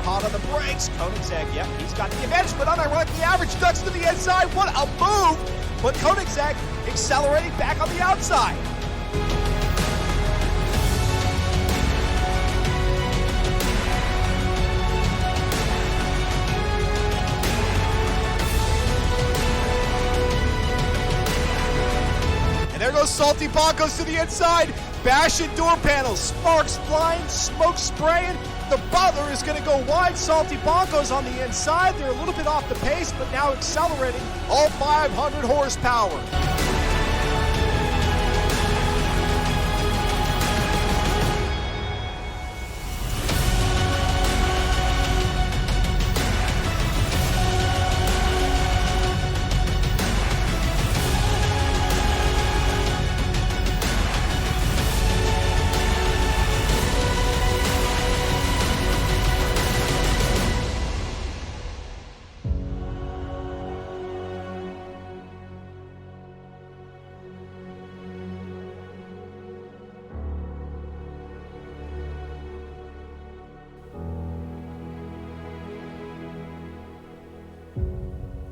hot on the brakes. Koenigsegg, yep, he's got the advantage, but unironically, the average ducks to the inside. What a move! But Koenigsegg accelerating back on the outside. And there goes Salty Boncos to the inside. Bashing door panels, sparks flying, smoke spraying. The Butler is going to go wide. Salty Boncos on the inside. They're a little bit off the pace, but now accelerating all 500 horsepower.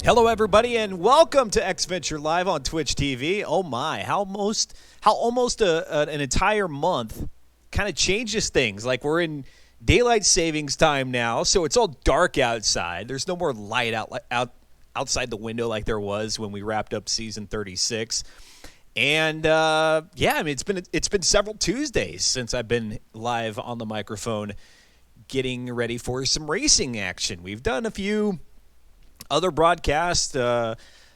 Hello, everybody, and welcome to X-Venture Live on Twitch TV. Oh my, how almost an entire month kind of changes things. Like, we're in daylight savings time now, so it's all dark outside. There's no more light outside the window like there was when we wrapped up season 36. And yeah, I mean, it's been several Tuesdays since I've been live on the microphone getting ready for some racing action. We've done a few other broadcasts,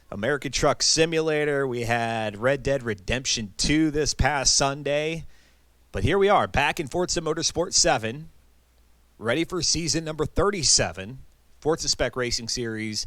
American Truck Simulator. We had Red Dead Redemption 2 this past Sunday. But here we are, back in Forza Motorsport 7, ready for season number 37, Forza Spec Racing Series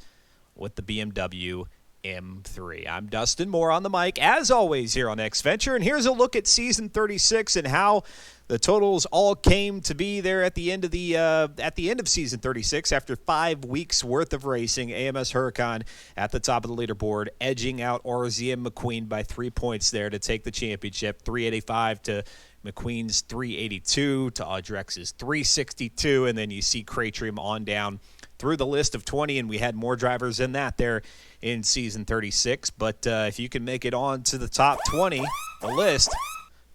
with the BMW M3. I'm Dustin Moore on the mic, as always, here on X-Venture. And here's a look at season 36 and how the totals all came to be there at the end of season 36 after 5 weeks worth of racing. AMS Huracan at the top of the leaderboard, edging out RZM McQueen by 3 points there to take the championship. 385 to McQueen's 382 to Audrex's 362, and then you see Cratrium on down through the list of 20, and we had more drivers than that there in season 36. But if you can make it on to the top 20, the list,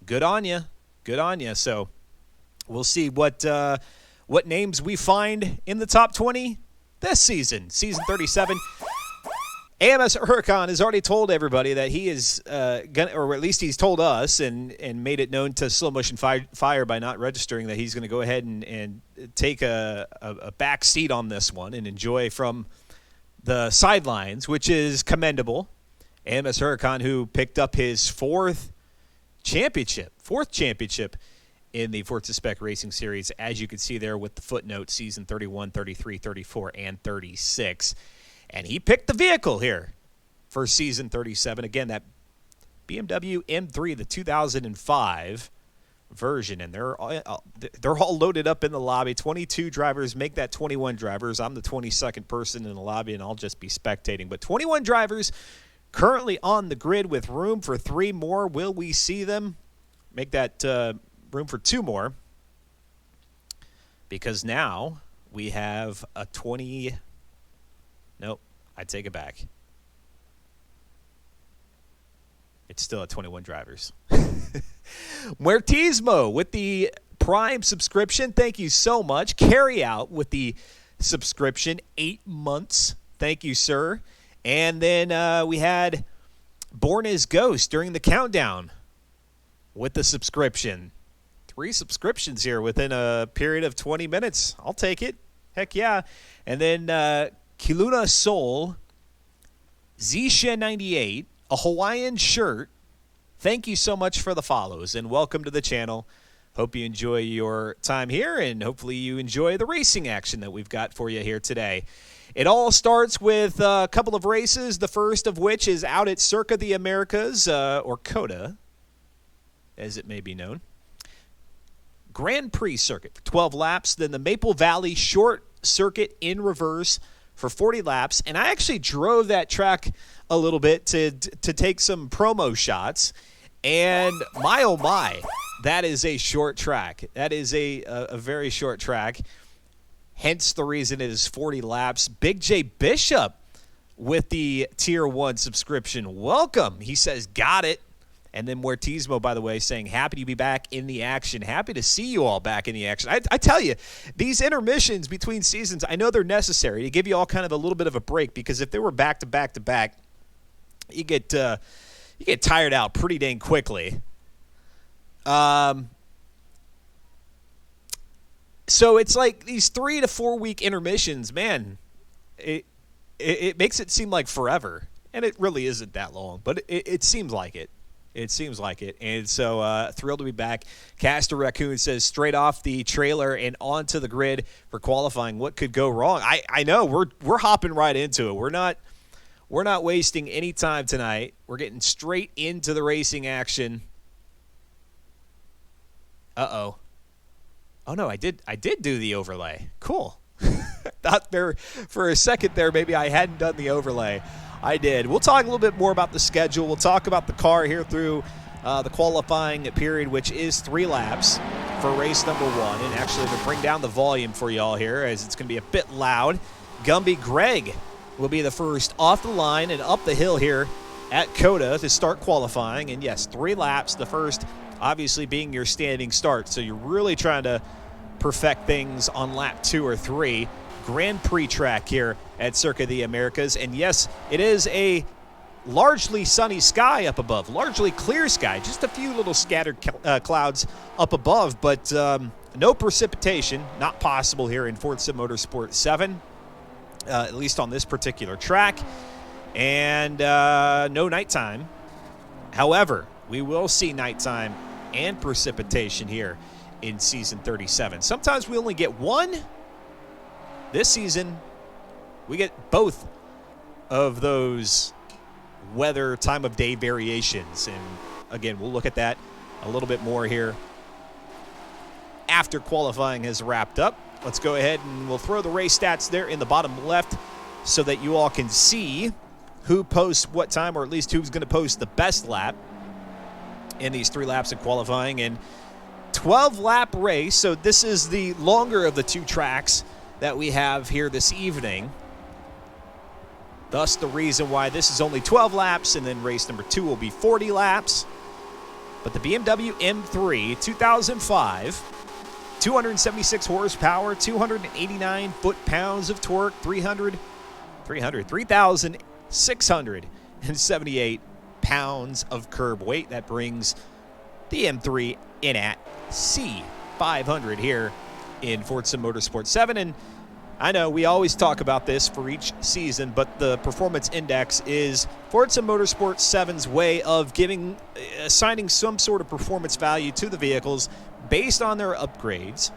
good on you. Good on you. So we'll see what names we find in the top 20 this season, season 37. AMS Huracan has already told everybody that he is going to, or at least he's told us and made it known to Slow Motion Fire by not registering, that he's going to go ahead and take a back seat on this one and enjoy from the sidelines, which is commendable. AMS Huracan, who picked up his fourth championship in the Forza Spec Racing Series, as you can see there with the footnote, season 31, 33, 34, and 36. And he picked the vehicle here for season 37. Again, that BMW M3, the 2005 version, and they're all loaded up in the lobby. 22 drivers make that 21 drivers. I'm the 22nd person in the lobby, and I'll just be spectating. But 21 drivers currently on the grid with room for 3 more. Will we see them make that room for 2 more? Because now we have a 20... Nope, I take it back. It's still at 21 drivers. Muertismo with the Prime subscription. Thank you so much. Carry Out with the subscription. 8 months. Thank you, sir. And then we had Born as Ghost during the countdown with the subscription. 3 subscriptions here within a period of 20 minutes. I'll take it. Heck yeah. And then Kiluna Soul, Zisha98, a Hawaiian shirt. Thank you so much for the follows, and welcome to the channel. Hope you enjoy your time here, and hopefully you enjoy the racing action that we've got for you here today. It all starts with a couple of races, the first of which is out at Circa the Americas, or COTA, as it may be known. Grand Prix circuit for 12 laps, then the Maple Valley short circuit in reverse for 40 laps, and I actually drove that track a little bit to take some promo shots, and my oh my, that is a short track. That is a very short track. hence the reason it is 40 laps. Big J Bishop with the Tier 1 subscription. Welcome. He says, got it. And then Mortismo, by the way, saying, happy to be back in the action. Happy to see you all back in the action. I tell you, these intermissions between seasons, I know they're necessary to give you all kind of a little bit of a break, because if they were back to back to back, you get tired out pretty dang quickly. So it's like these 3 to 4 week intermissions, man, it makes it seem like forever. And it really isn't that long, but it seems like it. It seems like it. And so thrilled to be back. Castor Raccoon says, straight off the trailer and onto the grid for qualifying. What could go wrong? I know. We're hopping right into it. We're not wasting any time tonight. We're getting straight into the racing action. Uh-oh. Oh, no, I did do the overlay. Cool. Thought there for a second there maybe I hadn't done the overlay. I did. We'll talk a little bit more about the schedule. We'll talk about the car here through the qualifying period, which is 3 laps for race number 1. And actually, to bring down the volume for y'all here, as it's going to be a bit loud, Gumby Greg will be the first off the line and up the hill here at COTA to start qualifying. And yes, 3 laps, the first obviously being your standing start. So you're really trying to perfect things on lap 2 or 3. Grand Prix track here at Circuit of the Americas. And yes, it is a largely sunny sky up above, largely clear sky, just a few little scattered clouds up above, but no precipitation, not possible here in Forza Motorsport 7, at least on this particular track, and no nighttime. However, we will see nighttime and precipitation here in Season 37. Sometimes we only get one. This season, we get both of those weather time of day variations. And again, we'll look at that a little bit more here after qualifying has wrapped up. Let's go ahead and we'll throw the race stats there in the bottom left so that you all can see who posts what time, or at least who's going to post the best lap in these 3 laps of qualifying. And 12-lap race, so this is the longer of the 2 tracks that we have here this evening. Thus the reason why this is only 12 laps, and then race number 2 will be 40 laps. But the BMW M3 2005, 276 horsepower, 289 foot-pounds of torque, 3,678 pounds of curb weight. That brings the M3 in at C500 here in Forza Motorsport 7. And I know we always talk about this for each season, but the performance index is Forza Motorsport 7's way of assigning some sort of performance value to the vehicles based on their upgrades.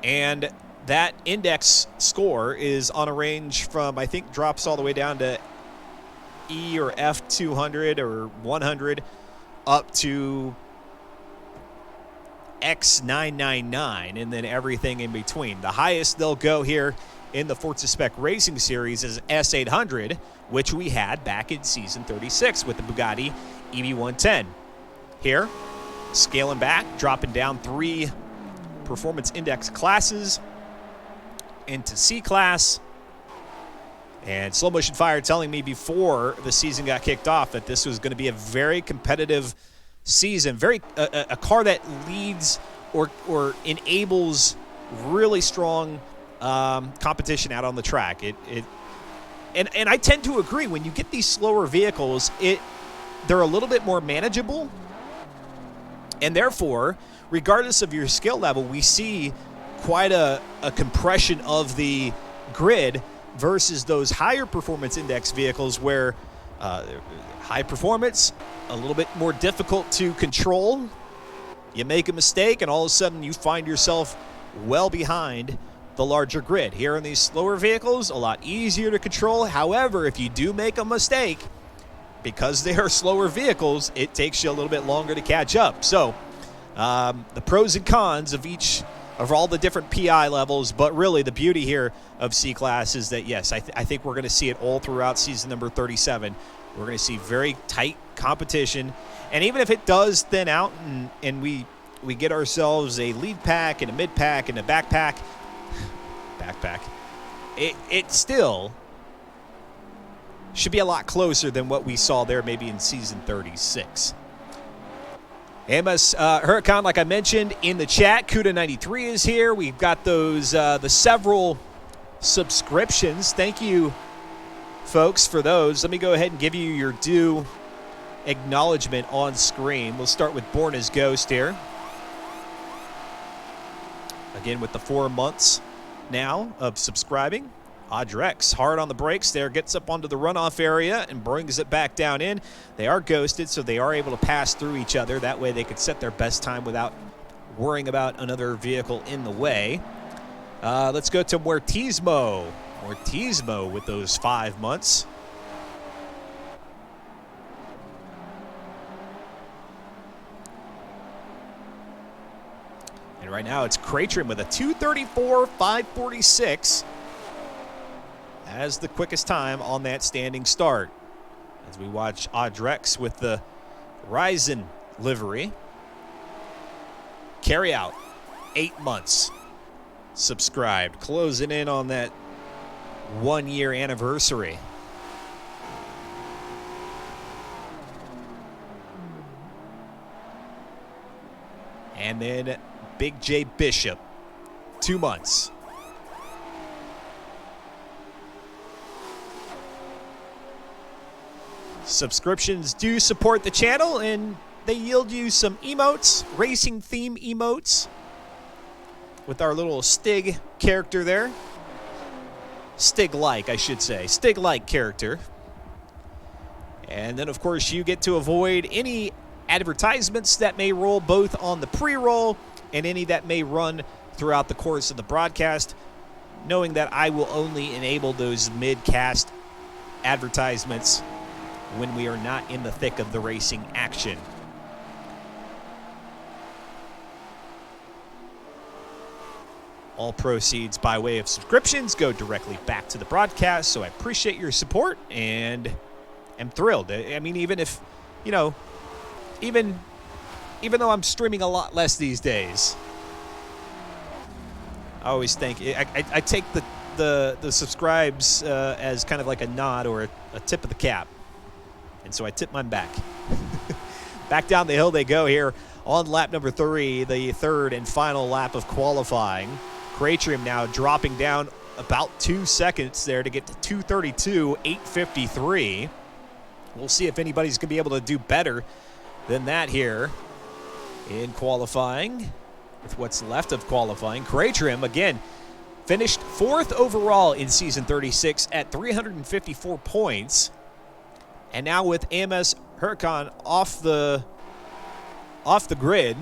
And that index score is on a range from, I think, drops all the way down to E or F 200 or 100 up to X999, and then everything in between. The highest they'll go here in the Forza Spec Racing Series is S800, which we had back in Season 36 with the Bugatti EB110. Here, scaling back, dropping down 3 performance index classes into C-Class. And Slow Motion Fire telling me before the season got kicked off that this was going to be a very competitive season, a car that leads or enables really strong competition out on the track. And I tend to agree. When you get these slower vehicles, they're a little bit more manageable, and therefore, regardless of your skill level, we see quite a compression of the grid versus those higher performance index vehicles where high performance, a little bit more difficult to control. You make a mistake and all of a sudden you find yourself well behind the larger grid. Here in these slower vehicles, a lot easier to control. However, if you do make a mistake, because they are slower vehicles, it takes you a little bit longer to catch up. So the pros and cons of all the different PI levels, but really the beauty here of C-Class is that, yes, I think we're going to see it all throughout season number 37. We're going to see very tight competition. And even if it does thin out and we get ourselves a lead pack and a mid pack and a back pack backpack. It still should be a lot closer than what we saw there maybe in season 36. Amos Huracan, like I mentioned in the chat, Kuda93 is here. We've got those the several subscriptions. Thank you, folks, for those. Let me go ahead and give you your due acknowledgement on screen. We'll start with Born as Ghost here. Again, with the 4 months now of subscribing. Audrex, hard on the brakes there, gets up onto the runoff area and brings it back down in. They are ghosted, so they are able to pass through each other. That way they could set their best time without worrying about another vehicle in the way. Let's go to Muertismo. Muertismo with those 5 months. And right now it's Cratrim with a 2:34.546 as the quickest time on that standing start. As we watch Audrex with the Ryzen livery carry out 8 months subscribed, closing in on that 1 year anniversary. And then Big J Bishop, 2 months. Subscriptions do support the channel, and they yield you some emotes, racing theme emotes, with our little Stig character there. Stig-like, I should say. Stig-like character. And then, of course, you get to avoid any advertisements that may roll both on the pre-roll and any that may run throughout the course of the broadcast, knowing that I will only enable those mid-cast advertisements when we are not in the thick of the racing action. All proceeds by way of subscriptions go directly back to the broadcast, so I appreciate your support and am thrilled. I mean, even if, you know, even though I'm streaming a lot less these days, I always think, I take the subscribes as kind of like a nod or a tip of the cap. And so I tip mine back. Back down the hill they go here on lap number 3, the third and final lap of qualifying. Cratrim now dropping down about 2 seconds there to get to 2:32.853. We'll see if anybody's going to be able to do better than that here in qualifying. With what's left of qualifying, Cratrim, again, finished 4th overall in Season 36 at 354 points. And now with Amos Huracan off the grid,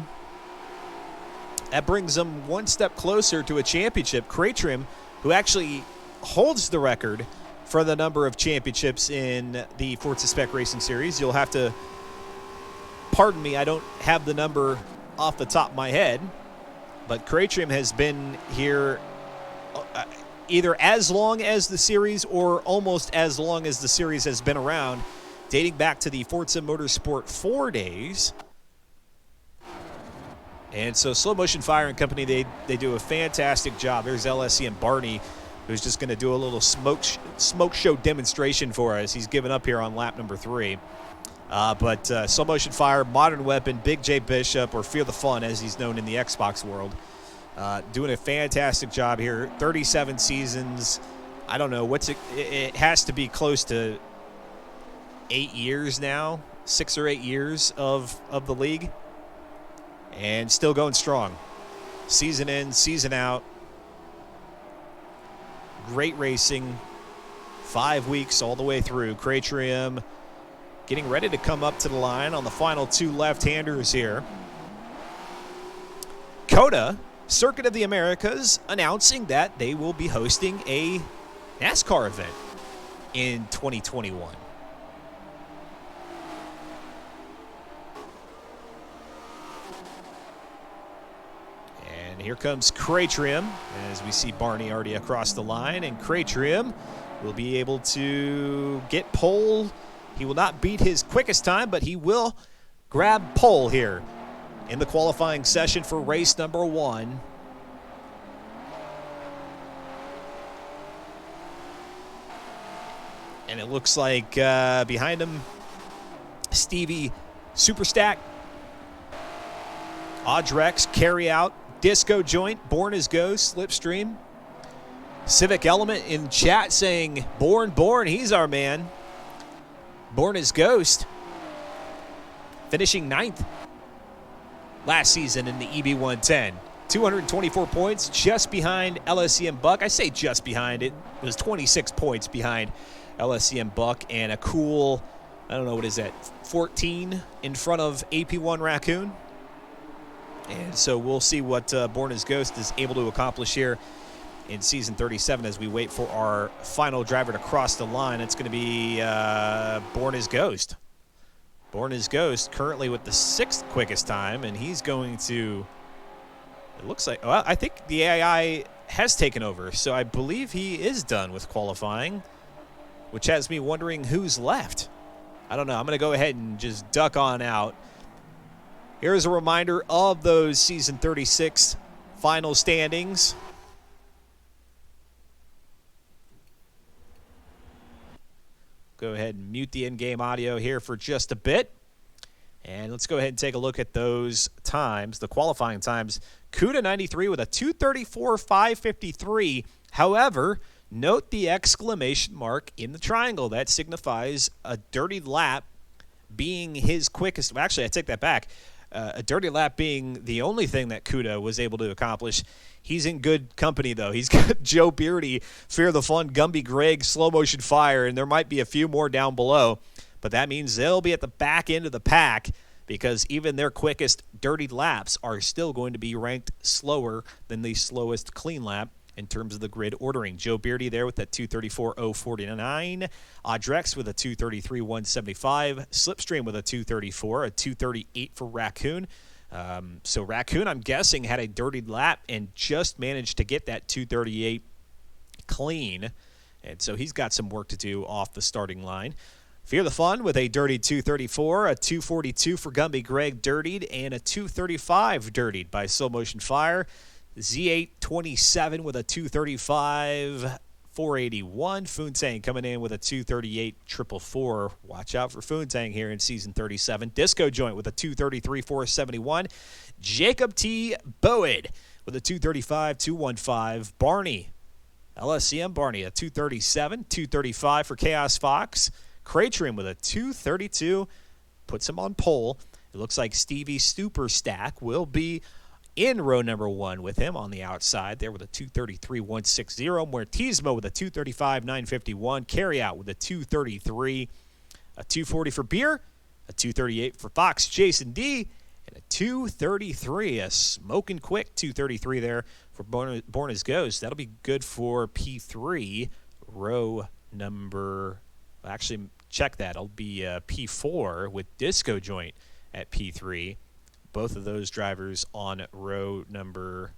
that brings them one step closer to a championship. Cratrim, who actually holds the record for the number of championships in the Forza Spec Racing Series. You'll have to pardon me, I don't have the number off the top of my head, but Cratrim has been here either as long as the series or almost as long as the series has been around, dating back to the Forza Motorsport 4 days. And so Slow Motion Fire and Company, they do a fantastic job. There's LSC and Barney, who's just going to do a little smoke show demonstration for us. He's given up here on lap number 3. But Slow Motion Fire, Modern Weapon, Big J Bishop, or Feel the Fun as he's known in the Xbox world, doing a fantastic job here. 37 seasons. I don't know, it has to be close to 8 years now, 6 or 8 years of the league, and still going strong. Season in, season out. Great racing. 5 weeks all the way through. Cratrim getting ready to come up to the line on the final 2 left-handers here. COTA, Circuit of the Americas, announcing that they will be hosting a NASCAR event in 2021. And here comes Cratrim, as we see Barney already across the line, and Cratrim will be able to get pole. He will not beat his quickest time, but he will grab pole here in the qualifying session for race number 1. And it looks like behind him, Stevie Superstack, Audrex, Carry Out, Disco Joint, Born as Ghost, Slipstream. Civic Element in chat saying, Born, he's our man. Born as Ghost, finishing 9th last season in the EB110. 224 points, just behind LSCM Buck. I say just behind. It was 26 points behind LSCM Buck, and a cool, I don't know, what is that, 14 in front of AP1 Raccoon. And so we'll see what Born as Ghost is able to accomplish here in Season 37 as we wait for our final driver to cross the line. It's going to be Born as Ghost. Born as Ghost currently with the 6th quickest time, and he's going to, it looks like, well, I think the AI has taken over, so I believe he is done with qualifying, which has me wondering who's left. I don't know. I'm going to go ahead and just duck on out. Here's a reminder of those Season 36 final standings. Go ahead and mute the in-game audio here for just a bit. And let's go ahead and take a look at those times, the qualifying times. Kuda 93 with a 2:34.553. However, note the exclamation mark in the triangle. That signifies a dirty lap being his quickest. Actually, I take that back. A dirty lap being the only thing that Kuda was able to accomplish. He's in good company, though. He's got Joe Beardy, Fear the Fun, Gumby Greg, Slow Motion Fire, and there might be a few more down below. But that means they'll be at the back end of the pack because even their quickest dirty laps are still going to be ranked slower than the slowest clean lap in terms of the grid ordering. Joe Beardy there with that 2:34.049. Audrex with a 2:33.175. Slipstream with a 2:34, a 2:38 for Raccoon. So Raccoon, I'm guessing, had a dirty lap and just managed to get that 2:38 clean. And so he's got some work to do off the starting line. Fear the Fun with a dirty 2:34, a 2:42 for Gumby Greg dirtied, and a 2:35 dirtied by Slow Motion Fire. Z827 with a 2:35.481. Foontang coming in with a 2:38.444. Watch out for Foontang here in Season 37. Disco Joint with a 2:33.471. Jacob T. Boyd with a 2:35.215. Barney, LSCM Barney, a 2:37, 2:35 for Chaos Fox. Cratrim with a 2:32 puts him on pole. It looks like Stevie Superstack will be in row number 1 with him on the outside there with a 2:33.160. Muertismo with a 2:35.951. Carry Out with a 2:33. A 2:40 for Beer. A 2:38 for Fox Jason D. And a 2:33. A smoking quick 2:33 there for Born as Ghost. That'll be good for P3. Row number... Actually, check that. It'll be P4 with Disco Joint at P3. Both of those drivers on row number,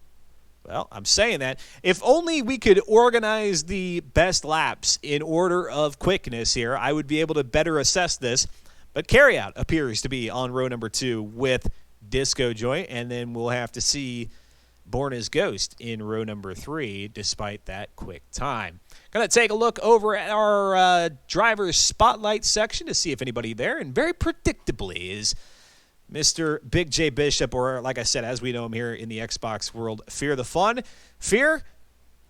well, I'm saying that. If only we could organize the best laps in order of quickness here, I would be able to better assess this. But Carryout appears to be on row number 2 with Disco Joint, and then we'll have to see Born as Ghost in row number 3 despite that quick time. Going to take a look over at our driver's spotlight section to see if anybody there, and very predictably is Mr. Big J Bishop, or like I said, as we know him here in the Xbox world, Fear the Fun. Fear,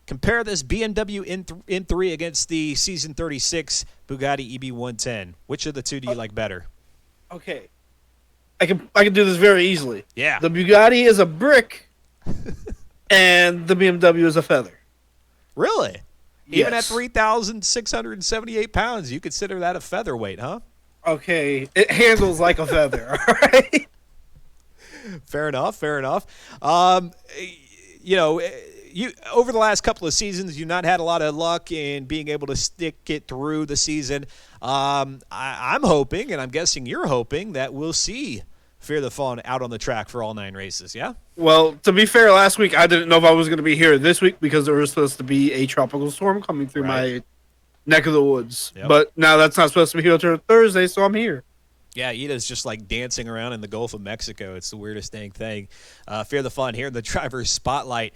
compare this BMW in 3 against the Season 36 Bugatti EB110. Which of the two do you like better? Okay. I can do this very easily. Yeah. The Bugatti is a brick, and the BMW is a feather. Really? Yes. Even at 3,678 pounds, you consider that a featherweight, huh? Okay, it handles like a feather, all right? Fair enough, fair enough. You know, you over the last couple of seasons, you've not had a lot of luck in being able to stick it through the season. I'm hoping, and I'm guessing you're hoping, that we'll see Fear the Fun out on the track for all 9 races, yeah? Well, to be fair, last week I didn't know if I was going to be here this week because there was supposed to be a tropical storm coming through my neck of the woods. Yep. But now that's not supposed to be here until Thursday, so I'm here. Yeah, Ida's just like dancing around in the Gulf of Mexico. It's the weirdest dang thing. Fear the fun here in the driver's spotlight.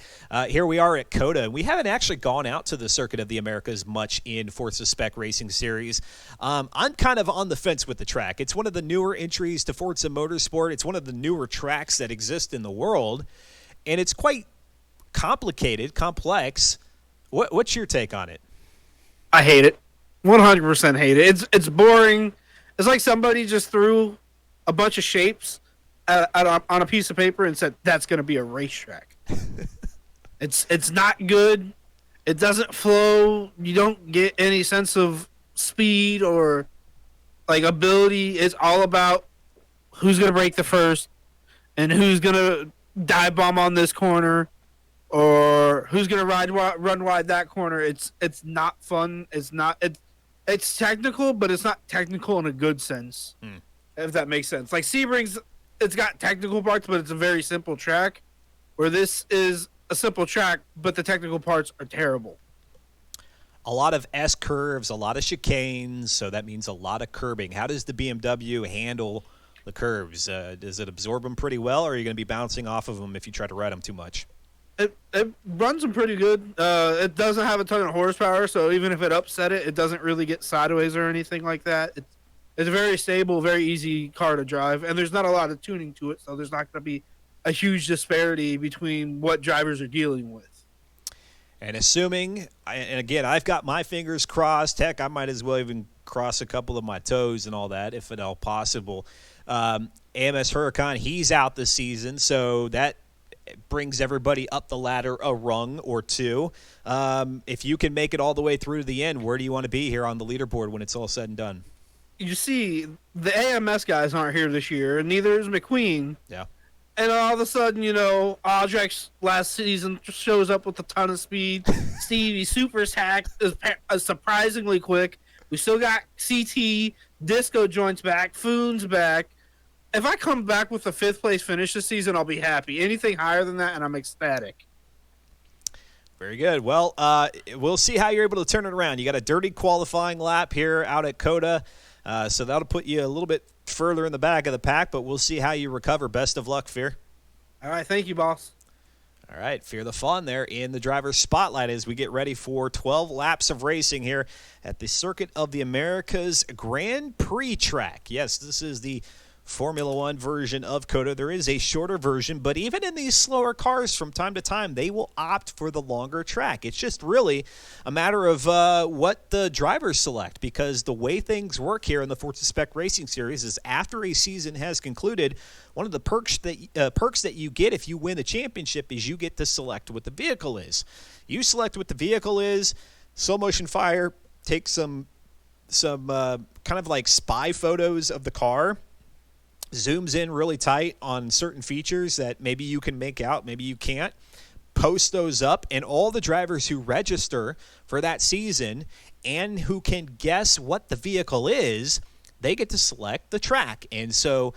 Here we are at COTA. We haven't actually gone out to the Circuit of the Americas much in Forza Spec Racing Series. I'm kind of on the fence with the track. It's one of the newer entries to Forza Motorsport. It's one of the newer tracks that exist in the world, and it's quite complicated, complex. What's your take on it? I hate it. 100% hate it. It's boring. It's like somebody just threw a bunch of shapes on a piece of paper and said, that's going to be a racetrack. It's not good. It doesn't flow. You don't get any sense of speed or like ability. It's all about who's going to break the first and who's going to dive bomb on this corner or who's going to run wide that corner. It's not fun. It's technical, but it's not technical in a good sense, if that makes sense. Like Sebring's, it's got technical parts, but it's a very simple track, where this is a simple track, but the technical parts are terrible. A lot of S-curves, a lot of chicanes, so that means a lot of curbing. How does the BMW handle the curves? Does it absorb them pretty well, or are you going to be bouncing off of them if you try to ride them too much? It runs them pretty good. It doesn't have a ton of horsepower, so even if it upset it, it doesn't really get sideways or anything like that. It's a very stable, very easy car to drive, and there's not a lot of tuning to it, so there's not going to be a huge disparity between what drivers are dealing with. And assuming, and again, I've got my fingers crossed. Heck, I might as well even cross a couple of my toes and all that, if at all possible. AMS Huracan, he's out this season, so that brings everybody up the ladder a rung or two. If you can make it all the way through to the end, where do you want to be here on the leaderboard when it's all said and done? You see, the AMS guys aren't here this year, and neither is McQueen. Yeah. And all of a sudden, Aldrich last season just shows up with a ton of speed. Stevie Super's hack is surprisingly quick. We still got CT, Disco joints back, Foon's back. If I come back with a 5th place finish this season, I'll be happy. Anything higher than that, and I'm ecstatic. Very good. Well, we'll see how you're able to turn it around. You got a dirty qualifying lap here out at COTA, so that'll put you a little bit further in the back of the pack, but we'll see how you recover. Best of luck, Fear. All right, thank you, boss. All right, Fear the fun there in the driver's spotlight as we get ready for 12 laps of racing here at the Circuit of the Americas Grand Prix track. Yes, this is the Formula One version of COTA. There is a shorter version, but even in these slower cars from time to time, they will opt for the longer track. It's just really a matter of what the drivers select, because the way things work here in the Forza Spec Racing Series is after a season has concluded, one of the perks that you get if you win the championship is you get to select what the vehicle is. You select what the vehicle is. Slow Motion Fire takes some kind of like spy photos of the car, zooms in really tight on certain features that maybe you can make out, maybe you can't, post those up, and all the drivers who register for that season and who can guess what the vehicle is, they get to select the track. And so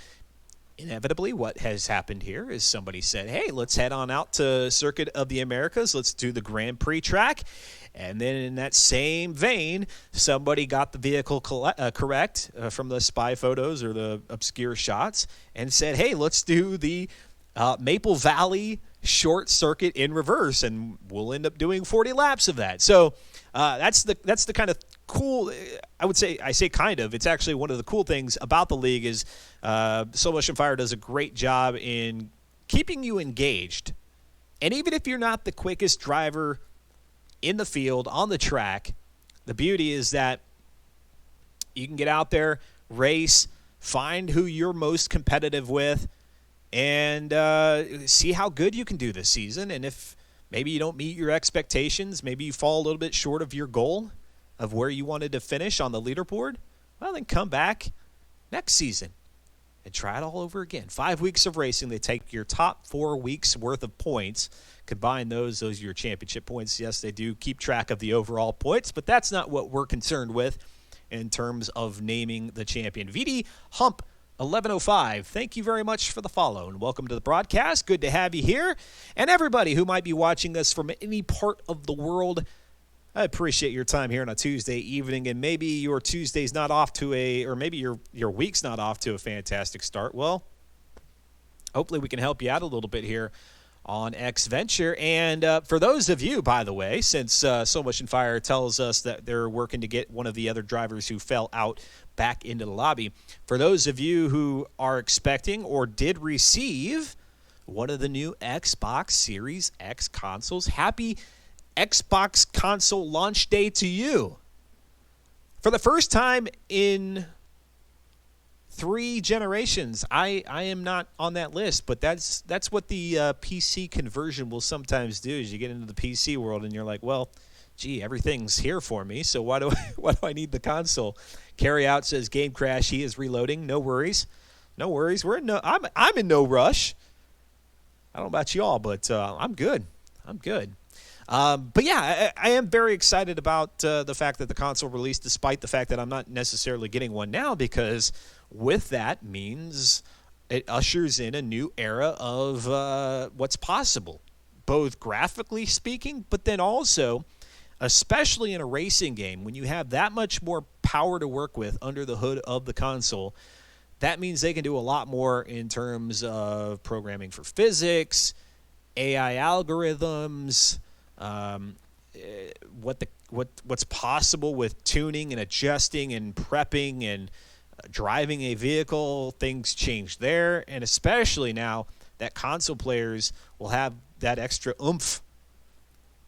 inevitably what has happened here is somebody said, hey, let's head on out to Circuit of the Americas, let's do the Grand Prix track. And then in that same vein, somebody got the vehicle correct from the spy photos or the obscure shots and said, hey, let's do the Maple Valley short circuit in reverse, and we'll end up doing 40 laps of that. So that's the kind of cool, I say kind of, it's actually one of the cool things about the league is Slow Motion Fire does a great job in keeping you engaged. And even if you're not the quickest driver in the field, on the track, the beauty is that you can get out there, race, find who you're most competitive with, and see how good you can do this season. And if maybe you don't meet your expectations, maybe you fall a little bit short of your goal of where you wanted to finish on the leaderboard, well, then come back next season and try it all over again. 5 weeks of racing. They take your top 4 weeks worth of points, combine those are your championship points. Yes, they do keep track of the overall points, but that's not what we're concerned with in terms of naming the champion. VD Hump 1105, thank you very much for the follow and welcome to the broadcast. Good to have you here. And everybody who might be watching us from any part of the world, I appreciate your time here on a Tuesday evening, and maybe your Tuesday's not off to or maybe your week's not off to a fantastic start. Well, hopefully we can help you out a little bit here on X Venture. And for those of you, by the way, since So Much in Fire tells us that they're working to get one of the other drivers who fell out back into the lobby, for those of you who are expecting or did receive one of the new Xbox Series X consoles, happy Xbox console launch day to you. For the first time in 3 generations, I am not on that list, but that's what the PC conversion will sometimes do. Is you get into the PC world and you're like, well, gee, everything's here for me, so why do I need the console? Carry Out says game crash. He is reloading. No worries. I'm in no rush. I don't know about y'all, but I'm good. But yeah, I am very excited about the fact that the console released, despite the fact that I'm not necessarily getting one now, because with that means it ushers in a new era of what's possible, both graphically speaking, but then also, especially in a racing game, when you have that much more power to work with under the hood of the console, that means they can do a lot more in terms of programming for physics, AI algorithms, what's possible with tuning and adjusting and prepping and driving a vehicle. Things change there, and especially now that console players will have that extra oomph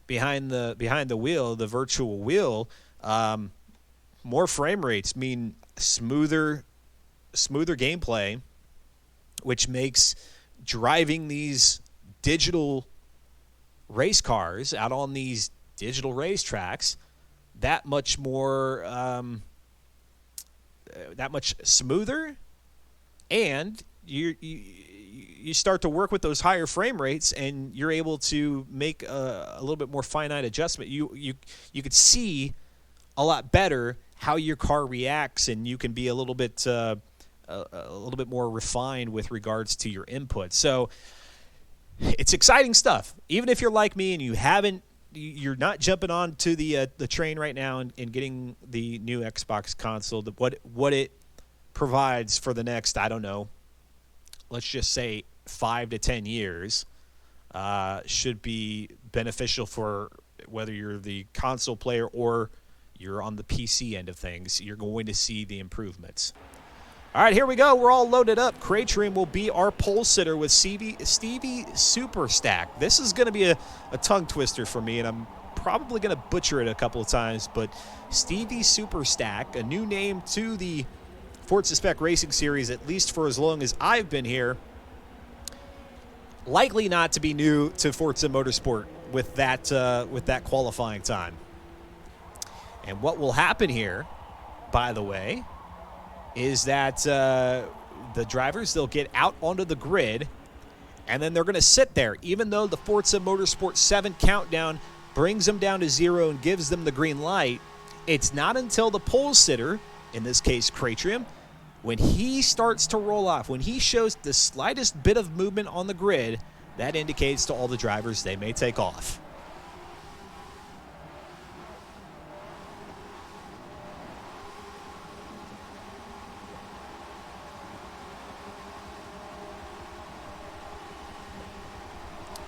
behind the wheel, the virtual wheel. More frame rates mean smoother gameplay, which makes driving these digital race cars out on these digital racetracks that much more that much smoother, and you start to work with those higher frame rates, and you're able to make a little bit more finite adjustment. You could see a lot better how your car reacts, and you can be a little bit more refined with regards to your input. So it's exciting stuff. Even if you're like me and you're not jumping on to the train right now and getting the new Xbox console, what it provides for the next, I don't know, let's just say 5 to 10 years, should be beneficial for whether you're the console player or you're on the PC end of things. You're going to see the improvements. All right, here we go. We're all loaded up. Cratrim will be our pole sitter with Stevie Superstack. This is going to be a tongue twister for me, and I'm probably going to butcher it a couple of times, but Stevie Superstack, a new name to the Forza Spec Racing Series, at least for as long as I've been here. Likely not to be new to Forza Motorsport with that qualifying time. And what will happen here, by the way, is that the drivers, they'll get out onto the grid, and then they're going to sit there. Even though the Forza Motorsport 7 countdown brings them down to 0 and gives them the green light, it's not until the pole sitter, in this case Cratrim, when he starts to roll off, when he shows the slightest bit of movement on the grid, that indicates to all the drivers they may take off.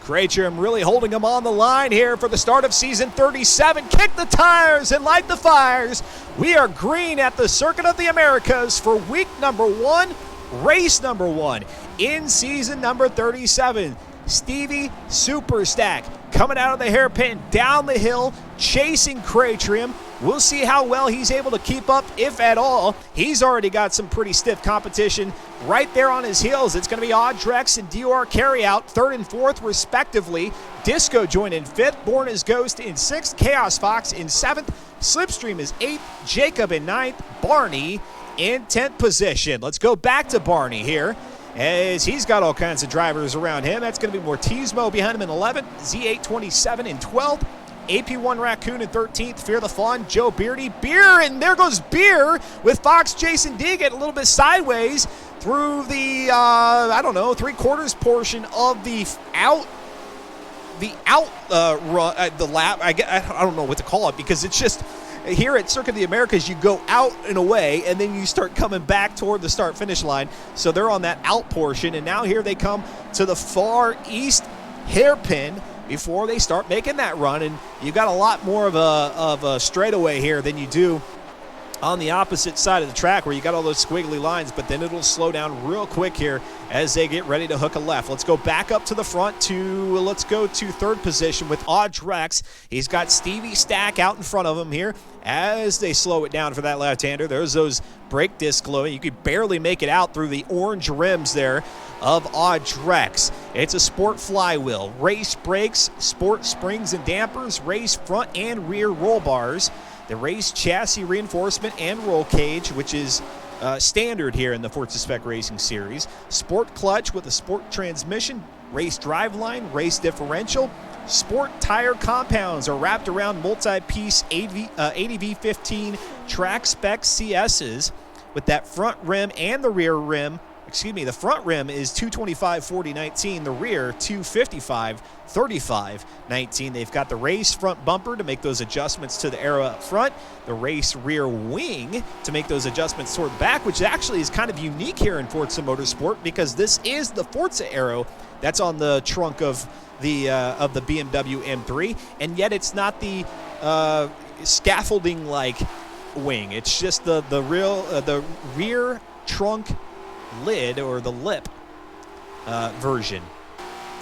Cratrim really holding him on the line here for the start of season 37. Kick the tires and light the fires. We are green at the Circuit of the Americas for week number 1, race number 1 in season number 37. Stevie Superstack coming out of the hairpin, down the hill, chasing Cratrim. We'll see how well he's able to keep up, if at all. He's already got some pretty stiff competition right there on his heels. It's going to be Audrex and Dior Carryout, 3rd and 4th, respectively. Disco joined in 5th. Born as Ghost in 6th. Chaos Fox in 7th. Slipstream is 8th. Jacob in 9th. Barney in 10th position. Let's go back to Barney here, as he's got all kinds of drivers around him. That's going to be Mortismo behind him in 11th. Z827 in 12th. AP1 Raccoon in 13th, Fear the Fawn, Joe Beardy, Beer, and there goes Beer with Fox Jason D getting a little bit sideways through the, 3/4 portion of the out run, the lap. I don't know what to call it because it's just here at Circuit of the Americas, you go out and away, and then you start coming back toward the start-finish line. So they're on that out portion, and now here they come to the far east hairpin before they start making that run. And you got a lot more of a straightaway here than you do on the opposite side of the track where you got all those squiggly lines, but then it'll slow down real quick here as they get ready to hook a left. Let's go back up to the front let's go to third position with Audrex. He's got Stevie Stack out in front of him here as they slow it down for that left-hander. There's those brake discs glowing. You could barely make it out through the orange rims there of Audrex. It's a sport flywheel, race brakes, sport springs and dampers, race front and rear roll bars, the race chassis reinforcement and roll cage, which is standard here in the Forza Spec Racing Series, sport clutch with a sport transmission, race driveline, race differential, sport tire compounds are wrapped around multi-piece ADV15 track spec CSs with that front rim and the rear rim. The front rim is 225/40/19, the rear 255/35/19. They've got the race front bumper to make those adjustments to the aero up front, the race rear wing to make those adjustments toward the back, which actually is kind of unique here in Forza Motorsport because this is the Forza aero that's on the trunk of the BMW M3, and yet it's not the scaffolding-like wing. It's just the rear trunk lid or the lip version.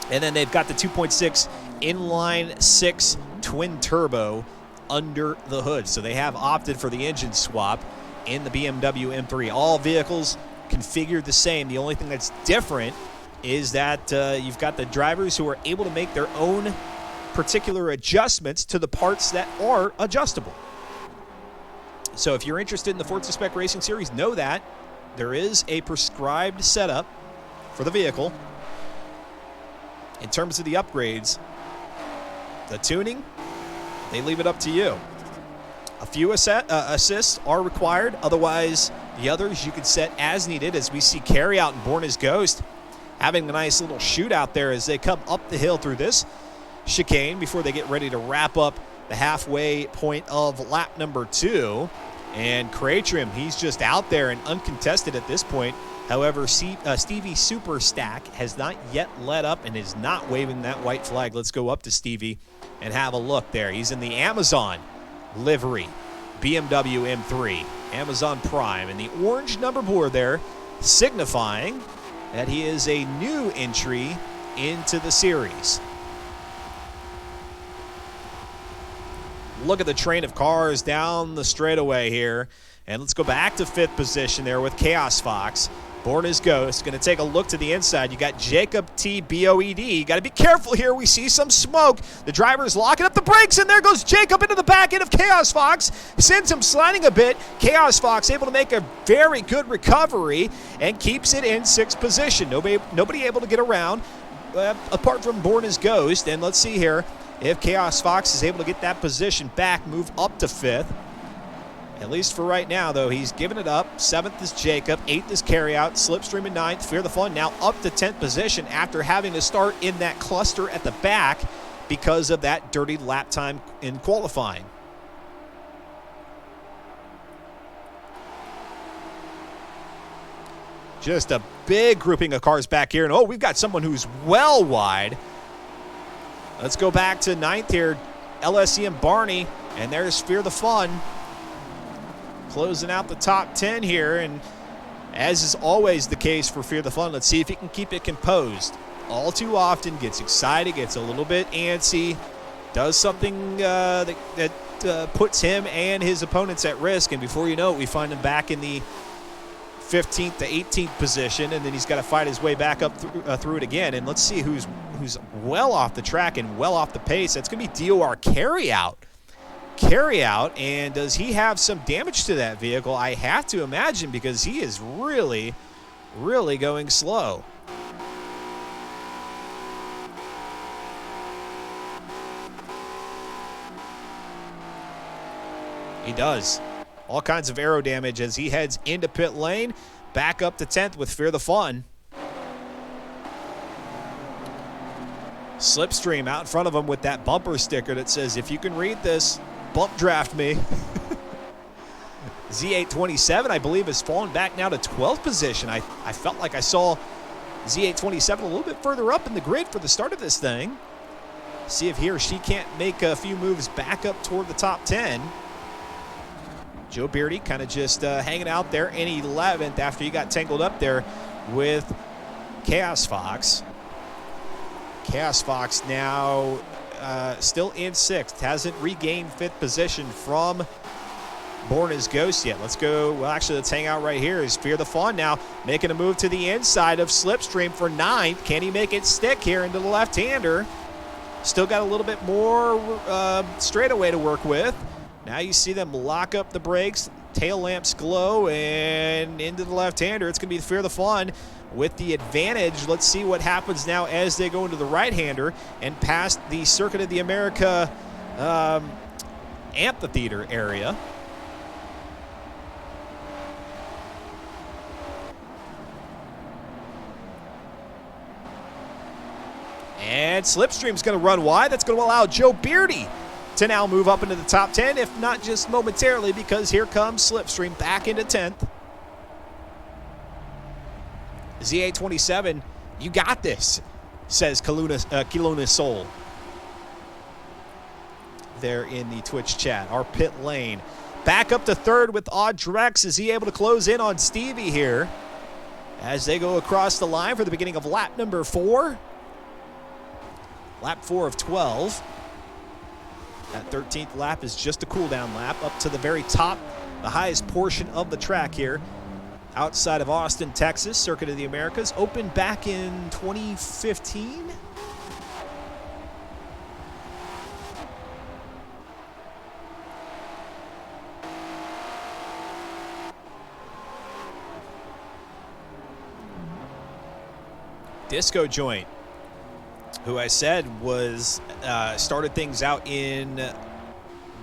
And then they've got the 2.6 inline 6 twin turbo under the hood. So they have opted for the engine swap in the BMW M3. All vehicles configured the same. The only thing that's different is that you've got the drivers who are able to make their own particular adjustments to the parts that are adjustable. So if you're interested in the Forza Spec Racing Series, know that there is a prescribed setup for the vehicle. In terms of the upgrades, the tuning, they leave it up to you. A few assists are required. Otherwise, the others you can set as needed, as we see Carryout and Born as Ghost having a nice little shootout there as they come up the hill through this chicane before they get ready to wrap up the halfway point of lap number 2. And Cratrim, he's just out there and uncontested at this point. However, Stevie Super Stack has not yet let up and is not waving that white flag. Let's go up to Stevie and have a look there. He's in the Amazon livery, BMW M3, Amazon Prime, and the orange number board there signifying that he is a new entry into the series. Look at the train of cars down the straightaway here. And let's go back to 5th position there with Chaos Fox. Born as Ghost. Going to take a look to the inside. You got Jacob T. Boed. Got to be careful here. We see some smoke. The driver's locking up the brakes, and there goes Jacob into the back end of Chaos Fox. Sends him sliding a bit. Chaos Fox able to make a very good recovery and keeps it in 6th position. Nobody able to get around apart from Born as Ghost. And let's see here if Chaos Fox is able to get that position back, move up to 5th. At least for right now, though, he's given it up. 7th is Jacob. 8th is Carryout. Slipstream in 9th. Fear the Fun now up to 10th position after having to start in that cluster at the back because of that dirty lap time in qualifying. Just a big grouping of cars back here. And, oh, we've got someone who's well wide. Let's go back to 9th here. LSE and Barney. And there's Fear the Fun. Closing out the top 10 here, and as is always the case for Fear the Fun, let's see if he can keep it composed. All too often gets excited, gets a little bit antsy, does something that puts him and his opponents at risk, and before you know it, we find him back in the 15th to 18th position, and then he's got to fight his way back up through it again. And let's see who's well off the track and well off the pace. That's going to be DOR Carryout, and does he have some damage to that vehicle? I have to imagine, because he is really, really going slow. He does. All kinds of aero damage as he heads into pit lane, back up to 10th with Fear the Fun. Slipstream out in front of him with that bumper sticker that says, if you can read this, bump draft me. Z827, I believe, has fallen back now to 12th position. I felt like I saw Z827 a little bit further up in the grid for the start of this thing. See if he or she can't make a few moves back up toward the top 10. Joe Beardy kind of just hanging out there in 11th after he got tangled up there with Chaos Fox. Chaos Fox now still in 6th. Hasn't regained 5th position from Born as Ghost yet. Let's go. Well, actually, let's hang out right here. Is Fear the Fawn now making a move to the inside of Slipstream for 9th. Can he make it stick here into the left-hander? Still got a little bit more straightaway to work with. Now you see them lock up the brakes. Tail lamps glow and into the left-hander. It's going to be Fear the Fawn with the advantage. Let's see what happens now as they go into the right-hander and past the Circuit of the America amphitheater area. And Slipstream's going to run wide. That's going to allow Joe Beardy to now move up into the top 10, if not just momentarily, because here comes Slipstream back into 10th. Z827, you got this, says Kiluna Soul there in the Twitch chat. Our pit lane. Back up to 3rd with Audrex. Is he able to close in on Stevie here as they go across the line for the beginning of lap number 4? Lap 4 of 12. That 13th lap is just a cool-down lap up to the very top, the highest portion of the track here. Outside of Austin, Texas, Circuit of the Americas, opened back in 2015. Disco Joint, who I said was started things out in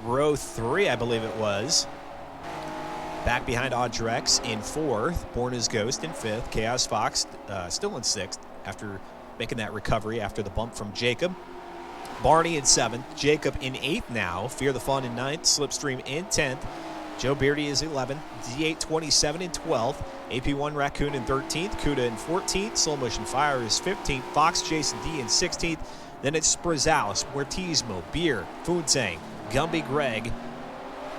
row 3, I believe it was. Back behind Audrex in 4th, Born as Ghost in 5th, Chaos Fox still in 6th after making that recovery after the bump from Jacob. Barney in 7th, Jacob in 8th now, Fear the Fun in 9th, Slipstream in 10th, Joe Beardy is 11th, Z827 in 12th, AP1 Raccoon in 13th, Kuda in 14th, Slow Motion Fire is 15th, Fox Jason D in 16th, then it's Sprizalis, Mortismo, Beer, Funtang, Gumby Greg,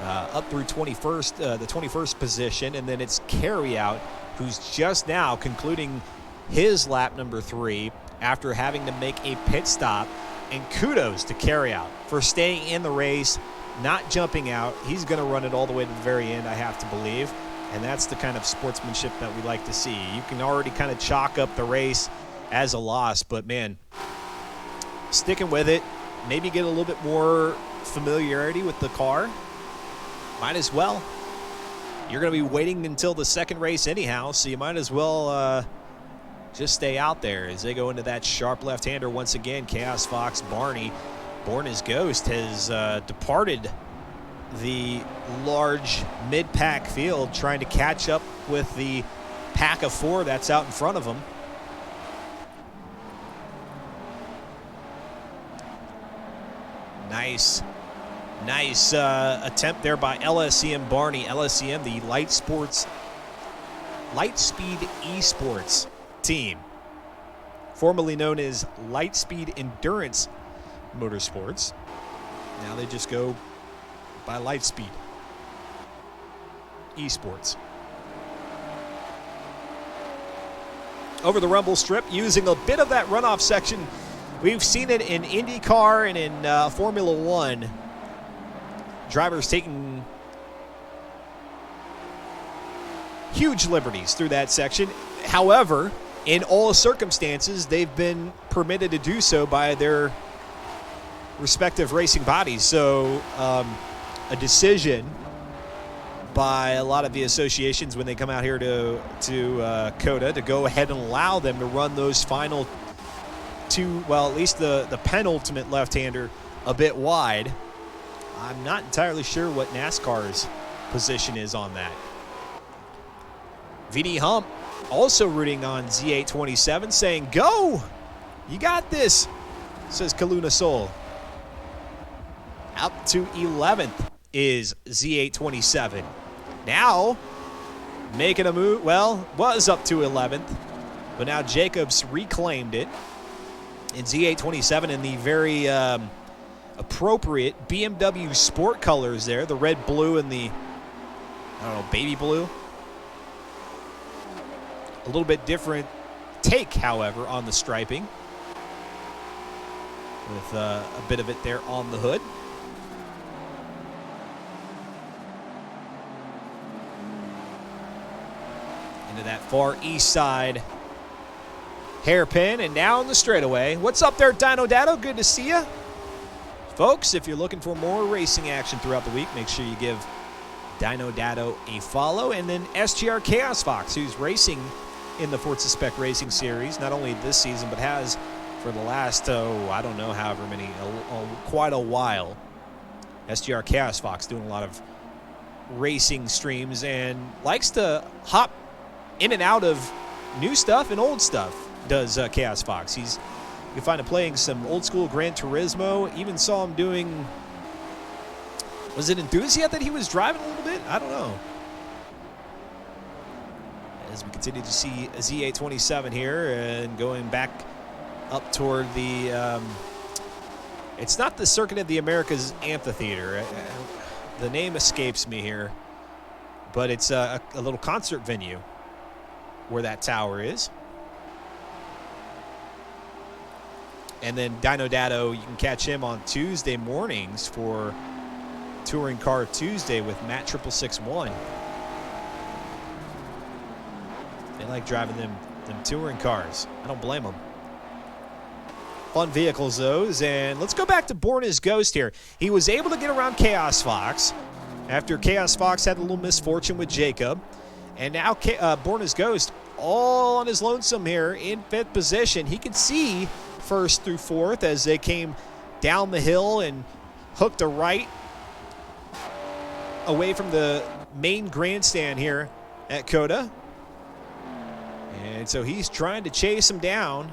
up through 21st, the 21st position, and then it's Carryout, who's just now concluding his lap number 3 after having to make a pit stop. And kudos to Carryout for staying in the race, not jumping out. He's going to run it all the way to the very end, I have to believe, and that's the kind of sportsmanship that we like to see. You can already kind of chalk up the race as a loss, but man, sticking with it, maybe get a little bit more familiarity with the car. Might as well. You're going to be waiting until the second race anyhow, so you might as well just stay out there as they go into that sharp left-hander once again. Chaos Fox Barney, Born as Ghost, has departed the large mid-pack field, trying to catch up with the pack of 4 that's out in front of him. Nice attempt there by LSCM Barney. LSCM, the Lightspeed Esports team, formerly known as Lightspeed Endurance Motorsports. Now they just go by Lightspeed Esports. Over the rumble strip, using a bit of that runoff section. We've seen it in IndyCar and in Formula One. Drivers taking huge liberties through that section. However, in all circumstances, they've been permitted to do so by their respective racing bodies. So a decision by a lot of the associations when they come out here to COTA to go ahead and allow them to run those final 2, well, at least the penultimate left-hander a bit wide. I'm not entirely sure what NASCAR's position is on that. VD Hump also rooting on Z827, saying, go! You got this! says Kaluna Soul. Up to 11th is Z827. Now, making a move. Well, was up to 11th, but now Jacobs reclaimed it. In Z827 in the very appropriate BMW sport colors there. The red, blue, and the, I don't know, baby blue. A little bit different take, however, on the striping. With a bit of it there on the hood. Into that far east side hairpin and down the straightaway. What's up there, Dino Dado? Good to see you. Folks, if you're looking for more racing action throughout the week, make sure you give Dino Dado a follow. And then SGR Chaos Fox, who's racing in the Forza Spec Racing Series, not only this season, but has for the last, I don't know, however many, quite a while. SGR Chaos Fox doing a lot of racing streams and likes to hop in and out of new stuff and old stuff, does Chaos Fox. You can find him playing some old school Gran Turismo. Even saw him doing, was it Enthusiast that he was driving a little bit? I don't know. As we continue to see a Z827 here and going back up toward the, it's not the Circuit of the Americas Amphitheater. The name escapes me here, but it's a little concert venue where that tower is. And then Dino Dado, you can catch him on Tuesday mornings for Touring Car Tuesday with Matt 6661. They like driving them touring cars. I don't blame them. Fun vehicles, those. And let's go back to Born as Ghost here. He was able to get around Chaos Fox after Chaos Fox had a little misfortune with Jacob. And now Born as Ghost all on his lonesome here in 5th position. He could see 1st through 4th as they came down the hill and hooked a right away from the main grandstand here at COTA. And so he's trying to chase him down,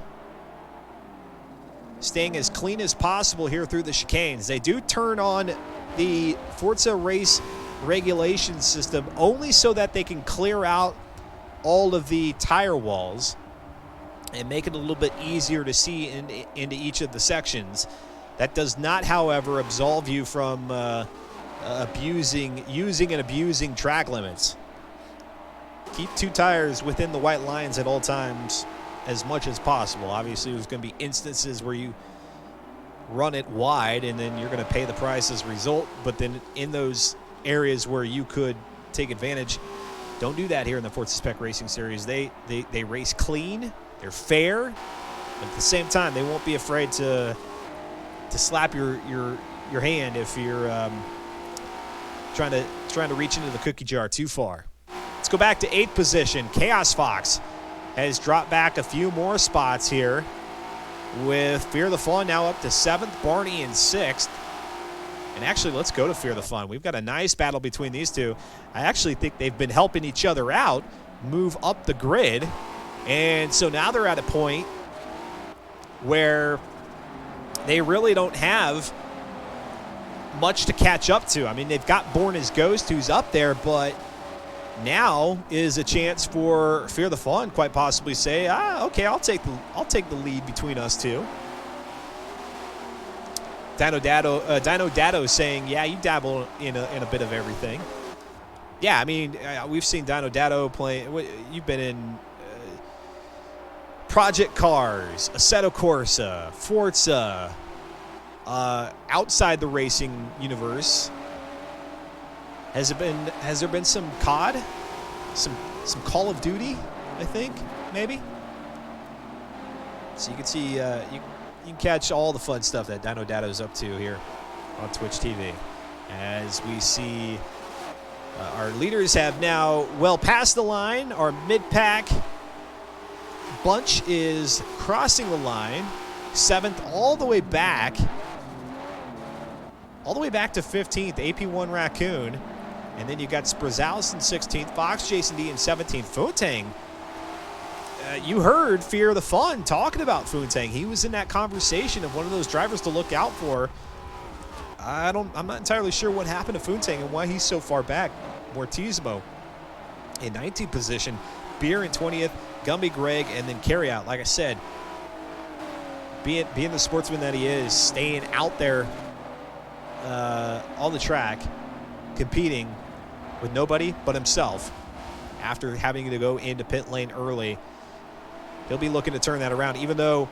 staying as clean as possible here through the chicanes. They do turn on the Forza race regulation system only so that they can clear out all of the tire walls and make it a little bit easier to see into each of the sections. That does not, however, absolve you from using and abusing track limits. Keep 2 tires within the white lines at all times as much as possible. Obviously, there's going to be instances where you run it wide and then you're going to pay the price as a result. But then in those areas where you could take advantage, don't do that here in the Forza Spec Racing Series. They race clean, they're fair, but at the same time, they won't be afraid to slap your hand if you're trying to reach into the cookie jar too far. Let's go back to 8th position. Chaos Fox has dropped back a few more spots here with Fear the Fun now up to 7th, Barney in 6th. And actually, let's go to Fear the Fun. We've got a nice battle between these two. I actually think they've been helping each other out move up the grid. And so now they're at a point where they really don't have much to catch up to. I mean, they've got Born as Ghost, who's up there, but now is a chance for Fear the Fun, quite possibly say, okay, I'll take the lead between us two. Dino Dado saying, yeah, you dabble in a bit of everything. Yeah, I mean, we've seen Dino Dado play. You've been in Project Cars, Assetto Corsa, Forza, outside the racing universe. Has there been some COD? Some Call of Duty, I think, maybe? So you can see, you can catch all the fun stuff that Dino Dado's up to here on Twitch TV. As we see our leaders have now well past the line. Our mid-pack bunch is crossing the line. 7th all the way back to 15th, AP1 Raccoon. And then you got Sprazalis in 16th, Fox Jason D in 17th. Fotang you heard Fear the Fun talking about Foontang. He was in that conversation of one of those drivers to look out for. I'm not entirely sure what happened to Foontang and why he's so far back. Mortismo in 19th position, Beer in 20th, Gumby Greg, and then Carryout. Like I said, being the sportsman that he is, staying out there on the track, competing with nobody but himself after having to go into pit lane early. He'll be looking to turn that around, even though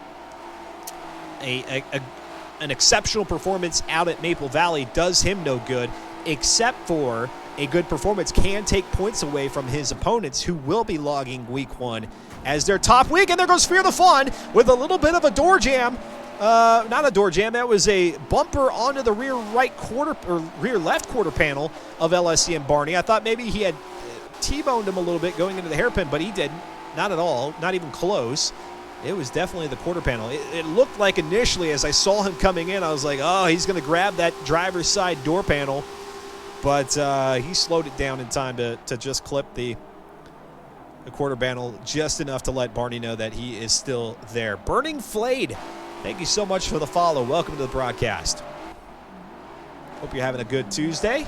an exceptional performance out at Maple Valley does him no good, except for a good performance can take points away from his opponents, who will be logging week 1 as their top week. And there goes Fear the Fun with a little bit of a door jam. Not a door jam, that was a bumper onto the rear right quarter or rear left quarter panel of LSCM Barney. I thought maybe he had T-boned him a little bit going into the hairpin, but he didn't. Not at all, not even close. It was definitely the quarter panel. It looked like initially as I saw him coming in, I was like, oh, he's going to grab that driver's side door panel. But he slowed it down in time to just clip the quarter panel just enough to let Barney know that he is still there. Burning Flayed, thank you so much for the follow. Welcome to the broadcast. Hope you're having a good Tuesday.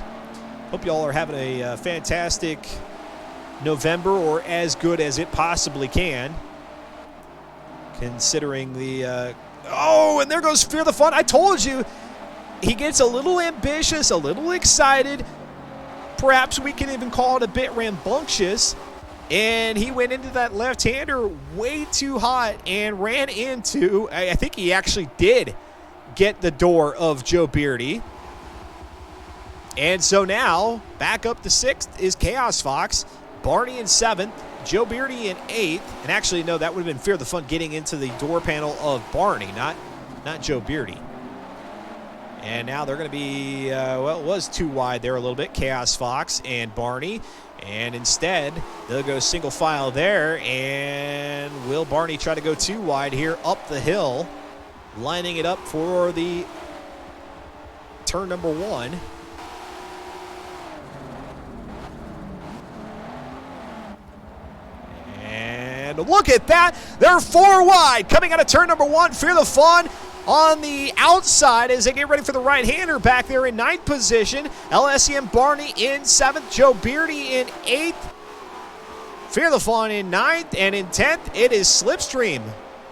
Hope you all are having a fantastic November, or as good as it possibly can, considering the and there goes Fear the Fun. I told you, he gets a little ambitious, a little excited, perhaps we can even call it a bit rambunctious, and he went into that left-hander way too hot and ran into, I think he actually did get the door of Joe Beardy. And so now back up to 6th is Chaos Fox, Barney in 7th, Joe Beardy in 8th, and actually, no, that would have been Fear the Fun getting into the door panel of Barney, not Joe Beardy. And now they're going to be, it was too wide there a little bit, Chaos Fox and Barney, and instead they'll go single file there, and will Barney try to go too wide here up the hill, lining it up for the turn number 1. And look at that. They're 4 wide coming out of turn number 1. Fear the Fun on the outside as they get ready for the right-hander back there in 9th position. LSCM Barney in 7th. Joe Beardy in 8th. Fear the Fun in 9th. And in 10th, it is Slipstream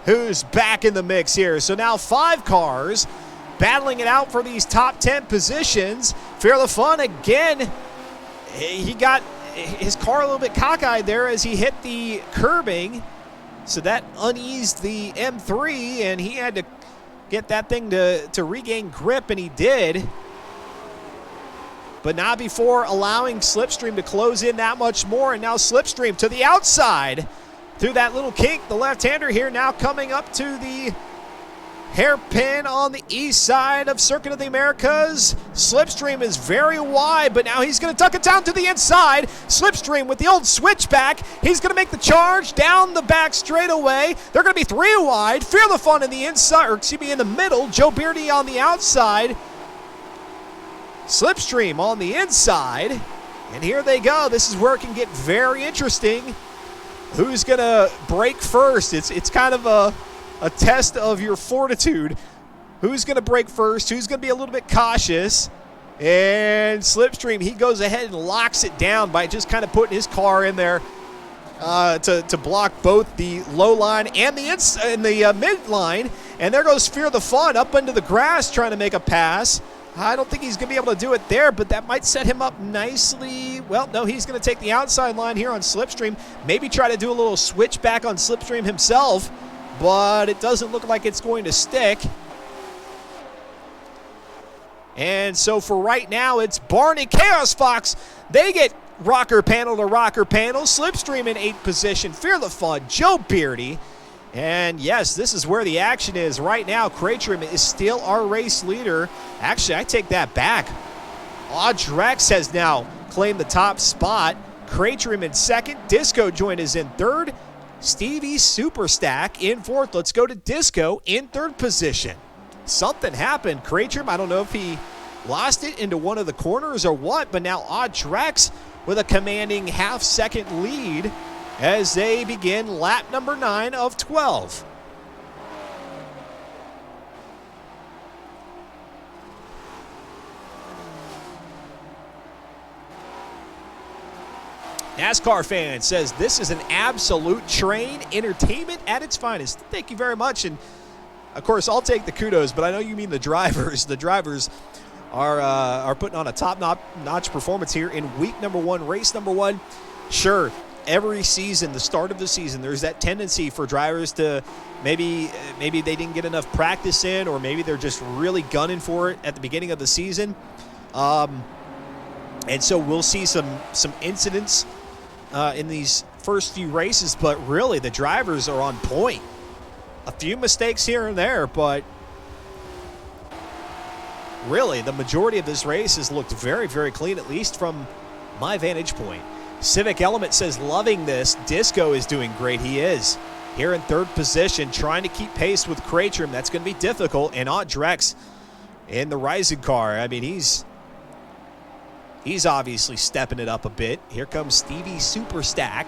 who's back in the mix here. So now 5 cars battling it out for these top 10 positions. Fear the Fun again. He got his car a little bit cockeyed there as he hit the curbing, so that uneased the M3, and he had to get that thing to regain grip, and he did, but not before allowing Slipstream to close in that much more. And now Slipstream to the outside through that little kink. The left-hander here now coming up to the hairpin on the east side of Circuit of the Americas. Slipstream is very wide, but now he's going to tuck it down to the inside. Slipstream with the old switchback. He's going to make the charge down the back straightaway. They're going to be 3 wide. Fear the Fun in the inside, or excuse me, in the middle. Joe Beardy on the outside. Slipstream on the inside. And here they go. This is where it can get very interesting. Who's going to break first? It's kind of a test of your fortitude. Who's going to break first? Who's going to be a little bit cautious? And Slipstream, he goes ahead and locks it down by just kind of putting his car in there to block both the low line and the mid line. And there goes Fear the Fun up into the grass trying to make a pass. I don't think he's going to be able to do it there, but that might set him up nicely. Well, no, he's going to take the outside line here on Slipstream. Maybe try to do a little switchback on Slipstream himself, but it doesn't look like it's going to stick. And so for right now, it's Barney, Chaos Fox. They get rocker panel to rocker panel. Slipstream in 8th position. Fear the Fun, Joe Beardy. And yes, this is where the action is right now. Cratrim is still our race leader. Actually, I take that back. Audrex has now claimed the top spot. Cratrim in 2nd. Disco Joint is in 3rd. Stevie Superstack in 4th. Let's go to Disco in 3rd position. Something happened. Cratrim, I don't know if he lost it into one of the corners or what, but now Audrex with a commanding half-second lead as they begin lap number 9 of 12. NASCAR fan says this is an absolute train entertainment at its finest. Thank you very much. And of course, I'll take the kudos, but I know you mean the drivers. The drivers are putting on a top-notch performance here in week number 1, race number 1. Sure, every season, the start of the season, there's that tendency for drivers to maybe they didn't get enough practice in, or maybe they're just really gunning for it at the beginning of the season. And so we'll see some incidents in these first few races, but really the drivers are on point. A few mistakes here and there, but really the majority of this race has looked very, very clean, at least from my vantage point. Civic Element says, loving this. Disco is doing great. He is here in 3rd position, trying to keep pace with Cratrum. That's going to be difficult. And Aunt Drex in the Rising car. I mean, he's obviously stepping it up a bit. Here comes Stevie Superstack,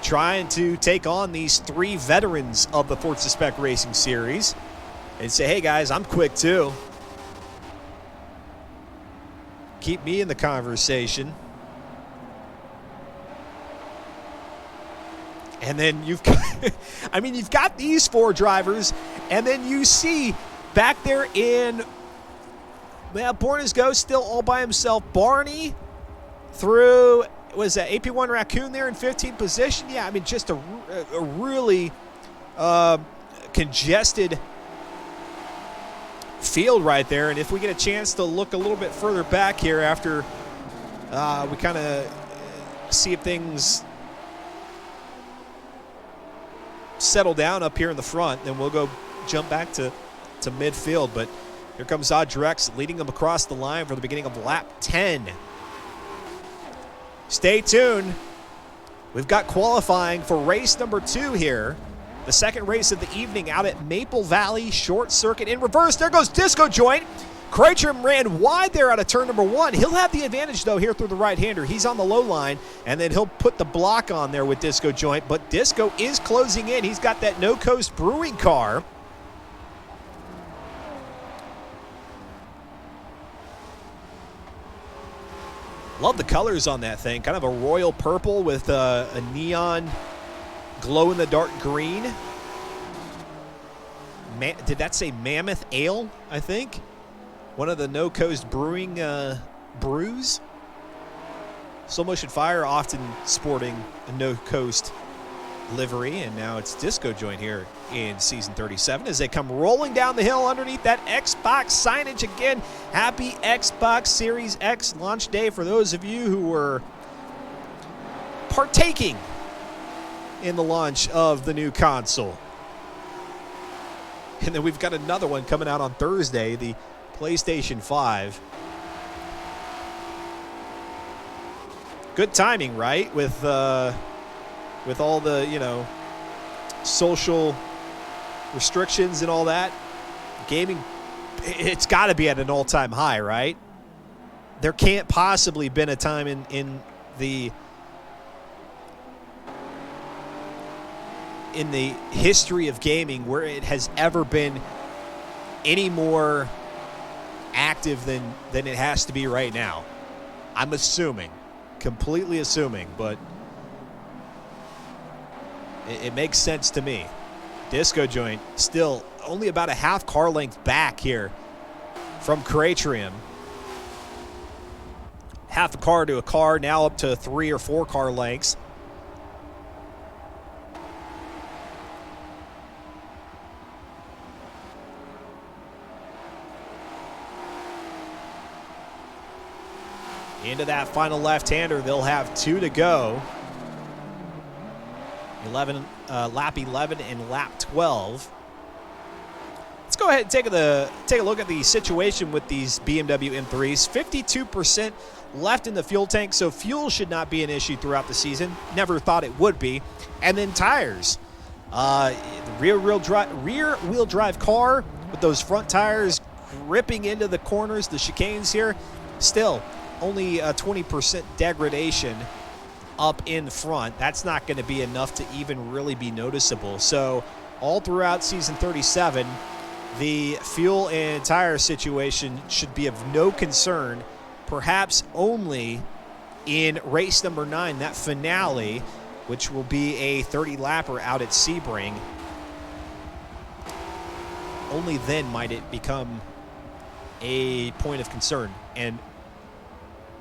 trying to take on these 3 veterans of the Forza Spec Racing Series and say, hey guys, I'm quick too. Keep me in the conversation. And then you've got these 4 drivers, and then you see back there in, well, Born as Ghost still all by himself. Barney through, was that AP1 Raccoon there in 15th position? Yeah, I mean, just a really congested field right there. And if we get a chance to look a little bit further back here after we kind of see if things settle down up here in the front, then we'll go jump back to midfield. But here comes Audrex leading them across the line for the beginning of lap 10. Stay tuned. We've got qualifying for race number 2 here. The second race of the evening out at Maple Valley Short Circuit. In reverse, there goes Disco Joint. Cratrum ran wide there out of turn number 1. He'll have the advantage, though, here through the right-hander. He's on the low line, and then he'll put the block on there with Disco Joint. But Disco is closing in. He's got that No Coast Brewing car. Love the colors on that thing. Kind of a royal purple with a neon glow-in-the-dark green. Did that say Mammoth Ale, I think? One of the No Coast Brewing brews. Slow Motion Fire often sporting a No Coast livery, and now it's Disco Joint here in season 37 as they come rolling down the hill underneath that Xbox signage again. Happy Xbox Series X launch day for those of you who were partaking in the launch of the new console. And then we've got another one coming out on Thursday, the PlayStation 5. Good timing, right? With all the, social restrictions and all that. Gaming, it's got to be at an all-time high, right? There can't possibly been a time in the history of gaming where it has ever been any more active than it has to be right now. I'm assuming, completely assuming, but it makes sense to me. Disco Joint still only about a half car length back here from Cratrum. Half a car to a car, now up to 3 or 4 car lengths. Into that final left-hander, they'll have 2 to go. Lap 11 and lap 12. Let's go ahead and take a look at the situation with these BMW M3s. 52% left in the fuel tank, so fuel should not be an issue throughout the season. Never thought it would be. And then tires. The rear-wheel drive car with those front tires gripping into the corners, the chicanes here. Still, only a 20% degradation up in front. That's not going to be enough to even really be noticeable. So all throughout season 37, the fuel and tire situation should be of no concern, perhaps only in race number 9, that finale, which will be a 30-lapper out at Sebring. Only then might it become a point of concern. And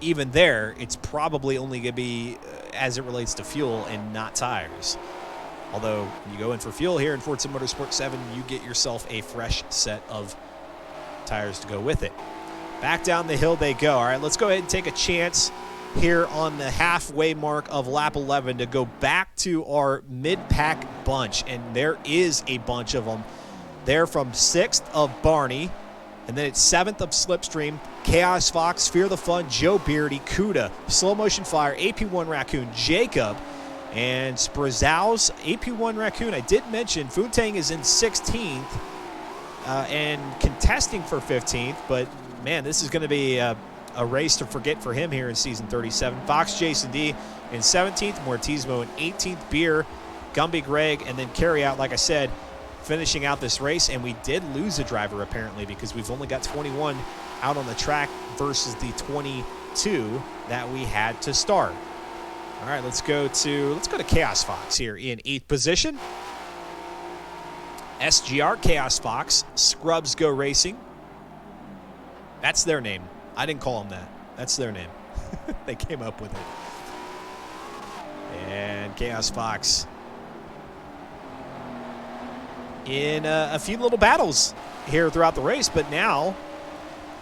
even there, it's probably only going to be as it relates to fuel and not tires. Although, when you go in for fuel here in Forza Motorsport 7, you get yourself a fresh set of tires to go with it. Back down the hill they go. All right, let's go ahead and take a chance here on the halfway mark of lap 11 to go back to our mid-pack bunch. And there is a bunch of them. They're from 6th of Barney, and then it's 7th of Slipstream, Chaos Fox, Fear the Fun, Joe Beardy, Cuda, Slow Motion Fire, AP1 Raccoon, Jacob, and Sprazow's AP1 Raccoon. I did mention Funtang is in 16th and contesting for 15th, but man, this is going to be a race to forget for him here in season 37. Fox Jason D in 17th, Mortismo in 18th, Beer, Gumby Greg, and then Carry Out, like I said, finishing out this race. And we did lose a driver apparently because we've only got 21 out on the track versus the 22 that we had to start. All right, let's go to Chaos Fox here in 8th position. SGR Chaos Fox, Scrubs Go Racing. That's their name. I didn't call them that. That's their name. They came up with it. And Chaos Fox in a few little battles here throughout the race, but now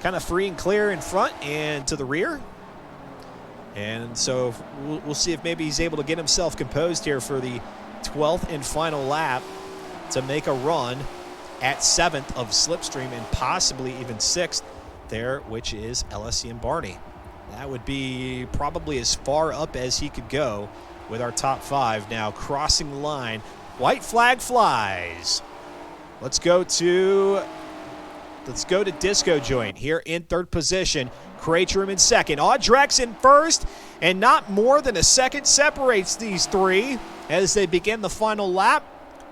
kind of free and clear in front and to the rear. And so we'll see if maybe he's able to get himself composed here for the 12th and final lap to make a run at 7th of Slipstream and possibly even 6th there, which is LSC and Barney. That would be probably as far up as he could go with our top 5. Now crossing the line, white flag flies. Let's go to Disco Joint here in 3rd position. Cratrum in 2nd. Audrex in 1st, and not more than a second separates these three as they begin the final lap.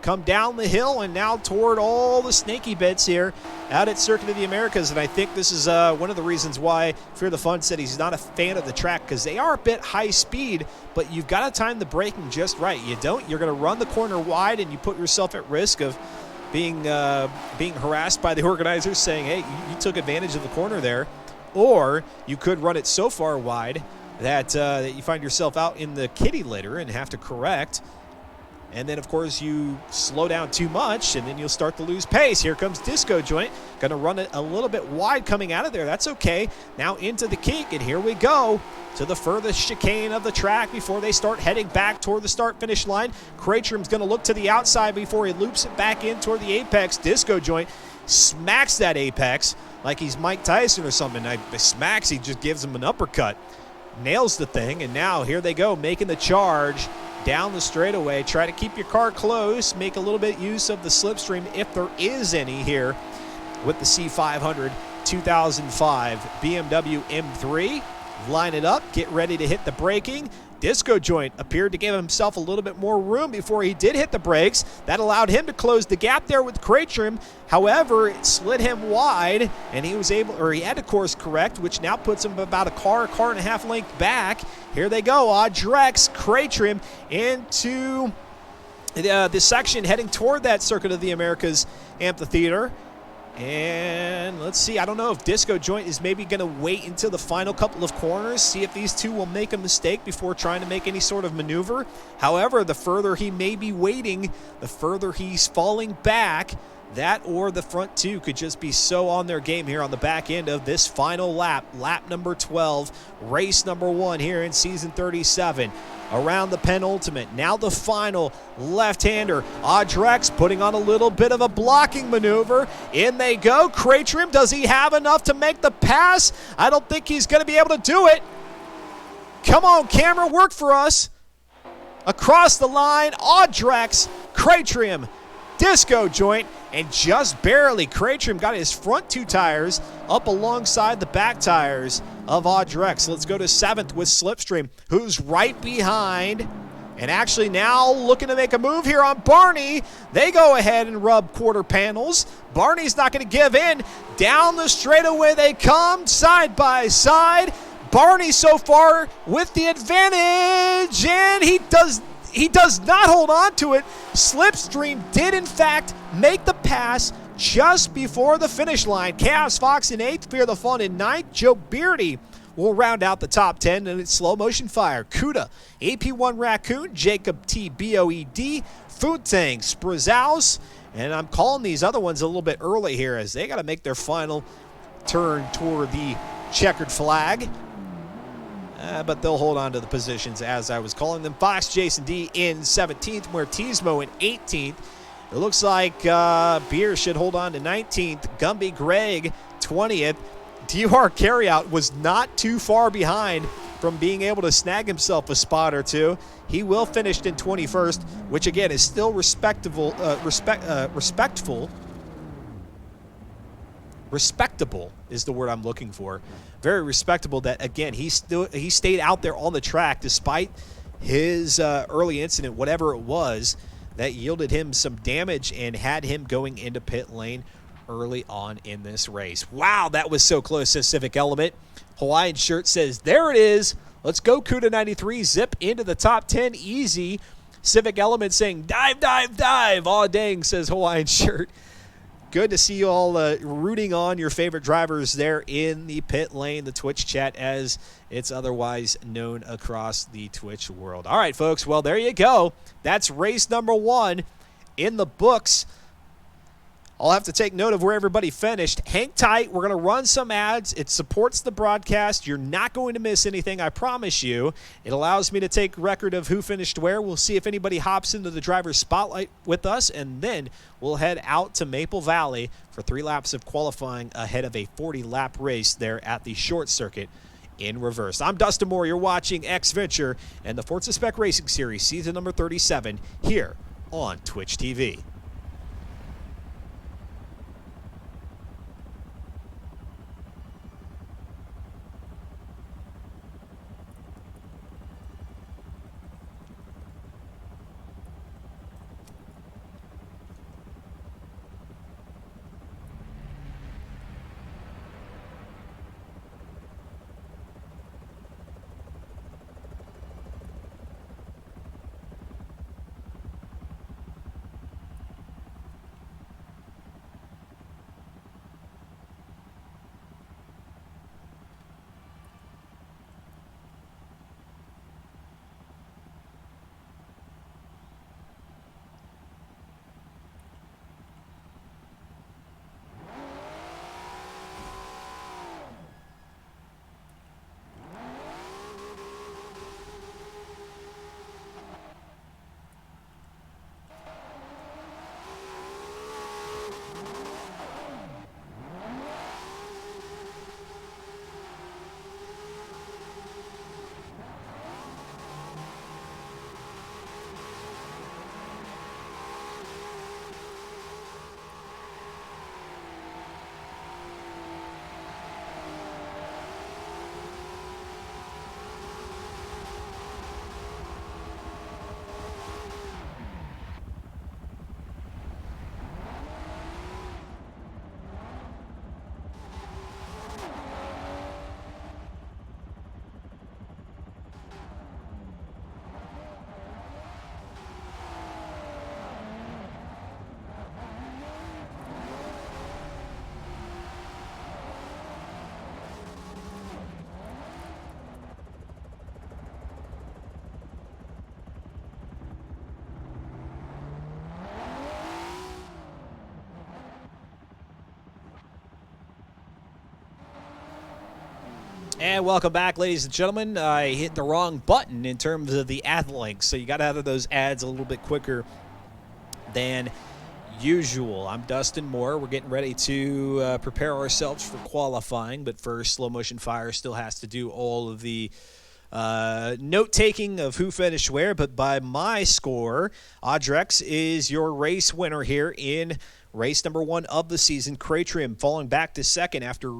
Come down the hill and now toward all the snaky bits here out at Circuit of the Americas. And I think this is one of the reasons why Fear the Fun said he's not a fan of the track, because they are a bit high speed, but you've got to time the braking just right. You don't, you're going to run the corner wide and you put yourself at risk of being harassed by the organizers saying, hey, you took advantage of the corner there. Or you could run it so far wide that you find yourself out in the kitty litter and have to correct. And then, of course, you slow down too much, and then you'll start to lose pace. Here comes Disco Joint. Going to run it a little bit wide coming out of there. That's okay. Now into the kink, and here we go to the furthest chicane of the track before they start heading back toward the start-finish line. Cratrum's going to look to the outside before he loops it back in toward the apex. Disco Joint smacks that apex like he's Mike Tyson or something. Smacks, he just gives him an uppercut. Nails the thing, and now here they go, making the charge down the straightaway. Try to keep your car close, make a little bit use of the slipstream if there is any here with the C500 2005 BMW M3. Line it up, get ready to hit the braking. Disco Joint appeared to give himself a little bit more room before he did hit the brakes. That allowed him to close the gap there with Cratrum. However, it slid him wide, and he was able, or he had to course correct, which now puts him about a car and a half length back. Here they go, Audrex, Cratrum into the section heading toward that Circuit of the Americas amphitheater. And let's see, I don't know if Disco Joint is maybe going to wait until the final couple of corners, see if these two will make a mistake before trying to make any sort of maneuver. However, the further he may be waiting, the further he's falling back. That or the front two could just be so on their game here on the back end of this final lap. Lap number 12, race number 1 here in season 37. Around the penultimate, now the final left-hander. Audrex putting on a little bit of a blocking maneuver. In they go. Cratrum, does he have enough to make the pass? I don't think he's going to be able to do it. Come on, camera, work for us. Across the line, Audrex, Cratrum, Disco Joint, and just barely, Craytrim got his front 2 tires up alongside the back tires of Audrex. Let's go to 7th with Slipstream, who's right behind, and actually now looking to make a move here on Barney. They go ahead and rub quarter panels. Barney's not going to give in. Down the straightaway they come, side by side. Barney so far with the advantage, and he does not hold on to it. Slipstream did, in fact, make the pass just before the finish line. Chaos Fox in 8th, Fear the Fun in 9th. Joe Beardy will round out the top 10, and it's Slow Motion Fire, Kuda, AP1 Raccoon, Jacob T. Boed, Food Tang, Sprazows, and I'm calling these other ones a little bit early here as they got to make their final turn toward the checkered flag. But they'll hold on to the positions as I was calling them. Fox Jason D in 17th, Muertismo in 18th. It looks like Beer should hold on to 19th. Gumby Greg 20th. DR Carryout was not too far behind from being able to snag himself a spot or two. He will finish in 21st, which again is still respectable. Respectable is the word I'm looking for. Very respectable that, again, he stayed out there on the track despite his early incident, whatever it was, that yielded him some damage and had him going into pit lane early on in this race. Wow, that was so close, says Civic Element. Hawaiian Shirt says, there it is. Let's go, Kuda 93. Zip into the top 10 easy. Civic Element saying, dive, dive, dive. Aw, dang, says Hawaiian Shirt. Good to see you all rooting on your favorite drivers there in the pit lane, the Twitch chat, as it's otherwise known across the Twitch world. All right, folks, well, there you go. That's race number 1 in the books. I'll have to take note of where everybody finished. Hang tight. We're going to run some ads. It supports the broadcast. You're not going to miss anything, I promise you. It allows me to take record of who finished where. We'll see if anybody hops into the driver's spotlight with us, and then we'll head out to Maple Valley for 3 laps of qualifying ahead of a 40-lap race there at the short circuit in reverse. I'm Dustin Moore. You're watching X Venture and the Forza Spec Racing Series, season number 37, here on Twitch TV. And welcome back, ladies and gentlemen. I hit the wrong button in terms of the ad links, so you got out of those ads a little bit quicker than usual. I'm Dustin Moore. We're getting ready to prepare ourselves for qualifying, but first, Slow Motion Fire still has to do all of the note-taking of who finished where, but by my score, Audrex is your race winner here in race number 1 of the season. Cratrim falling back to second after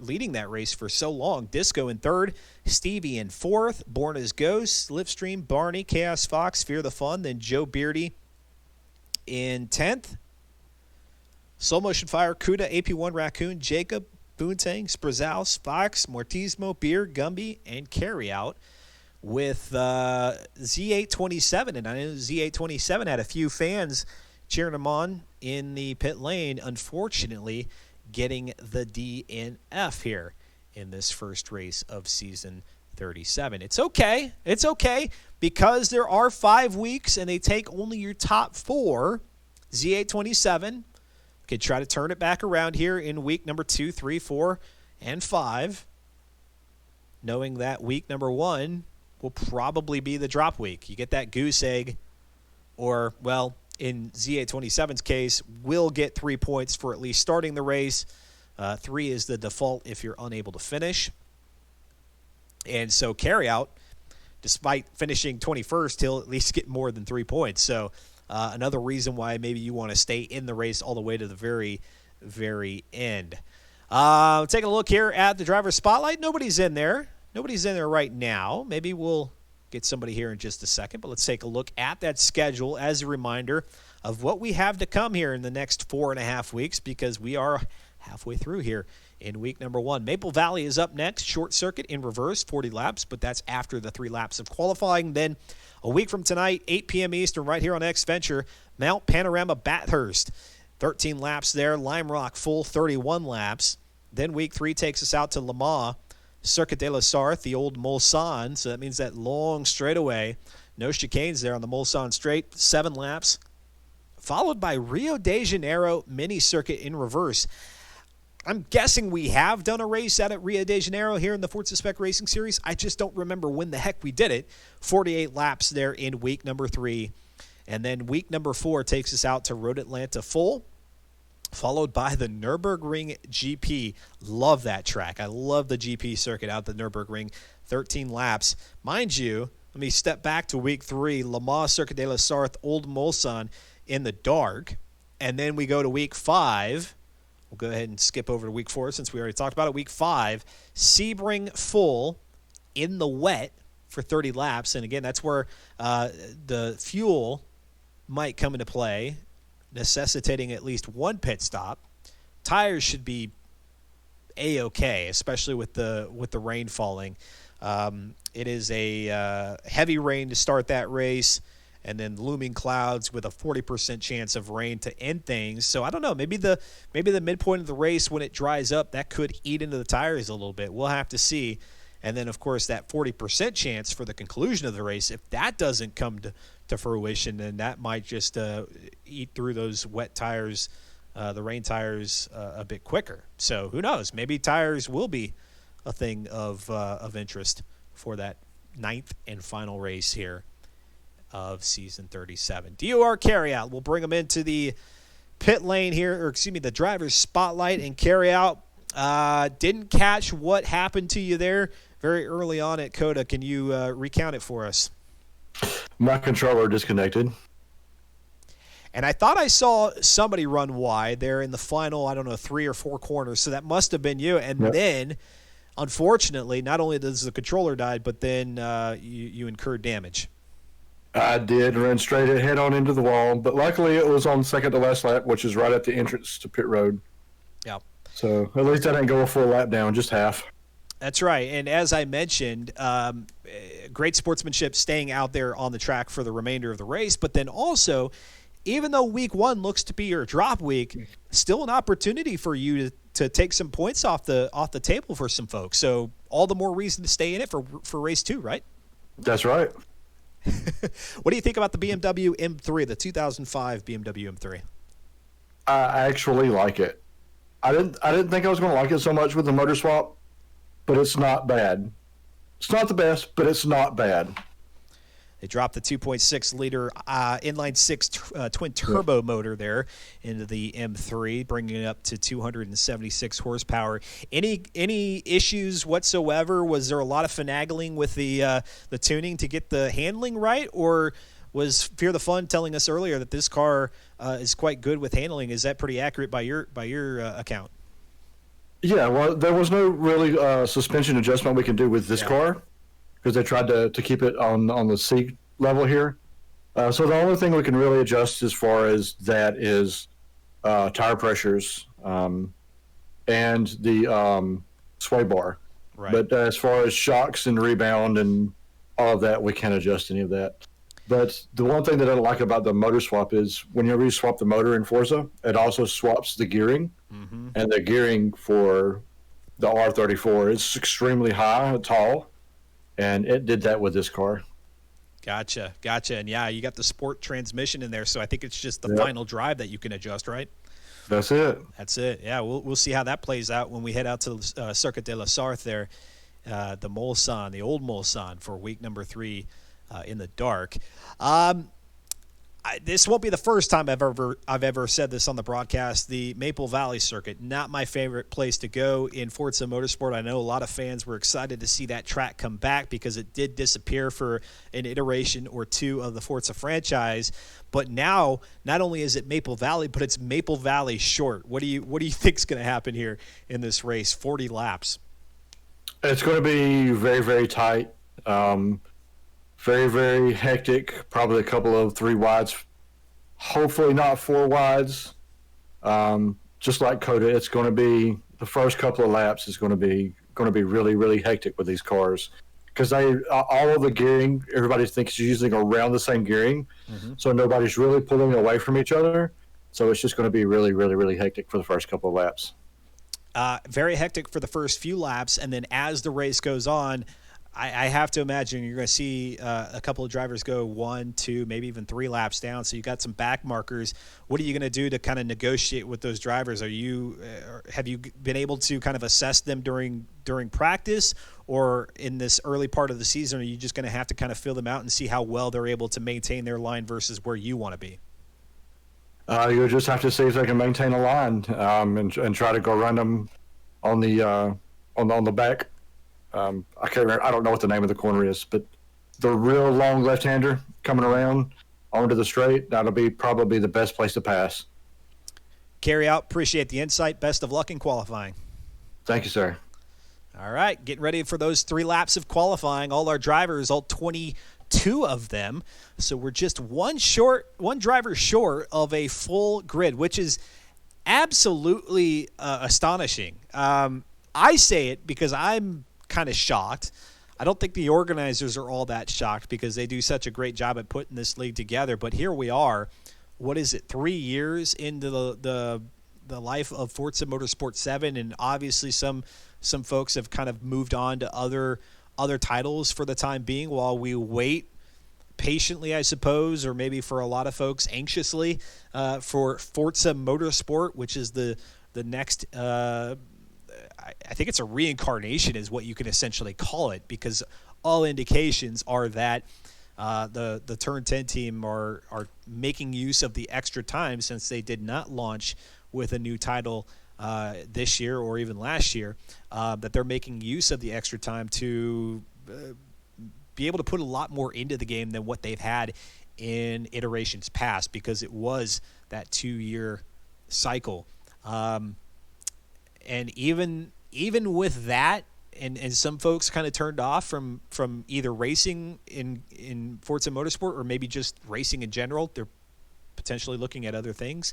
leading that race for so long. Disco in third, Stevie in fourth, Born as Ghost, Slipstream, Barney, Chaos Fox, Fear the Fun, then Joe Beardy in 10th. Slow Motion Fire, Kuda, AP1 Raccoon, Jacob, Boontang, Sprazow, Fox, Mortismo, Beer, Gumby, and Carryout with Z827. And I know Z827 had a few fans cheering him on in the pit lane, unfortunately getting the DNF here in this first race of season 37. It's okay. It's okay because there are 5 weeks and they take only your top 4. Z827 could try to turn it back around here in week number 2, 3, 4, and 5, knowing that week number 1 will probably be the drop week. You get that goose egg, or, well, in Z827's case, will get 3 points for at least starting the race. 3 is the default if you're unable to finish. And so Carryout, despite finishing 21st, he'll at least get more than 3 points. So another reason why maybe you want to stay in the race all the way to the very, very end. Taking a look here at the driver's spotlight. Nobody's in there. Nobody's in there right now. Maybe we'll get somebody here in just a second, but let's take a look at that schedule as a reminder of what we have to come here in the next 4.5 weeks, because we are halfway through here in week number 1. Maple Valley is up next. Short Circuit in reverse, 40 laps, but that's after the 3 laps of qualifying. Then a week from tonight, 8 p.m. Eastern, right here on X Venture, Mount Panorama Bathurst. 13 laps there. Lime Rock full 31 laps. Then week 3 takes us out to Le Mans, Circuit de la Sarthe, the old Mulsanne. So that means that long straightaway. No chicanes there on the Mulsanne straight. 7 laps. Followed by Rio de Janeiro mini circuit in reverse. I'm guessing we have done a race out at Rio de Janeiro here in the Forza Spec Racing Series. I just don't remember when the heck we did it. 48 laps there in week number 3. And then week number 4 takes us out to Road Atlanta full, followed by the Nürburgring GP. Love that track. I love the GP circuit out the Nürburgring. 13 laps. Mind you, let me step back to week 3. Le Mans Circuit de la Sarthe, Old Mulsanne in the dark. And then we go to week 5. We'll go ahead and skip over to week 4 since we already talked about it. Week 5, Sebring full in the wet for 30 laps. And again, that's where the fuel might come into play, necessitating at least one pit stop. Tires should be A-okay, especially with the rain falling. It is a heavy rain to start that race, and then looming clouds with a 40% chance of rain to end things. So I don't know, maybe the midpoint of the race when it dries up, that could eat into the tires a little bit. We'll have to see. And then, of course, that 40% chance for the conclusion of the race, if that doesn't come to fruition, then that might just eat through those wet tires, the rain tires, a bit quicker. So who knows? Maybe tires will be a thing of interest for that 9th and final race here of season 37. DOR Carryout. We'll bring them into the pit lane here, or excuse me, the driver's spotlight and Carryout. Didn't catch what happened to you there very early on at Coda. Can you recount it for us? My controller disconnected. And I thought I saw somebody run wide there in the final, I don't know, 3 or 4 corners. So that must have been you. And then, unfortunately, not only does the controller die, but then you incurred damage. I did run straight head on into the wall, but luckily it was on second to last lap, which is right at the entrance to pit road. Yeah. So at least I didn't go a full lap down, just half. That's right. And as I mentioned, great sportsmanship staying out there on the track for the remainder of the race. But then also, even though week 1 looks to be your drop week, still an opportunity for you to take some points off the table for some folks. So all the more reason to stay in it for race 2, right? That's right. What do you think about the BMW M3, the 2005 BMW M3? I actually like it. I didn't think I was going to like it so much with the motor swap, but it's not bad. It's not the best, but it's not bad. They dropped the 2.6-liter inline six twin turbo motor there into the M3, bringing it up to 276 horsepower. Any issues whatsoever? Was there a lot of finagling with the tuning to get the handling right, or was Fear the Fun telling us earlier that this car is quite good with handling? Is that pretty accurate by your account? Yeah, well, there was no really suspension adjustment we can do with this car, because they tried to keep it on the seat level here. So the only thing we can really adjust as far as that is tire pressures and the sway bar. Right. But as far as shocks and rebound and all of that, we can't adjust any of that. But the one thing that I don't like about the motor swap is whenever you swap the motor in Forza, it also swaps the gearing. Mm-hmm. And the gearing for the R34 is extremely high, tall. And it did that with this car. Gotcha. And yeah, you got the sport transmission in there, so I think it's just the final drive that you can adjust, right? That's it. Yeah, we'll see how that plays out when we head out to Circuit de la Sarthe there, the Mulsanne, the old Mulsanne, for week number 3 in the dark. This won't be the first time I've ever said this on the broadcast. The Maple Valley Circuit, not my favorite place to go in Forza Motorsport. I know a lot of fans were excited to see that track come back because it did disappear for an iteration or two of the Forza franchise. But now, not only is it Maple Valley, but it's Maple Valley Short. What do you think is going to happen here in this race? 40 laps. It's going to be very, very tight. Very, very hectic. Probably a couple of 3 wides. Hopefully not 4 wides. Just like Coda, it's going to be the first couple of laps is going to be really, really hectic with these cars because all of the gearing everybody thinks is using around the same gearing, so nobody's really pulling away from each other. So it's just going to be really, really, really hectic for the first couple of laps. Very hectic for the first few laps, and then as the race goes on, I have to imagine you're going to see a couple of drivers go 1, 2, maybe even 3 laps down. So you got some back markers. What are you going to do to kind of negotiate with those drivers? Have you been able to kind of assess them during practice, or in this early part of the season? Are you just going to have to kind of feel them out and see how well they're able to maintain their line versus where you want to be? You'll just have to see if they can maintain a line and try to go run them on the back. I can't remember. I don't know what the name of the corner is, but the real long left-hander coming around onto the straight, that'll be probably the best place to pass. Carry out. Appreciate the insight. Best of luck in qualifying. Thank you, sir. All right, getting ready for those 3 laps of qualifying. All our drivers, all 22 of them. So we're just one driver short of a full grid, which is absolutely astonishing. I say it because I'm kind of shocked. I don't think the organizers are all that shocked because they do such a great job at putting this league together. But here we are. What is it? 3 years into the life of Forza Motorsport 7, and obviously some folks have kind of moved on to other titles for the time being while we wait patiently, I suppose, or maybe for a lot of folks anxiously for Forza Motorsport, which is the next. I think it's a reincarnation is what you can essentially call it, because all indications are that the Turn 10 team are making use of the extra time, since they did not launch with a new title this year or even last year, that they're making use of the extra time to be able to put a lot more into the game than what they've had in iterations past, because it was that 2-year cycle. And even with that, and some folks kind of turned off from either racing in Forza Motorsport or maybe just racing in general. They're potentially looking at other things.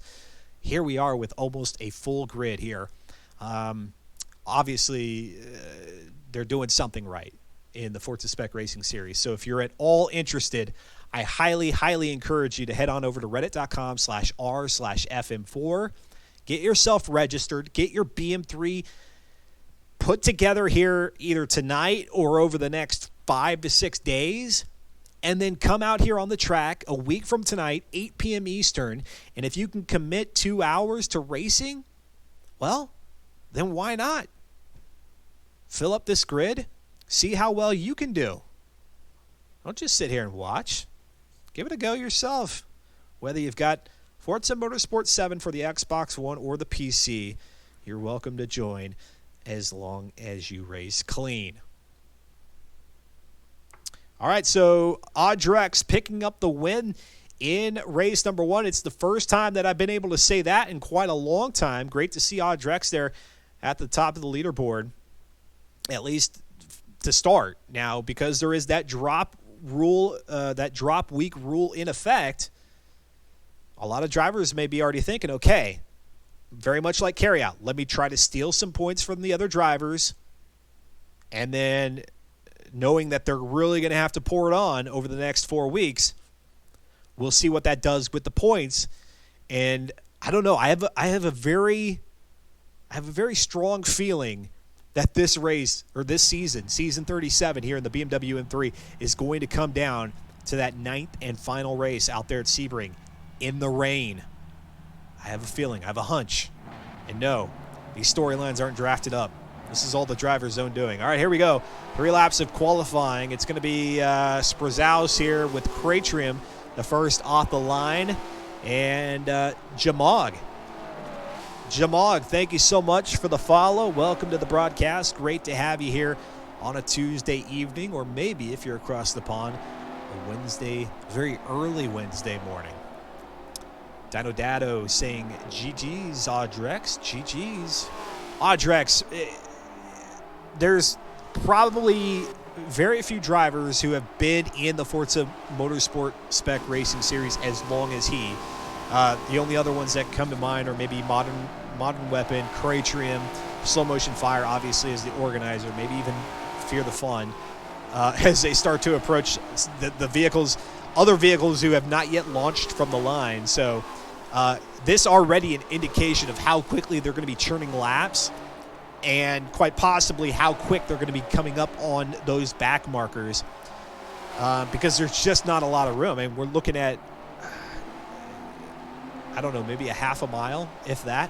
Here we are with almost a full grid here. Obviously, they're doing something right in the Forza Spec Racing Series. So if you're at all interested, I highly, highly encourage you to head on over to reddit.com/r/FM4. Get yourself registered. Get your BM3 put together here either tonight or over the next 5 to 6 days, and then come out here on the track a week from tonight, 8 p.m. Eastern. And if you can commit 2 hours to racing, well, then why not? Fill up this grid. See how well you can do. Don't just sit here and watch. Give it a go yourself. Whether you've got Forza Motorsport 7 for the Xbox One or the PC, you're welcome to join as long as you race clean. All right, so Audrex picking up the win in race number 1. It's the first time that I've been able to say that in quite a long time. Great to see Audrex there at the top of the leaderboard, at least to start. Now, because there is that drop rule, that drop week rule in effect, a lot of drivers may be already thinking, okay, very much like carryout, let me try to steal some points from the other drivers, and then knowing that they're really going to have to pour it on over the next 4 weeks, we'll see what that does with the points. And I don't know, I have a very strong feeling that this race, or this season 37 here in the BMW M3, is going to come down to that 9th and final race out there at Sebring in the rain. I have a feeling, I have a hunch. And no, these storylines aren't drafted up. This is all the driver's own doing. All right, here we go. 3 laps of qualifying. It's going to be Sprazaus here with Cratrium, the first off the line, and Jamog. Jamog, thank you so much for the follow. Welcome to the broadcast. Great to have you here on a Tuesday evening, or maybe if you're across the pond, a Wednesday, very early Wednesday morning. Dino Dado saying GG's, Audrex. GG's. Audrex, there's probably very few drivers who have been in the Forza Motorsport Spec Racing Series as long as he. The only other ones that come to mind are maybe Modern Weapon, Cratrium, Slow Motion Fire, obviously, as the organizer, maybe even Fear the Fun, as they start to approach the vehicles, other vehicles who have not yet launched from the line. So this already an indication of how quickly they're going to be churning laps, and quite possibly how quick they're going to be coming up on those back markers, because there's just not a lot of room. And we're looking at, I don't know, maybe a half a mile, if that.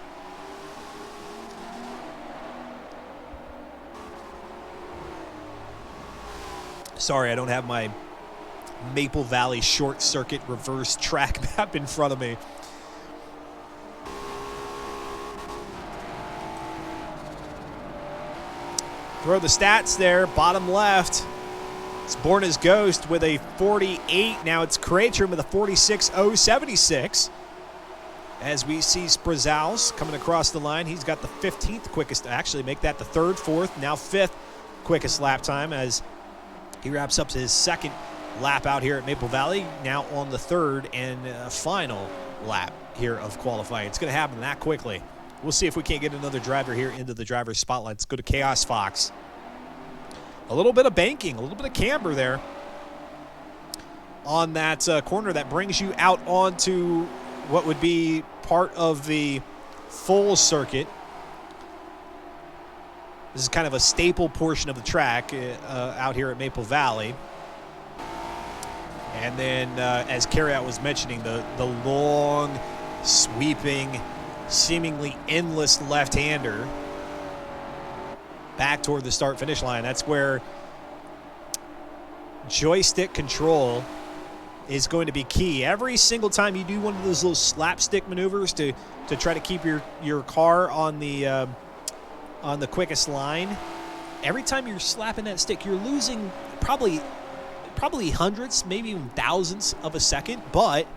Sorry, I don't have my Maple Valley short circuit reverse track map in front of me. Throw the stats there, bottom left. It's Born as Ghost with a 48. Now it's Cratrium with a 46.076. As we see Sprazaus coming across the line, he's got the 15th quickest, actually make that the 3rd, 4th, now 5th quickest lap time as he wraps up his 2nd lap out here at Maple Valley, now on the 3rd and final lap here of qualifying. It's going to happen that quickly. We'll see if we can't get another driver here into the driver's spotlight. Let's go to Chaos Fox. A little bit of banking, a little bit of camber there on that corner that brings you out onto what would be part of the full circuit. This is kind of a staple portion of the track out here at Maple Valley. And then, as Carryout was mentioning, the long, sweeping, seemingly endless left-hander back toward the start-finish line. That's where joystick control is going to be key. Every single time you do one of those little slapstick maneuvers to try to keep your car on the quickest line, every time you're slapping that stick, you're losing probably hundreds, maybe even thousands of a second, but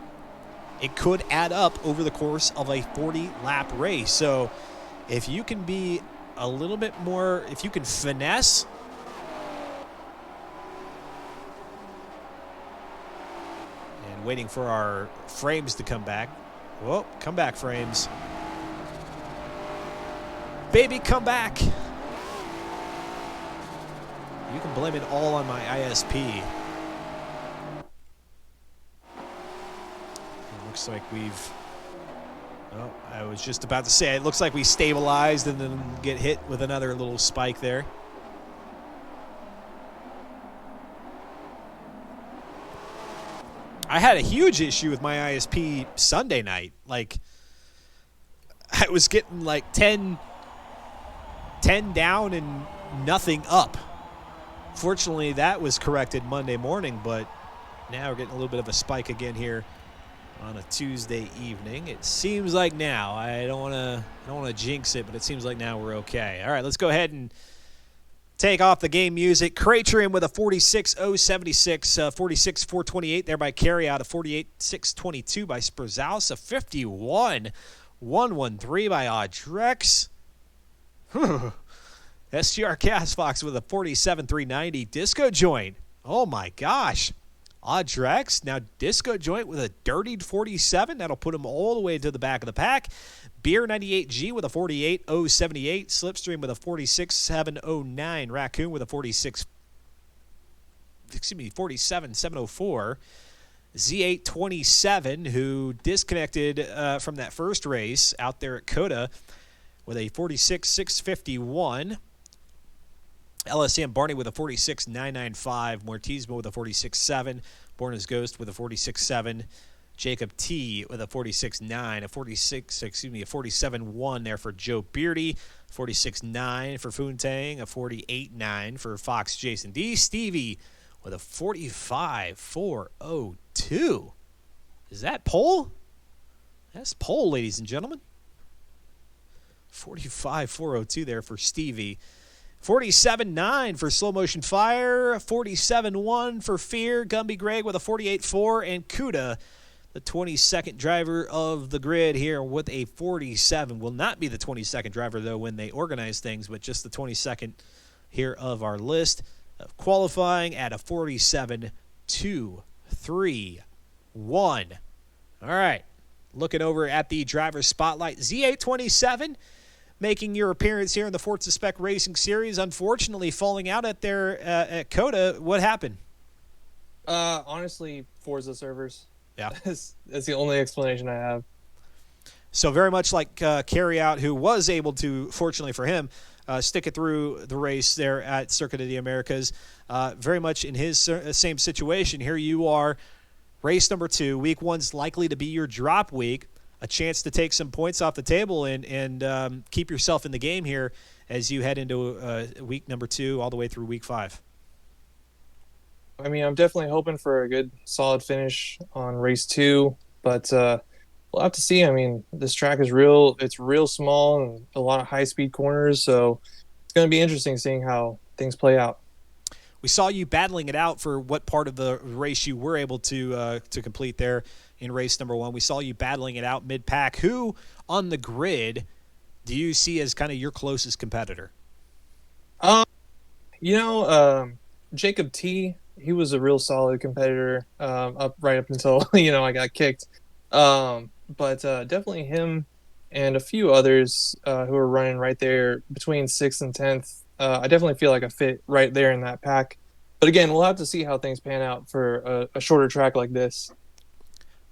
it could add up over the course of a 40-lap race. So if you can be a little bit more, if you can finesse, and waiting for our frames to come back. Whoa, come back, frames. Baby, come back. You can blame it all on my ISP. Looks like we've, oh, I was just about to say, it looks like we stabilized and then get hit with another little spike there. I had a huge issue with my ISP Sunday night. Like, I was getting like 10 down and nothing up Fortunately, that was corrected Monday morning, but now we're getting a little bit of a spike again here on a Tuesday evening. It seems like now, I don't want to jinx it, but it seems like now we're okay. All right, let's go ahead and take off the game music. Craturian with a 46.076, 46.428 there by Carry Out, a 48.622 by Spurzaus, a 51.113 by Audrex. SGR Castfox with a 47.390 Disco Joint. Oh my gosh. Audrex, now Disco Joint with a dirtied 47. That'll put him all the way to the back of the pack. Beer 98G with a 48.078. Slipstream with a 46.709. Raccoon with a 47.704. Z827, who disconnected from that first race out there at Coda with a 46.651. LSM Barney with a 46.995. Mortismo with a 46.7. Born as Ghost with a 46.7. Jacob T with a 46.9. A 47.1 there for Joe Beardy. 46.9 for Funtang. A 48.9 for Fox Jason D. Stevie with a 45.402. Is that pole? That's pole, ladies and gentlemen. 45.402 there for Stevie. 47.9 for Slow Motion Fire. 47.1 for Fear. Gumby Greg with a 48.4. And Kuda, the 22nd driver of the grid here with a 47. Will not be the 22nd driver, though, when they organize things, but just the 22nd here of our list. Qualifying at a 47.231. All right. Looking over at the driver's spotlight. Z827 making your appearance here in the Forza Spec Racing Series. Unfortunately, falling out at their at Coda. What happened? Honestly, Forza servers. Yeah. That's the only explanation I have. So very much like Carry Out, who was able to, fortunately for him, stick it through the race there at Circuit of the Americas. Very much in his same situation. Here you are, race number 2. Week 1's likely to be your drop week. A chance to take some points off the table and keep yourself in the game here as you head into week number 2 all the way through week 5. I mean, I'm definitely hoping for a good, solid finish on race 2, but we'll have to see. I mean, this track is real. It's real small and a lot of high-speed corners, so it's going to be interesting seeing how things play out. We saw you battling it out for what part of the race you were able to complete there in race number 1. We saw you battling it out mid-pack. Who on the grid do you see as kind of your closest competitor? Jacob T, he was a real solid competitor up until, I got kicked. But definitely him and a few others who are running right there between 6th and 10th. I definitely feel like I fit right there in that pack. But again, we'll have to see how things pan out for a shorter track like this.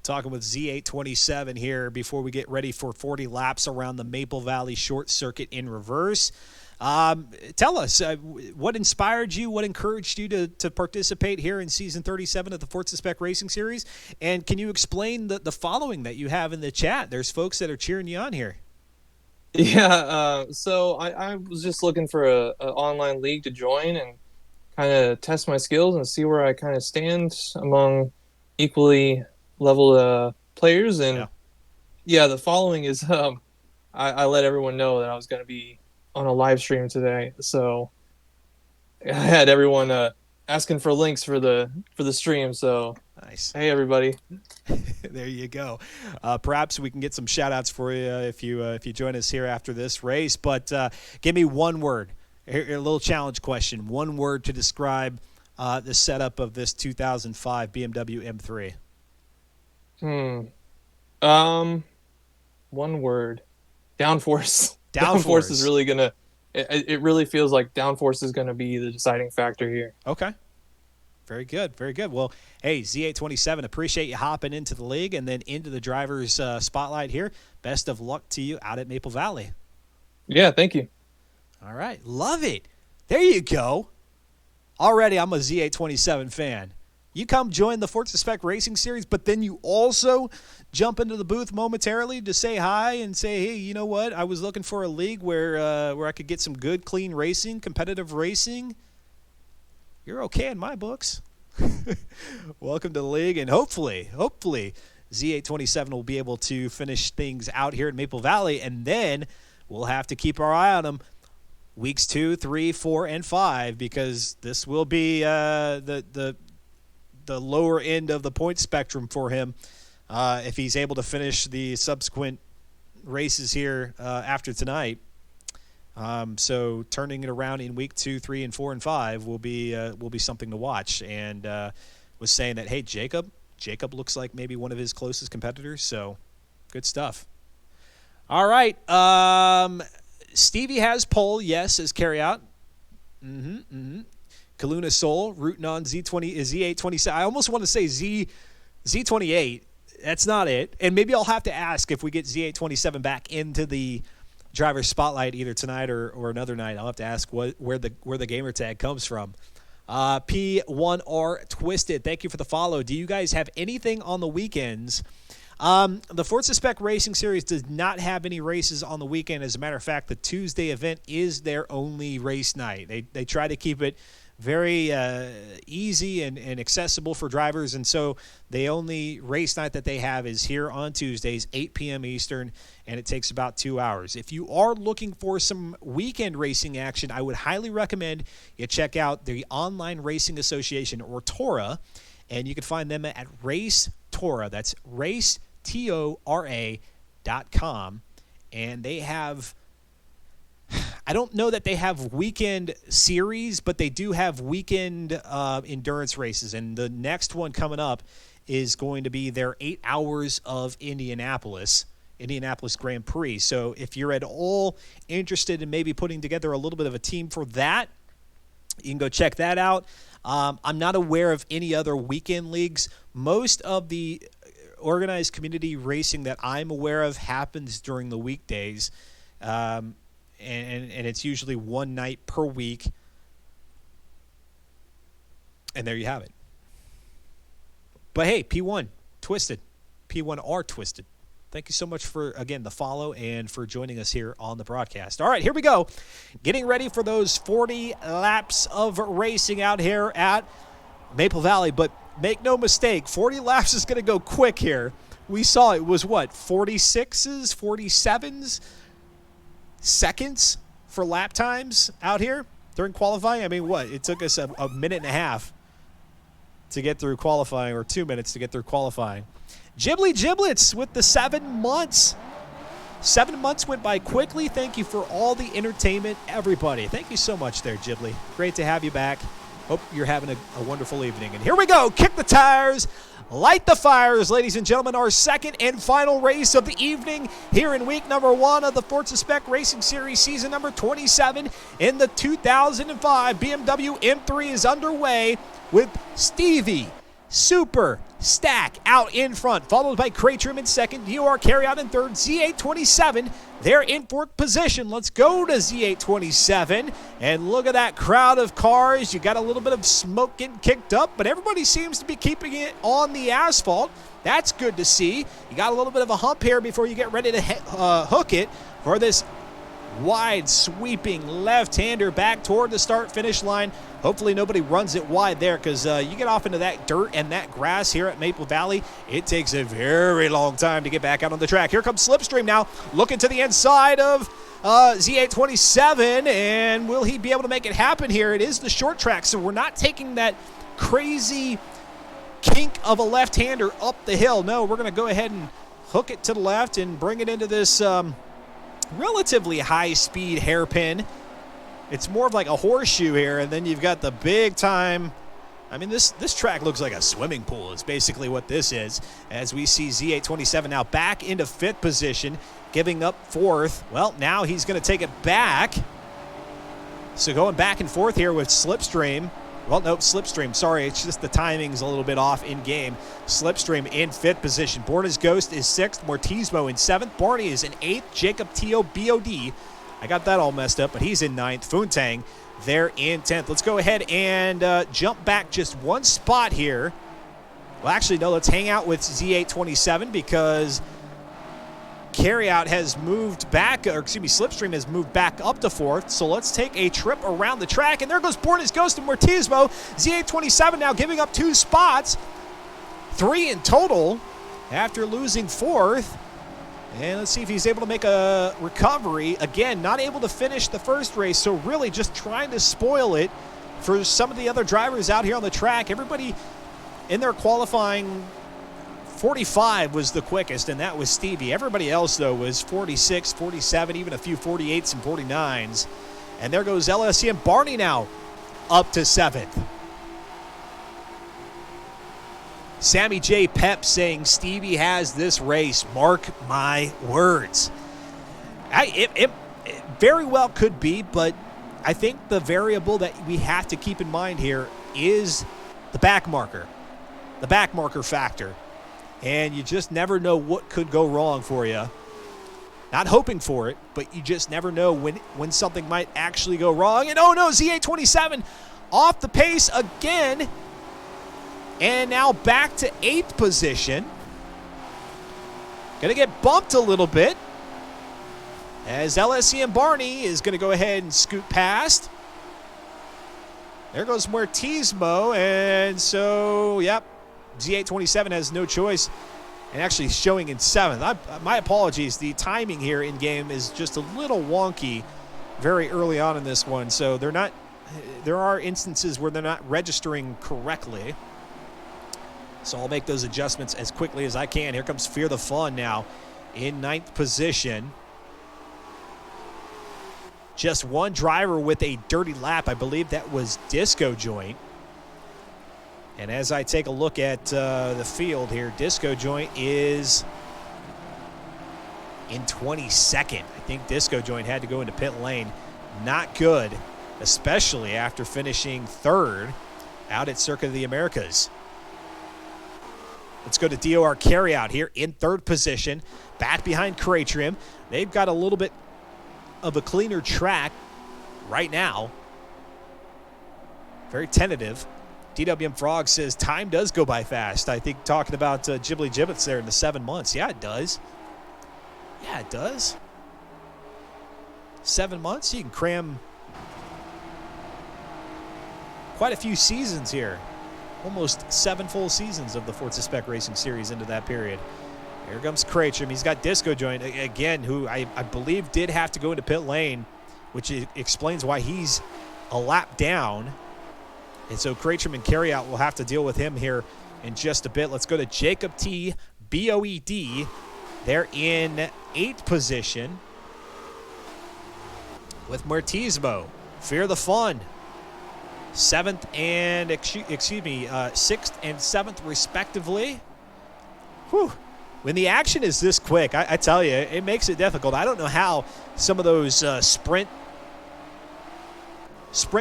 Talking with Z827 here before we get ready for 40 laps around the Maple Valley Short Circuit in reverse. Tell us, what inspired you, what encouraged you to participate here in Season 37 of the Forza Spec Racing Series? And can you explain the following that you have in the chat? There's folks that are cheering you on here. Yeah, so I was just looking for a online league to join and kind of test my skills and see where I kind of stand among equally level players. And the following is I let everyone know that I was going to be on a live stream today, so I had everyone asking for links for the stream. So nice. Hey everybody. There you go. Perhaps we can get some shout outs for you if you join us here after this race. But give me one word, a little challenge question. One word to describe the setup of this 2005 BMW M3. One word. Downforce. Downforce is really gonna. It really feels like downforce is gonna be the deciding factor here. Okay. Very good. Very good. Well, hey, Z827, appreciate you hopping into the league and then into the driver's spotlight here. Best of luck to you out at Maple Valley. Yeah, thank you. All right. Love it. There you go. Already I'm a Z827 fan. You come join the Forza Spec Racing Series, but then you also jump into the booth momentarily to say hi and say, hey, you know what? I was looking for a league where I could get some good, clean racing, competitive racing. you're okay in my books. Welcome to the league, and hopefully Z827 will be able to finish things out here in Maple Valley, and then we'll have to keep our eye on him weeks 2, 3, 4, and 5, because this will be the lower end of the point spectrum for him if he's able to finish the subsequent races here after tonight. So turning it around in week 2, 3, and 4, and 5 will be something to watch. And was saying that, hey, Jacob looks like maybe one of his closest competitors. So good stuff. All right. Stevie has pole, yes, as carryout. Kaluna Soul rooting on Z827. I almost want to say Z28. That's not it. And maybe I'll have to ask if we get Z827 back into the driver's spotlight either tonight or another night. I'll have to ask where the gamer tag comes from. P1R Twisted, thank you for the follow. Do you guys have anything on the weekends? The Forza Spec Racing Series does not have any races on the weekend. As a matter of fact, the Tuesday event is their only race night. They try to keep it very easy and accessible for drivers, and so the only race night that they have is here on Tuesdays, 8 p.m. Eastern, and it takes about 2 hours. If you are looking for some weekend racing action, I would highly recommend you check out the Online Racing Association, or TORA, and you can find them at Race TORA. That's racetora.com, and they have, I don't know that they have weekend series, but they do have weekend endurance races. And the next one coming up is going to be their 8 hours of Indianapolis Grand Prix. So if you're at all interested in maybe putting together a little bit of a team for that, you can go check that out. I'm not aware of any other weekend leagues. Most of the organized community racing that I'm aware of happens during the weekdays. And it's usually one night per week. And there you have it. But hey, P1 Twisted. P1R Twisted. Thank you so much for, again, the follow and for joining us here on the broadcast. All right, here we go. Getting ready for those 40 laps of racing out here at Maple Valley. But make no mistake, 40 laps is going to go quick here. We saw it was, 46s, 47s? Seconds for lap times out here during qualifying. I mean, it took us a minute and a half to get through qualifying, or 2 minutes to get through qualifying. Ghibli Giblets with the 7 months. 7 months went by quickly. Thank you for all the entertainment, everybody. Thank you so much there, Ghibli. Great to have you back. Hope you're having a wonderful evening. And here we go. Kick the tires. Light the fires, ladies and gentlemen. Our second and final race of the evening here in week number 1 of the Forza Spec Racing Series season number 27 in the 2005 BMW M3 is underway with Stevie Super Stack out in front, followed by Cratrim in second, UR Carryout in third, Z827, they're in fourth position. Let's go to Z827, and look at that crowd of cars. You got a little bit of smoke getting kicked up, but everybody seems to be keeping it on the asphalt. That's good to see. You got a little bit of a hump here before you get ready to hook it for this wide sweeping left-hander back toward the start-finish line. Hopefully nobody runs it wide there, because you get off into that dirt and that grass here at Maple Valley, it takes a very long time to get back out on the track. Here comes Slipstream now, looking to the inside of Z827, and will he be able to make it happen here? It is the short track, so we're not taking that crazy kink of a left-hander up the hill. No, we're going to go ahead and hook it to the left and bring it into this relatively high-speed hairpin. It's more of like a horseshoe here, and then you've got the big-time. I mean, this track looks like a swimming pool is basically what this is, as we see Z827 now back into fifth position, giving up fourth. Well, now he's going to take it back. So going back and forth here with Slipstream. Well, no, Slipstream, sorry, it's just the timing's a little bit off in-game. Slipstream in fifth position. Borna's Ghost is sixth. Mortismo in seventh. Barney is in eighth. Jacob Tio BOD. I got that all messed up, but he's in ninth. Foontang, they're in 10th. Let's go ahead and jump back just one spot here. Well, actually, no, let's hang out with Z827, because Carryout has moved back, or excuse me, Slipstream has moved back up to 4th. So let's take a trip around the track. And there goes Born Ghost and Mortismo. Z827 now giving up 2 spots. 3 in total after losing 4th. And let's see if he's able to make a recovery. Again, not able to finish the first race, so really just trying to spoil it for some of the other drivers out here on the track. Everybody in their qualifying 45 was the quickest, and that was Stevie. Everybody else, though, was 46, 47, even a few 48s and 49s. And there goes LSC and Barney now up to 7th. Sammy J. Pep saying Stevie has this race. Mark my words. It very well could be, but I think the variable that we have to keep in mind here is the back marker factor. And you just never know what could go wrong for you. Not hoping for it, but you just never know when something might actually go wrong. And oh no, Z827 off the pace again. And now back to 8th position. Going to get bumped a little bit as LSC and Barney is going to go ahead and scoot past. There goes Mortismo. And so, yep, Z827 has no choice and actually showing in 7th. My apologies. The timing here in game is just a little wonky very early on in this one. So there are instances where they're not registering correctly. So I'll make those adjustments as quickly as I can. Here comes Fear the Fun now in 9th position. Just one driver with a dirty lap. I believe that was Disco Joint. And as I take a look at the field here, Disco Joint is in 22nd. I think Disco Joint had to go into pit lane. Not good, especially after finishing 3rd out at Circuit of the Americas. Let's go to DOR Carryout here in 3rd position, back behind Cratrim. They've got a little bit of a cleaner track right now. Very tentative. DWM Frog says time does go by fast. I think talking about Ghibli Gibbets there in the 7 months. Yeah, it does. Yeah, it does. 7 months, you can cram quite a few seasons here. Almost 7 full seasons of the Forza Spec Racing Series into that period. Here comes Cratrim. He's got Disco Joint again, who I believe did have to go into pit lane, which explains why he's a lap down. And so Cratrim and Carryout will have to deal with him here in just a bit. Let's go to Jacob T. BOED. They're in 8th position with Mortismo. Fear the Fun. 7th and, 6th and 7th respectively. Whew. When the action is this quick, I tell you, it makes it difficult. I don't know how some of those sprint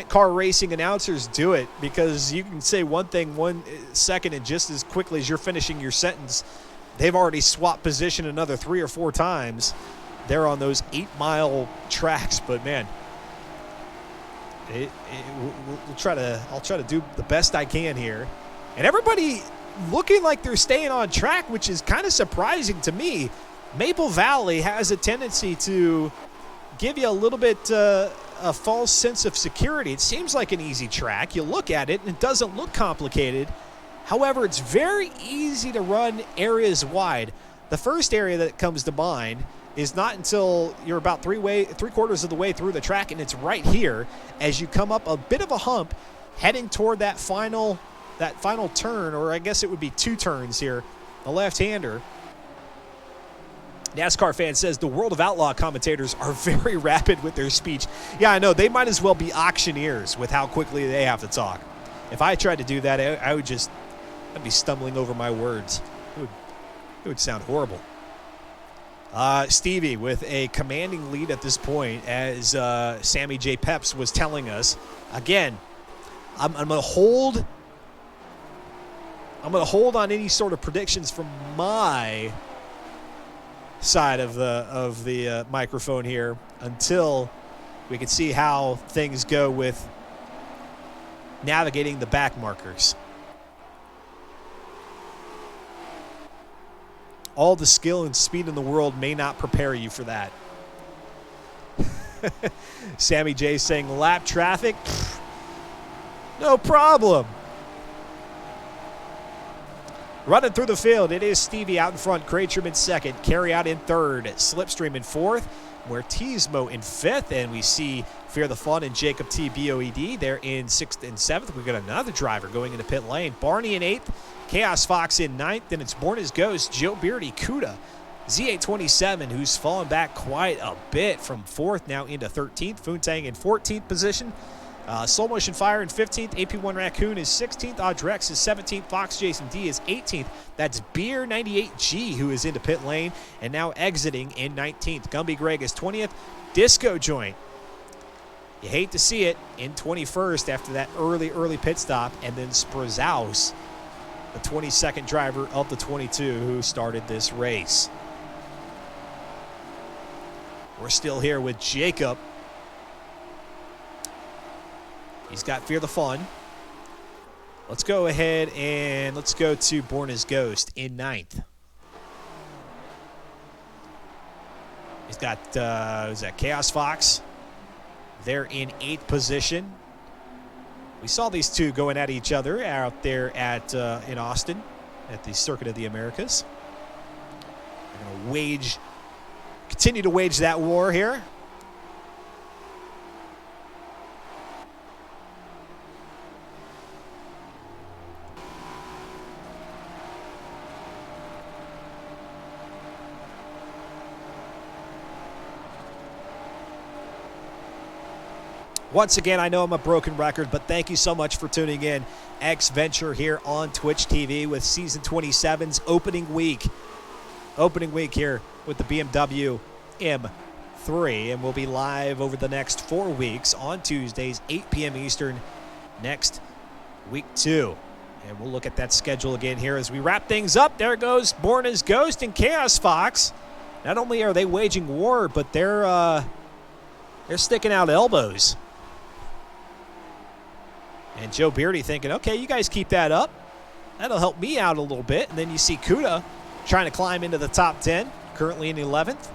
car racing announcers do it, because you can say one thing 1 second and just as quickly as you're finishing your sentence, they've already swapped position another 3 or 4 times. They're on those 8-mile tracks, but man, I'll try to do the best I can here. And everybody looking like they're staying on track, which is kind of surprising to me. Maple Valley has a tendency to give you a little bit a false sense of security. It seems like an easy track. You look at it and it doesn't look complicated. However, it's very easy to run areas wide. The first area that comes to mind is not until you're about 3/4 of the way through the track, and it's right here as you come up a bit of a hump heading toward that final turn, or I guess it would be 2 turns here, the left-hander. NASCAR fan says the World of Outlaw commentators are very rapid with their speech. Yeah, I know. They might as well be auctioneers with how quickly they have to talk. If I tried to do that, I'd be stumbling over my words. It would sound horrible. Stevie with a commanding lead at this point, as Sammy J. Peps was telling us. Again, I'm going to hold on any sort of predictions from my side of the microphone here until we can see how things go with navigating the back markers. all the skill and speed in the world may not prepare you for that. Sammy J saying lap traffic? Pfft, no problem. Running through the field, it is Stevie out in front, Krejcim in second, Carry out in third, Slipstream in fourth, Muertismo in fifth, and we see Fear the Fun and Jacob T. Boed there in sixth and seventh. We've got another driver going into pit lane. Barney in eighth, Chaos Fox in ninth, then it's Born as Ghost, Joe Beardy, Kuda, Z827, who's fallen back quite a bit from fourth now into 13th, Foontang in 14th position. Slow Motion Fire in 15th, AP1 Raccoon is 16th, Audrex is 17th, Fox Jason D is 18th. That's Beer 98G who is into pit lane and now exiting in 19th. Gumby Greg is 20th, Disco Joint. You hate to see it in 21st after that early pit stop, and then Sprazaus, the 22nd driver of the 22 who started this race. We're still here with Jacob. He's got Fear the Fun. Let's go ahead and let's go to Born as Ghost in ninth. He's got, who's that, Chaos Fox. They're in eighth position. We saw these two going at each other out there at in Austin at the Circuit of the Americas. They're going to continue to wage that war here. Once again, I know I'm a broken record, but thank you so much for tuning in. X Venture here on Twitch TV with Season 27's opening week. Opening week here with the BMW M3. And we'll be live over the next 4 weeks on Tuesdays, 8 p.m. Eastern, next week 2. And we'll look at that schedule again here as we wrap things up. There goes Born as Ghost and Chaos Fox. Not only are they waging war, but they're sticking out elbows. And Joe Beardy thinking, okay, you guys keep that up. That'll help me out a little bit. And then you see Kuda trying to climb into the top 10, currently in 11th.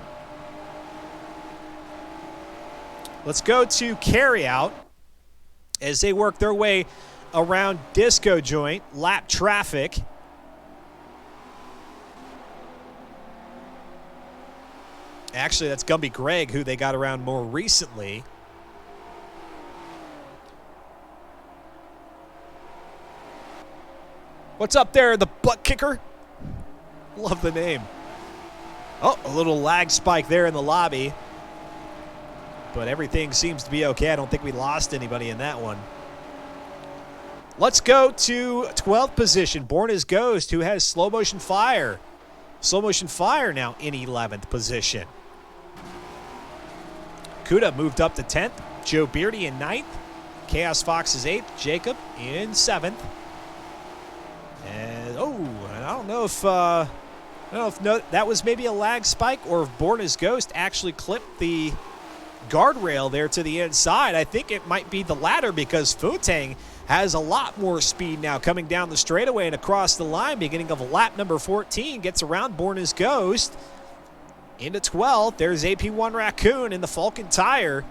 Let's go to Carry Out as they work their way around Disco Joint, lap traffic. Actually, that's Gumby Greg, who they got around more recently. What's up there, the butt kicker? Love the name. Oh, a little lag spike there in the lobby. But everything seems to be okay. I don't think we lost anybody in that one. Let's go to 12th position. Born as Ghost, who has Slow Motion Fire. Slow Motion Fire now in 11th position. Kuda moved up to 10th. Joe Beardy in 9th. Chaos Fox is 8th. Jacob in 7th. And I don't know if that was maybe a lag spike or if Born as Ghost actually clipped the guardrail there to the inside. I think it might be the latter because Foontang has a lot more speed now coming down the straightaway and across the line, beginning of lap number 14, gets around Born as Ghost. Into 12th, there's AP1 Raccoon in the Falcon Tire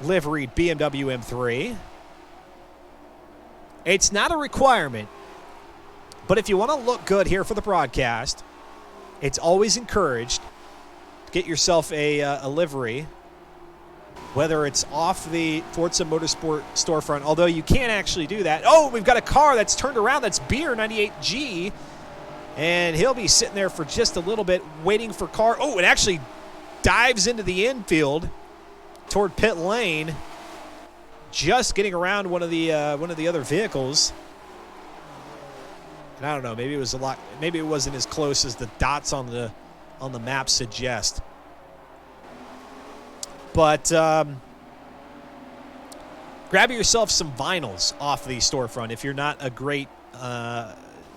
liveried BMW M3. It's not a requirement, but if you want to look good here for the broadcast, it's always encouraged to get yourself a livery, whether it's off the Forza Motorsport storefront, although you can't actually do that. Oh, we've got a car that's turned around. That's Beer 98G, and he'll be sitting there for just a little bit waiting for car. Oh, it actually dives into the infield toward pit lane, just getting around one of the other vehicles. And I don't know, maybe it was a lot. Maybe it wasn't as close as the dots on the map suggest. But grab yourself some vinyls off the storefront if you're not a great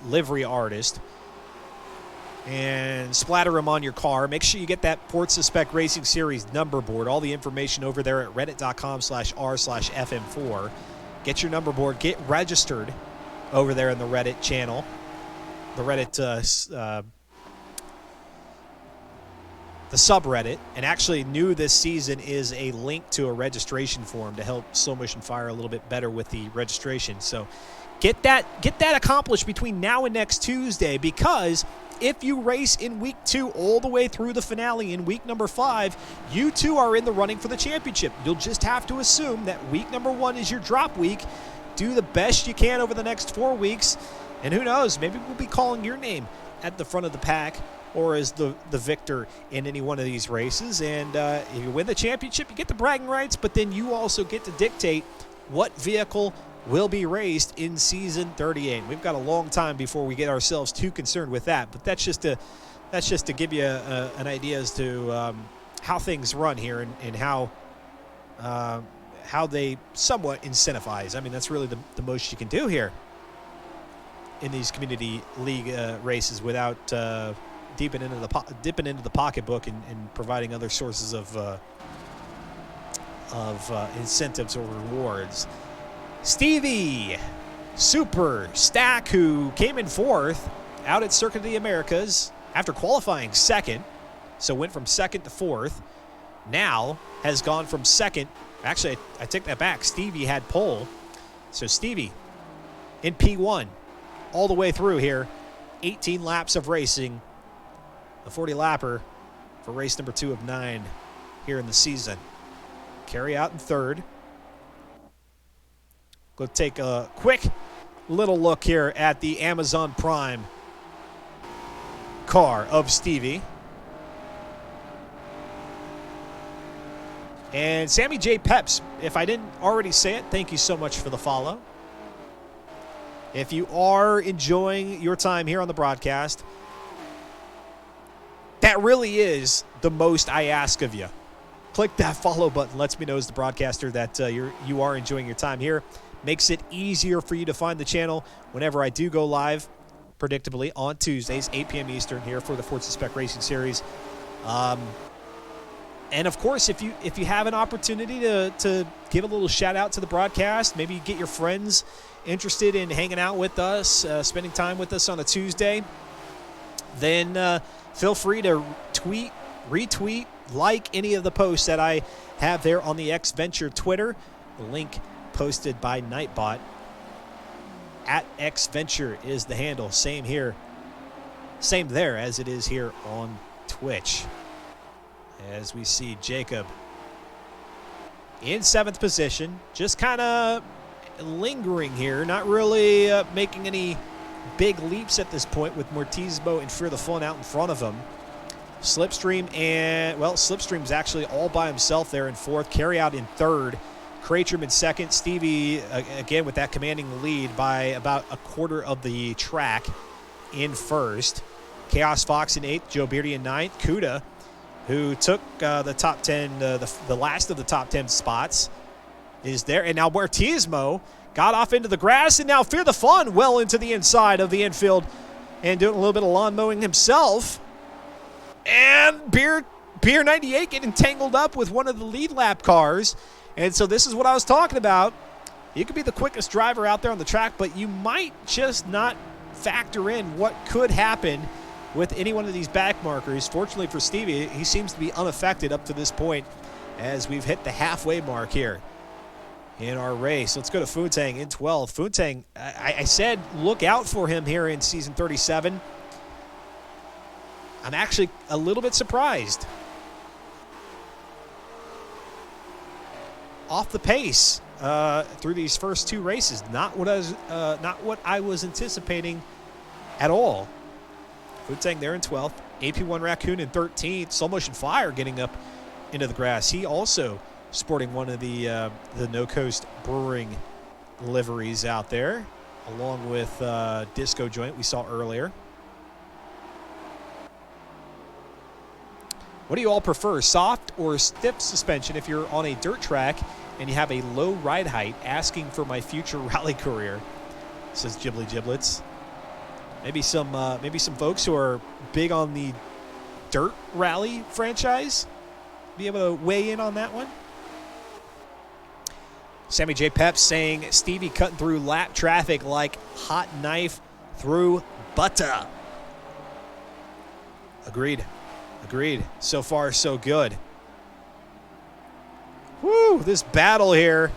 livery artist, and splatter them on your car. Make sure you get that Forza Spec Racing Series number board. All the information over there at reddit.com/r/FM4. Get your number board. Get registered over there in the Reddit channel, the Reddit the subreddit and actually new this season is a link to a registration form to help Slow Motion Fire a little bit better with the registration. So get that accomplished between now and next Tuesday, because if you race in week 2 all the way through the finale in week number 5, you too are in the running for the championship. You'll just have to assume that week number 1 is your drop week. Do the best you can over the next 4 weeks, and who knows, maybe we'll be calling your name at the front of the pack or as the victor in any one of these races. And if you win the championship, you get the bragging rights, but then you also get to dictate what vehicle will be raced in season 38. We've got a long time before we get ourselves too concerned with that, but that's just to give you an idea as to how things run here and how they somewhat incentivize. I mean, that's really the most you can do here in these community league races without dipping into the pocketbook and providing other sources of incentives or rewards. Stevie Super Stack, who came in 4th out at Circuit of the Americas after qualifying 2nd, so went from 2nd to 4th, now has gone from 2nd. Actually, I take that back. Stevie had pole. So Stevie in P1 all the way through here. 18 laps of racing. The 40-lapper for race number 2 of 9 here in the season. Carry out in 3rd. Go take a quick little look here at the Amazon Prime car of Stevie. And Sammy J. Peps, if I didn't already say it, thank you so much for the follow. If you are enjoying your time here on the broadcast, that really is the most I ask of you. Click that follow button. Lets me know as the broadcaster that you are enjoying your time here. Makes it easier for you to find the channel whenever I do go live, predictably, on Tuesdays, 8 p.m. Eastern, here for the Forza Spec Racing Series. And, of course, if you have an opportunity to give a little shout-out to the broadcast, maybe get your friends interested in hanging out with us, spending time with us on a Tuesday, then feel free to tweet, retweet, like any of the posts that I have there on the X Venture Twitter. The link posted by Nightbot. At X Venture is the handle. Same here. Same there as it is here on Twitch. As we see Jacob in 7th position, just kind of lingering here, not really making any big leaps at this point, with Mortismo and Fear the Fun out in front of him. Slipstream's actually all by himself there in 4th. Carry out in 3rd. Cratrum in 2nd. Stevie, again, with that commanding lead by about a quarter of the track in 1st. Chaos Fox in 8th. Joe Beardy in 9th. Kuda, who took the top 10, the last of the top 10 spots, is there. And now Mortismo got off into the grass, and now Fear the Fun well into the inside of the infield and doing a little bit of lawn mowing himself. And Beer 98 getting tangled up with one of the lead lap cars. And so this is what I was talking about. You could be the quickest driver out there on the track, but you might just not factor in what could happen with any one of these back markers. Fortunately for Stevie, he seems to be unaffected up to this point as we've hit the halfway mark here in our race. Let's go to Funtang in 12th. Funtang, I said look out for him here in season 37. I'm actually a little bit surprised. Off the pace through these first 2 races. Not what I was anticipating at all. Funtang there in 12th. AP1 Raccoon in 13th. Slow Motion Fire getting up into the grass. He also sporting one of the No Coast Brewing liveries out there, along with Disco Joint we saw earlier. What do you all prefer, soft or stiff suspension if you're on a dirt track and you have a low ride height? Asking for my future rally career, says Ghibli Giblets. Maybe some folks who are big on the dirt rally franchise be able to weigh in on that one. Sammy J. Pep saying Stevie cutting through lap traffic like hot knife through butter. Agreed. Agreed. So far, so good. Woo! This battle here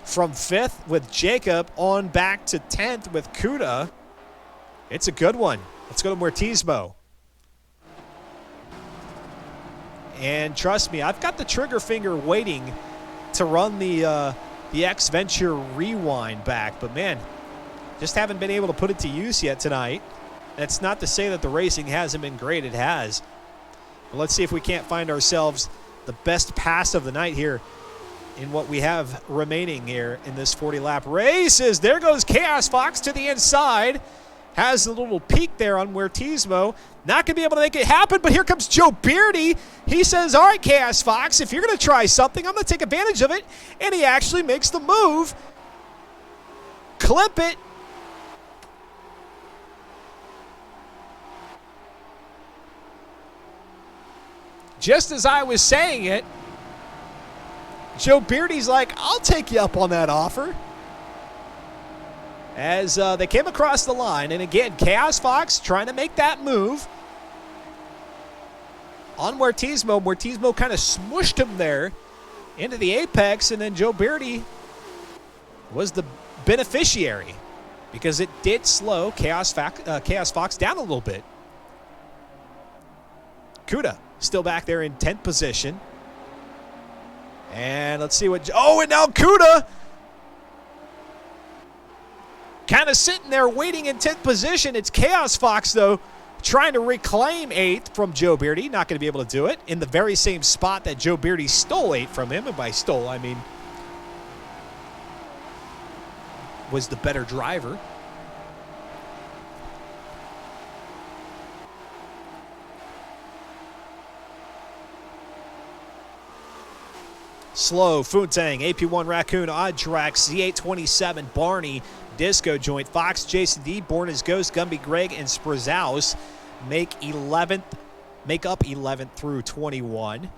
from 5th with Jacob on back to 10th with Kuda. It's a good one. Let's go to Mortismo. And trust me, I've got the trigger finger waiting to run the X-Venture Rewind back. But, man, just haven't been able to put it to use yet tonight. That's not to say that the racing hasn't been great. It has. But let's see if we can't find ourselves the best pass of the night here in what we have remaining here in this 40-lap race. As there goes Chaos Fox to the inside. Has a little peek there on Mortismo. Not going to be able to make it happen, but here comes Joe Beardy. He says, all right, Chaos Fox, if you're going to try something, I'm going to take advantage of it. And he actually makes the move. Clip it. Just as I was saying it, Joe Beardy's like, I'll take you up on that offer. As they came across the line. And again, Chaos Fox trying to make that move on Mortismo. Mortismo kind of smushed him there into the apex. And then Joe Beardy was the beneficiary because it did slow Chaos Fox down a little bit. Kuda still back there in 10th position. And let's see what... Oh, and now Kuda kind of sitting there waiting in 10th position. It's Chaos Fox, though, trying to reclaim 8th from Joe Beardy. Not going to be able to do it in the very same spot that Joe Beardy stole 8 from him. And by stole, I mean was the better driver. Slow, Funtang, AP1 Raccoon, Odd Track, Z827, Barney, Disco Joint, Fox, Jason D, Born as Ghost, Gumby Greg, and Sprazouse make up 11th through 21.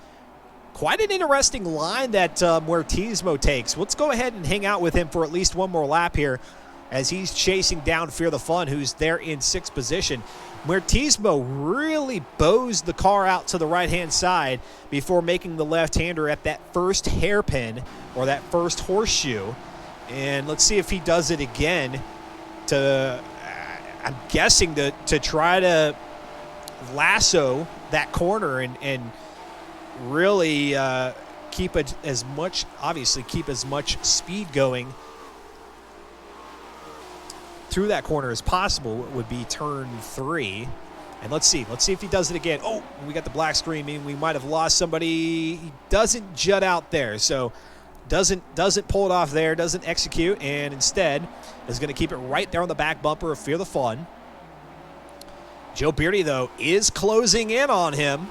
Quite an interesting line that Mortismo takes. Let's go ahead and hang out with him for at least one more lap here as he's chasing down Fear the Fun, who's there in 6th position. Mortismo really bows the car out to the right-hand side before making the left-hander at that first hairpin or that first horseshoe. And let's see if he does it again to, I'm guessing, to try to lasso that corner and really keep as much speed going through that corner as possible. It would be turn 3. And let's see if he does it again. Oh, we got the black screen, meaning we might have lost somebody. He doesn't jut out there, so doesn't pull it off there, doesn't execute, and instead is going to keep it right there on the back bumper of Fear the Fun. Joe Beardy, though, is closing in on him.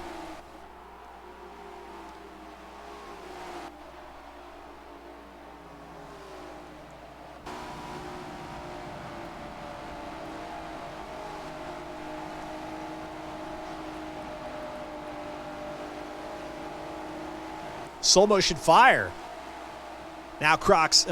Slow motion fire. Now Crocs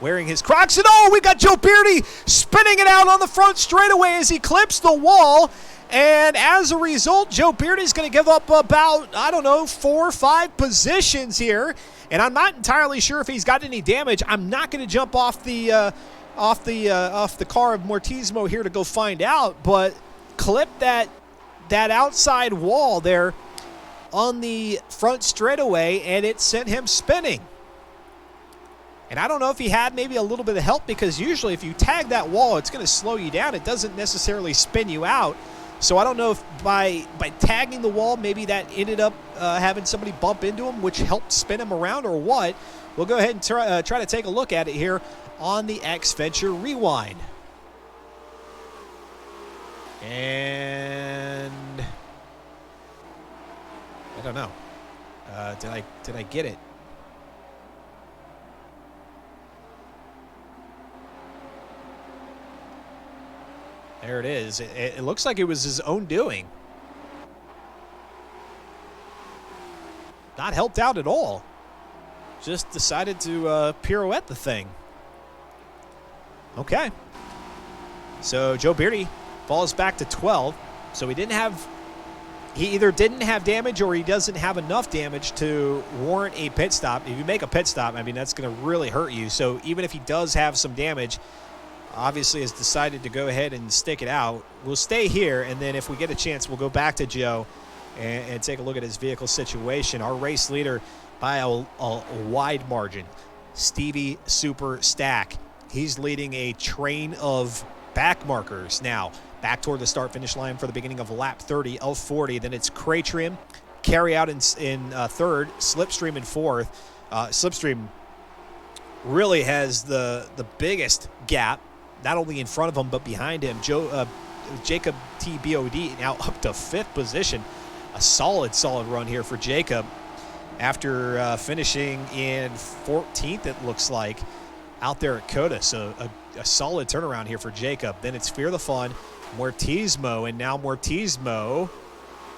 wearing his Crocs. And oh, we got Joe Beardy spinning it out on the front straightaway as he clips the wall. And as a result, Joe Beardy's going to give up about, 4 or 5 positions here. And I'm not entirely sure if he's got any damage. I'm not going to jump off the car of Mortismo here to go find out. But clip that outside wall there on the front straightaway, and it sent him spinning. And I don't know if he had maybe a little bit of help, because usually if you tag that wall, it's going to slow you down. It doesn't necessarily spin you out. So I don't know if by tagging the wall, maybe that ended up having somebody bump into him, which helped spin him around, or what. We'll go ahead and try to take a look at it here on the X-Venture Rewind. And I don't know. Did I get it? There it is. It looks like it was his own doing. Not helped out at all. Just decided to pirouette the thing. Okay. So Joe Beardy falls back to 12. So we didn't have he either didn't have damage or he doesn't have enough damage to warrant a pit stop. If you make a pit stop, I mean, that's going to really hurt you. So even if he does have some damage, obviously has decided to go ahead and stick it out. We'll stay here, and then if we get a chance, we'll go back to Joe and take a look at his vehicle situation. Our race leader by a wide margin, Stevie Super Stack. He's leading a train of back markers now. Back toward the start-finish line for the beginning of lap 30 of 40. Then it's Craytrim, Carry Out in third, Slipstream in fourth. Slipstream really has the biggest gap, not only in front of him but behind him. Jacob TBOD now up to fifth position. A solid run here for Jacob after finishing in 14th, it looks like, out there at Coda. So a solid turnaround here for Jacob. Then it's Fear the Fun, Mortismo, and now Mortismo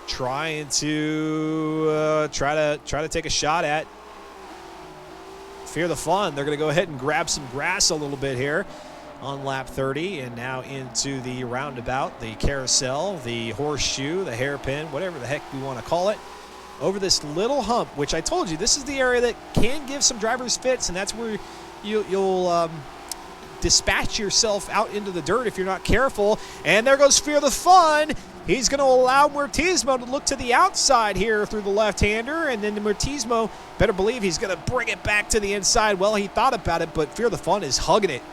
trying to try to take a shot at Fear the Fun. They're going to go ahead and grab some grass a little bit here on lap 30, and now into the roundabout, the carousel, the horseshoe, the hairpin, whatever the heck we want to call it, over this little hump, which I told you, this is the area that can give some drivers fits, and that's where you'll dispatch yourself out into the dirt if you're not careful. And there goes Fear the Fun. He's going to allow Mortismo to look to the outside here through the left-hander, and then Mortismo, better believe he's going to bring it back to the inside. Well, he thought about it, but Fear the Fun is hugging it.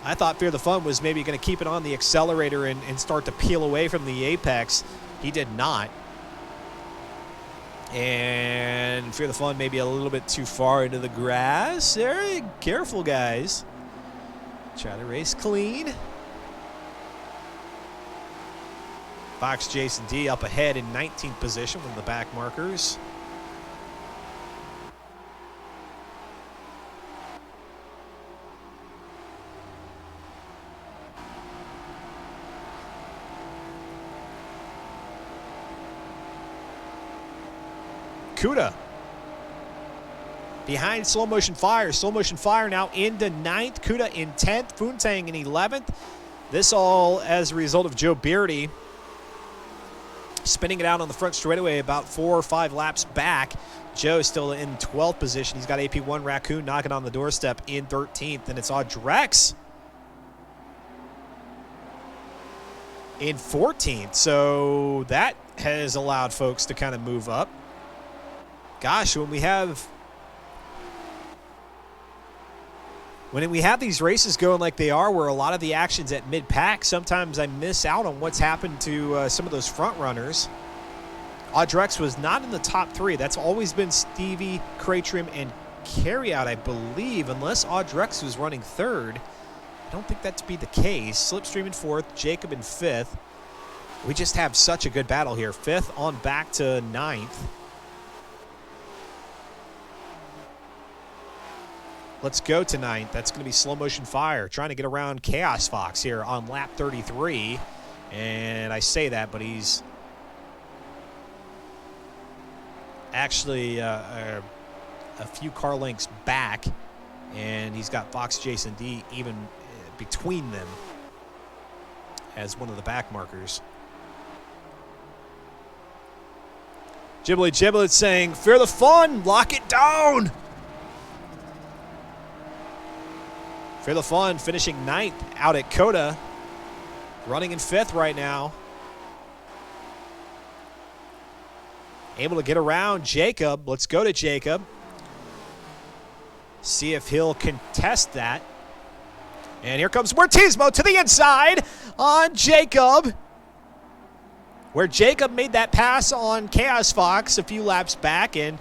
I thought Fear the Fun was maybe going to keep it on the accelerator and start to peel away from the apex. He did not. And Fear the Fun maybe a little bit too far into the grass. Very careful, guys. Try to race clean. Fox Jason D up ahead in 19th position with the back markers. Kuda behind Slow Motion Fire. Slow Motion Fire now into 9th. Kuda in 10th. Foontang in 11th. This all as a result of Joe Beardy spinning it out on the front straightaway about 4 or 5 laps back. Joe still in 12th position. He's got AP1 Raccoon knocking on the doorstep in 13th. And it's Audrex in 14th. So that has allowed folks to kind of move up. Gosh, when we have these races going like they are, where a lot of the action's at mid-pack, sometimes I miss out on what's happened to some of those front runners. Audrex was not in the top 3. That's always been Stevie, Craytrim, and Carryout, I believe, unless Audrex was running 3rd. I don't think that to be the case. Slipstream in 4th, Jacob in 5th. We just have such a good battle here. 5th on back to 9th. Let's go to 9th. That's going to be Slow Motion Fire trying to get around Chaos Fox here on lap 33. And I say that, but he's actually a few car lengths back, and he's got Fox Jason D even between them as one of the back markers. Giblet Giblet saying, Fear the Fun, lock it down. Fear the Fun finishing 9th out at Coda, running in 5th right now. Able to get around Jacob. Let's go to Jacob. See if he'll contest that. And here comes Mortismo to the inside on Jacob, where Jacob made that pass on Chaos Fox a few laps back. And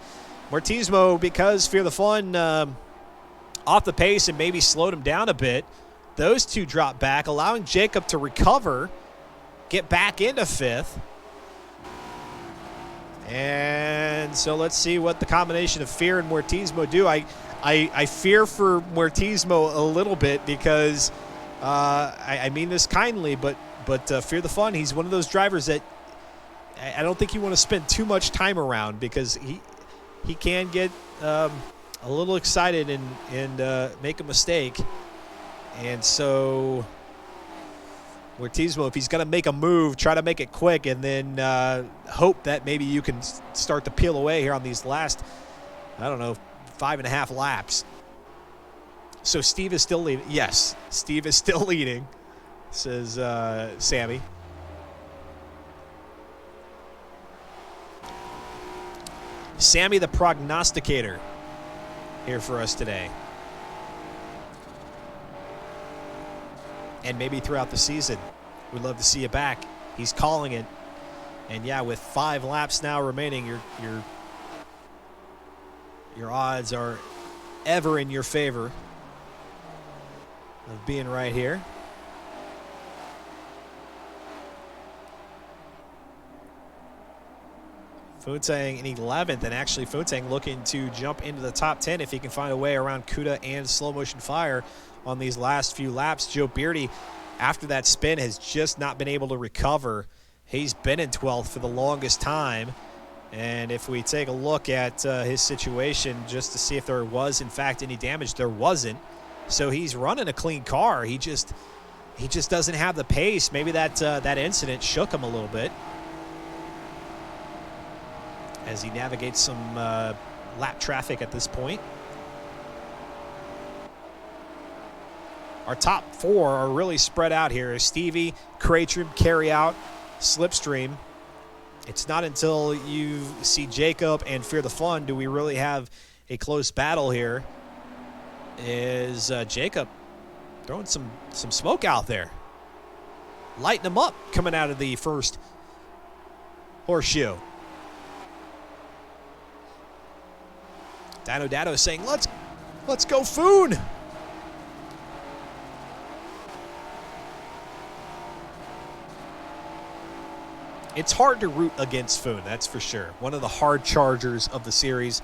Mortismo, because Fear the Fun off the pace and maybe slowed him down a bit, those two drop back, allowing Jacob to recover, get back into 5th. And so let's see what the combination of Fear and Mortismo do. I fear for Mortismo a little bit because I mean this kindly, but Fear the Fun, he's one of those drivers that I don't think you want to spend too much time around, because he can get a little excited and make a mistake. And so Mortismo, if he's going to make a move, try to make it quick, and then hope that maybe you can start to peel away here on these last, 5.5 laps. So Steve is still leading. Yes, Steve is still leading, says Sammy. Sammy the prognosticator here for us today. And maybe throughout the season. We'd love to see you back. He's calling it. And yeah, with 5 laps now remaining, your odds are ever in your favor of being right here. Funtang in 11th, and actually Funtang looking to jump into the top 10 if he can find a way around Kuda and Slow Motion Fire on these last few laps. Joe Beardy, after that spin, has just not been able to recover. He's been in 12th for the longest time. And if we take a look at his situation just to see if there was, in fact, any damage, there wasn't. So he's running a clean car. He just doesn't have the pace. Maybe that incident shook him a little bit as he navigates some lap traffic at this point. Our top 4 are really spread out here. Stevie, Cratrim, Carry Out, Slipstream. It's not until you see Jacob and Fear the Fun do we really have a close battle here. Is Jacob throwing some smoke out there. Lighting them up coming out of the first horseshoe. Dino Dado saying, let's go Foon. It's hard to root against Foon, that's for sure. One of the hard chargers of the series.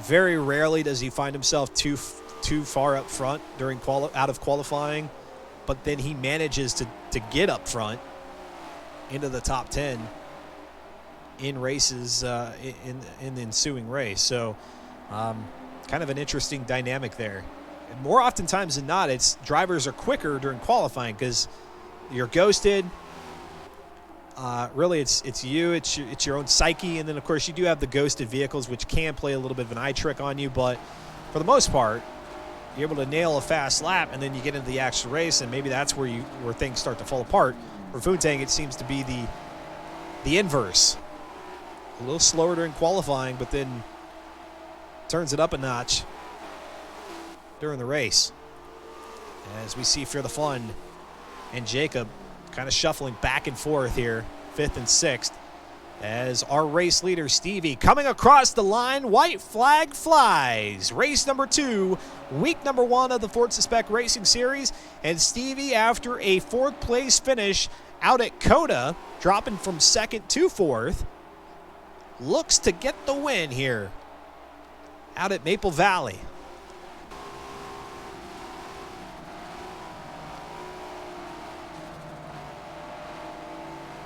Very rarely does he find himself too far up front during out of qualifying, but then he manages to get up front into the top 10 in races in the ensuing race. So kind of an interesting dynamic there. And more oftentimes than not, it's drivers are quicker during qualifying because you're ghosted. Really, it's you. It's your own psyche, and then of course you do have the ghosted vehicles, which can play a little bit of an eye trick on you. But for the most part, you're able to nail a fast lap, and then you get into the actual race, and maybe that's where things start to fall apart. For Funtang, it seems to be the inverse. A little slower during qualifying, but then turns it up a notch during the race. As we see Fear the Fun and Jacob kind of shuffling back and forth here, 5th and 6th, as our race leader Stevie coming across the line. White flag flies. Race number 2, week number 1 of the Forza Spec Racing Series, and Stevie, after a 4th place finish out at Coda, dropping from 2nd to 4th, looks to get the win here out at Maple Valley.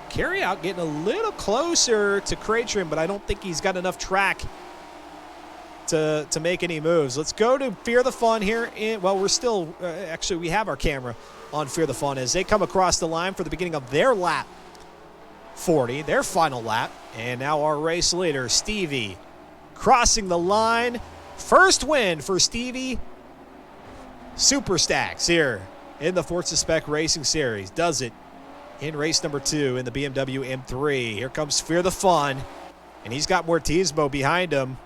Carry Out getting a little closer to Cratrim, but I don't think he's got enough track to make any moves. Let's go to Fear the Fun here. We're still, actually, we have our camera on Fear the Fun as they come across the line for the beginning of their lap 40, their final lap. And now our race leader, Stevie, crossing the line. First win for Stevie Super Stacks here in the Forza Spec Racing Series. Does it in race number 2 in the BMW M3. Here comes Fear the Fun, and he's got Mortismo behind him.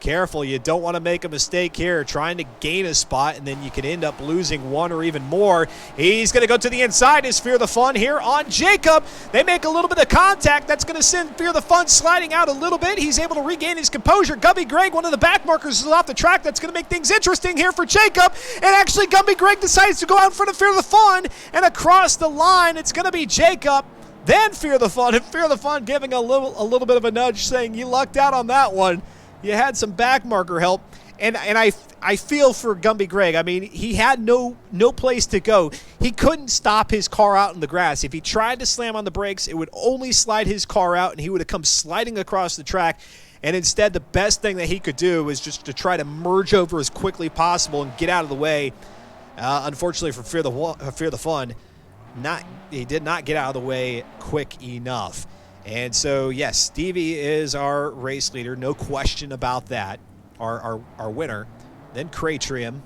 Careful, you don't want to make a mistake here trying to gain a spot, and then you can end up losing one or even more. He's going to go to the inside as Fear the Fun here on Jacob. They make a little bit of contact. That's going to send Fear the Fun sliding out a little bit. He's able to regain his composure. Gumby Greg, one of the back markers, is off the track. That's going to make things interesting here for Jacob. And actually, Gumby Greg decides to go out in front of Fear the Fun, and across the line, it's going to be Jacob, then Fear the Fun, and Fear the Fun giving a little bit of a nudge, saying, you lucked out on that one. You had some back marker help, and I feel for Gumby Greg. I mean, he had no place to go. He couldn't stop his car out in the grass. If he tried to slam on the brakes, it would only slide his car out, and he would have come sliding across the track. And instead, the best thing that he could do was just to try to merge over as quickly possible and get out of the way Unfortunately for Fear the Fun, he did not get out of the way quick enough. And so, yes, Stevie is our race leader. No question about that. Our winner. Then Cratrium,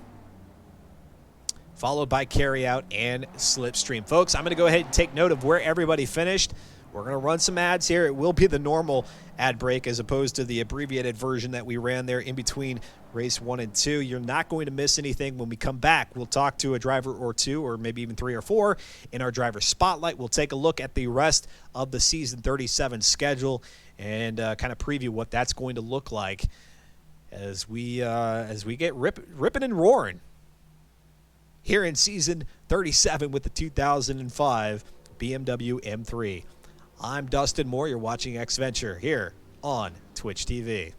followed by Carryout and Slipstream. Folks, I'm going to go ahead and take note of where everybody finished. We're going to run some ads here. It will be the normal ad break as opposed to the abbreviated version that we ran there in between race 1 and 2. You're not going to miss anything. When we come back, we'll talk to a driver or two, or maybe even 3 or 4 in our driver spotlight. We'll take a look at the rest of the season 37 schedule and kind of preview what that's going to look like as we get ripping and roaring here in season 37 with the 2005 BMW M3. I'm Dustin Moore. You're watching X Venture here on Twitch TV.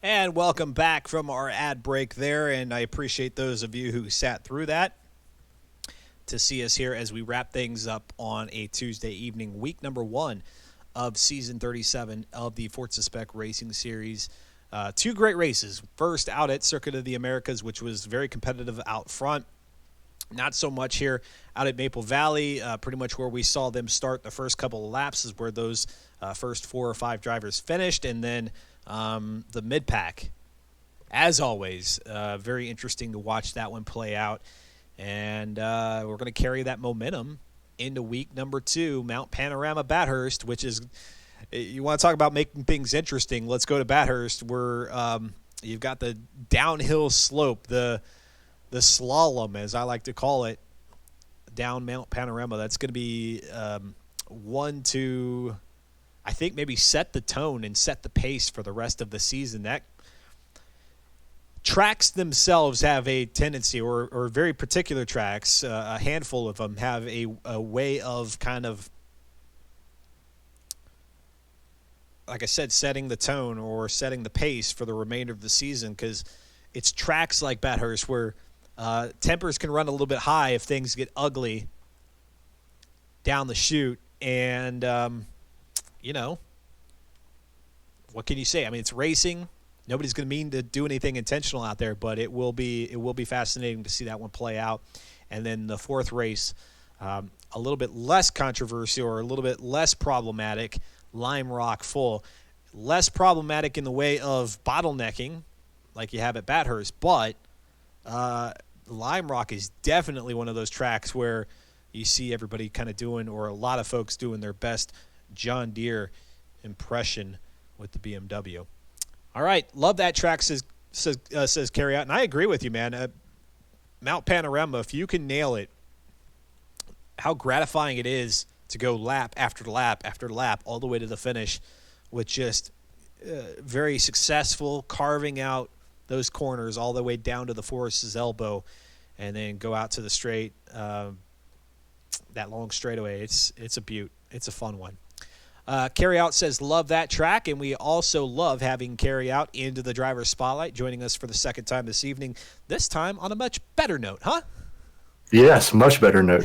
And welcome back from our ad break there, and I appreciate those of you who sat through that to see us here as we wrap things up on a Tuesday evening, week number 1 of season 37 of the Forza Spec Racing Series. 2 great races. First out at Circuit of the Americas, which was very competitive out front. Not so much here out at Maple Valley. Pretty much where we saw them start the first couple of laps is where those first 4 or 5 drivers finished. And then the mid-pack, as always, very interesting to watch that one play out. And we're going to carry that momentum into week number 2, Mount Panorama Bathurst, which is, you want to talk about making things interesting, let's go to Bathurst, where you've got the downhill slope, the slalom, as I like to call it, down Mount Panorama. That's going to be 1 to I think maybe set the tone and set the pace for the rest of the season. That tracks themselves have a tendency, or very particular tracks, a handful of them have a way of kind of, like I said, setting the tone or setting the pace for the remainder of the season, because it's tracks like Bathurst where tempers can run a little bit high if things get ugly down the chute. And, what can you say? I mean, it's racing. Nobody's going to mean to do anything intentional out there, but it will be fascinating to see that one play out. And then the fourth race, a little bit less controversial or a little bit less problematic, Lime Rock Full. Less problematic in the way of bottlenecking like you have at Bathurst, but Lime Rock is definitely one of those tracks where you see everybody kind of doing, or a lot of folks doing, their best John Deere impression with the BMW. All right, love that track, says Carry Out, and I agree with you, man. Mount Panorama, if you can nail it, how gratifying it is to go lap after lap after lap all the way to the finish with just very successful carving out those corners all the way down to the Forest's Elbow, and then go out to the straight, that long straightaway. It's a beaut. It's a fun one. Carry Out says, love that track, and we also love having Carry Out into the driver's spotlight, joining us for the second time this evening, this time on a much better note, huh? Yes, much better note.